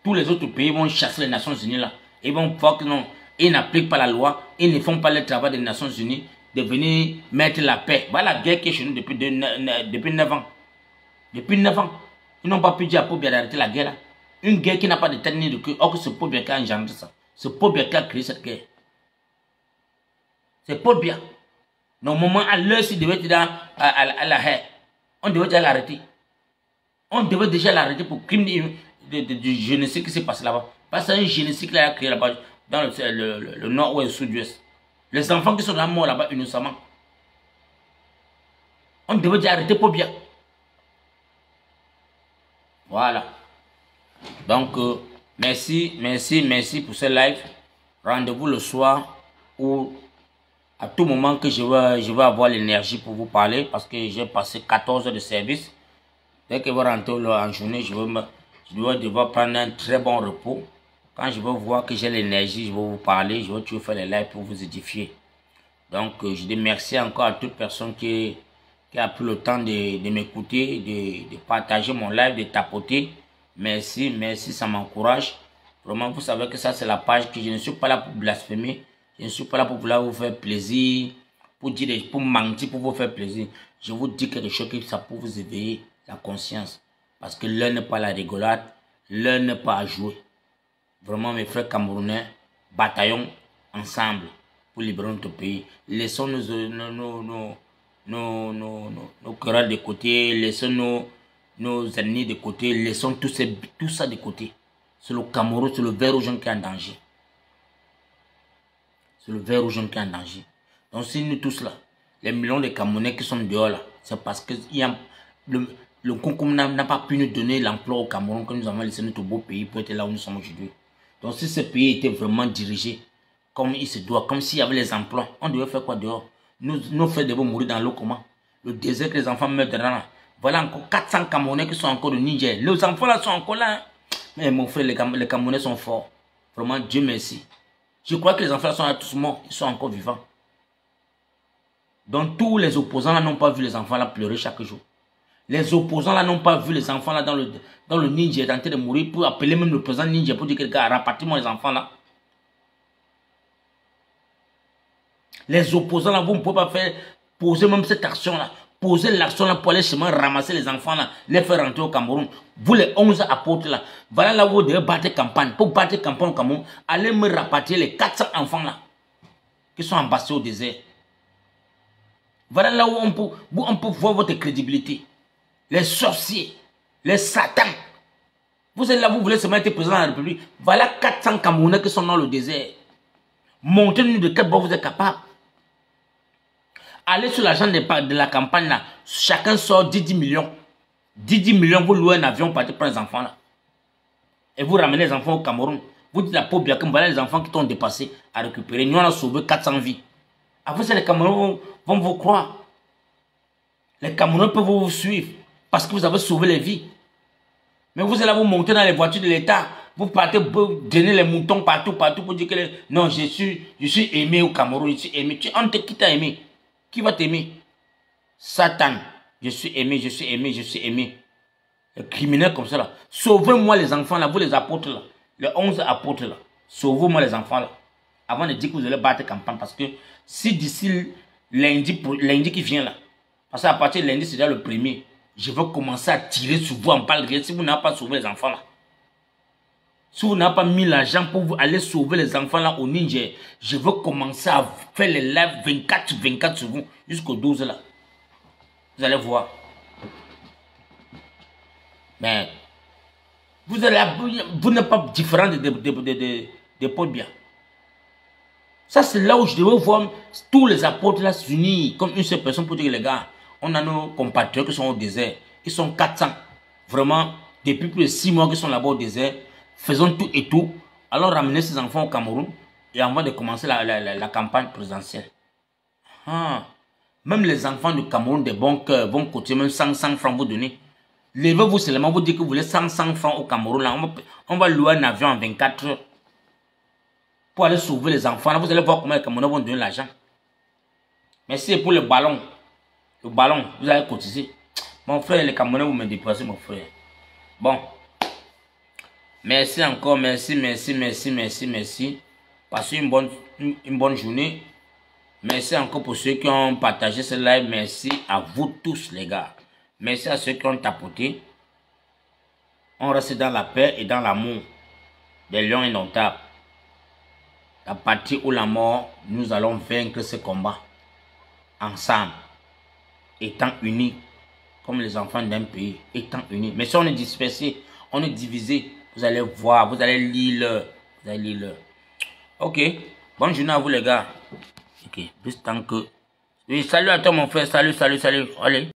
Tous les autres pays vont chasser les Nations Unies là. Ils vont voir que non, ils n'appliquent pas la loi, ils ne font pas le travail des Nations Unies de venir mettre la paix. Voilà la guerre qui est chez nous depuis 9 ans. Depuis 9 ans. Ils n'ont pas pu dire à Paul Biya d'arrêter la guerre là. Une guerre qui n'a pas de tête ni de queue. Or que c'est Paul Biya qui a engendré ça. C'est Paul Biya qui a créé cette guerre. C'est Paul Biya. Normalement, à l'heure s'il devait être à la haie, on devait déjà l'arrêter. On devait déjà l'arrêter pour crime de génocide qui s'est passé là-bas. Parce que c'est un génocide qu'il a créé là-bas, dans le nord ou le sud-ouest. Les enfants qui sont morts là-bas innocemment. On devait déjà arrêter Paul Biya. Voilà. Donc, merci pour ce live. Rendez-vous le soir ou à tout moment que je vais avoir l'énergie pour vous parler parce que j'ai passé 14 heures de service. Dès que je vais rentrer en journée, je vais devoir prendre un très bon repos. Quand je vais voir que j'ai l'énergie, je vais vous parler, je vais toujours faire les lives pour vous édifier. Donc, je dis merci encore à toute personne qui a pris le temps de m'écouter, de partager mon live, de tapoter. Merci, ça m'encourage. Vraiment, vous savez que ça, c'est la page que je ne suis pas là pour blasphémer. Je ne suis pas là pour vouloir vous faire plaisir, pour mentir, pour vous faire plaisir. Je vous dis quelque chose qui ça pour vous éveiller la conscience. Parce que l'heure n'est pas la rigolade, l'heure n'est pas à jouer. Vraiment, mes frères camerounais, bataillons ensemble pour libérer notre pays. Laissons nos querelles de côté, laissons nos ennemis de côté, laissons tout ça de côté. C'est le Cameroun, c'est le vert rouge qui est en danger. C'est le vert rouge qui est en danger. Donc si nous tous là, les millions de Camerounais qui sont dehors là, c'est parce que le concours n'a pas pu nous donner l'emploi au Cameroun que nous avons laissé notre beau pays pour être là où nous sommes aujourd'hui. Donc si ce pays était vraiment dirigé comme il se doit, comme s'il y avait les emplois, on devait faire quoi dehors? Nos frères devaient mourir dans l'eau comment? Le désert que les enfants meurent dedans là. Voilà encore 400 Camerounais qui sont encore au Niger. Les enfants là sont encore là. Hein. Mais mon frère, les Camerounais sont forts. Vraiment, Dieu merci. Je crois que les enfants sont là tous morts. Ils sont encore vivants. Donc tous les opposants là n'ont pas vu les enfants là pleurer chaque jour. Les opposants là n'ont pas vu les enfants là dans le ninja en train de mourir pour appeler même le président ninja pour dire que quelqu'un rapatrie-moi les enfants là. Les opposants là, vous ne pouvez pas faire poser même cette action là. Poser l'action là pour aller chez moi ramasser les enfants là, les faire rentrer au Cameroun. Vous les 11 apôtres là, voilà là où vous devez battre campagne. Pour battre campagne au Cameroun, allez me rapatrier les 400 enfants là qui sont embassés au désert. Voilà là où on peut voir votre crédibilité. Les sorciers, les satans. Vous êtes là, vous voulez seulement être président de la République. Voilà 400 Camerounais qui sont dans le désert. Montez-nous de quel bord vous êtes capable. Allez sur l'argent de la campagne là. Chacun sort 10 millions. 10 millions, vous louez un avion pour partir prendre les enfants là. Et vous ramenez les enfants au Cameroun. Vous dites la pauvre bien que voilà les enfants qui t'ont dépassé à récupérer. Nous on a sauvé 400 vies. Après ça, les Camerounais vont vous croire. Les Camerounais peuvent vous suivre parce que vous avez sauvé les vies. Mais vous allez vous monter dans les voitures de l'État. Vous partez donner les moutons partout pour dire que non, je suis aimé au Cameroun, je suis aimé. Qui t'a aimé? Qui va t'aimer? Satan. Je suis aimé, je suis aimé, je suis aimé. Les criminels comme ça là. Sauvez-moi les enfants là, vous les apôtres là. Les 11 apôtres là. Sauvez-moi les enfants là. Avant de dire que vous allez battre campagne. Parce que si d'ici lundi qui vient là, parce qu'à partir de lundi c'est déjà le premier, je vais commencer à tirer sur vous en balle réelle si vous n'avez pas sauvé les enfants là. Si vous n'avez pas mis l'argent pour vous aller sauver les enfants là au Niger, je vais commencer à faire les lives 24/24 sur vous jusqu'au 12 là. Vous allez voir. Mais vous n'êtes pas différent des Paul Biya. Ça c'est là où je devais voir tous les apôtres là s'unir comme une seule personne pour dire les gars, on a nos compatriotes qui sont au désert. Ils sont 400. Vraiment, depuis plus de 6 mois qu'ils sont là-bas au désert. Faisons tout et tout. Allons ramener ces enfants au Cameroun et avant de commencer la campagne présidentielle. Même les enfants du Cameroun des bons cœurs vont coûter même 100 francs vous donner. Levez-vous seulement, vous dites que vous voulez 100 francs au Cameroun. Là, on va louer un avion en 24 heures pour aller sauver les enfants. Là, vous allez voir comment les Camerounais vont donner l'argent. Merci pour le ballon. Le ballon, vous allez cotiser. Mon frère, les Camerounais, vous me dépassez, mon frère. Bon. Merci encore, merci. Passez une bonne journée. Merci encore pour ceux qui ont partagé ce live. Merci à vous tous, les gars. Merci à ceux qui ont tapoté. On reste dans la paix et dans l'amour des lions indomptables. La partie ou la mort, nous allons vaincre ce combat. Ensemble. Étant unis. Comme les enfants d'un pays. Étant unis. Mais si on est dispersé, on est divisé. Vous allez voir, vous allez lire. Ok. Bonne journée à vous les gars. Ok. Juste tant que... Oui, salut à toi mon frère. Salut. Allez.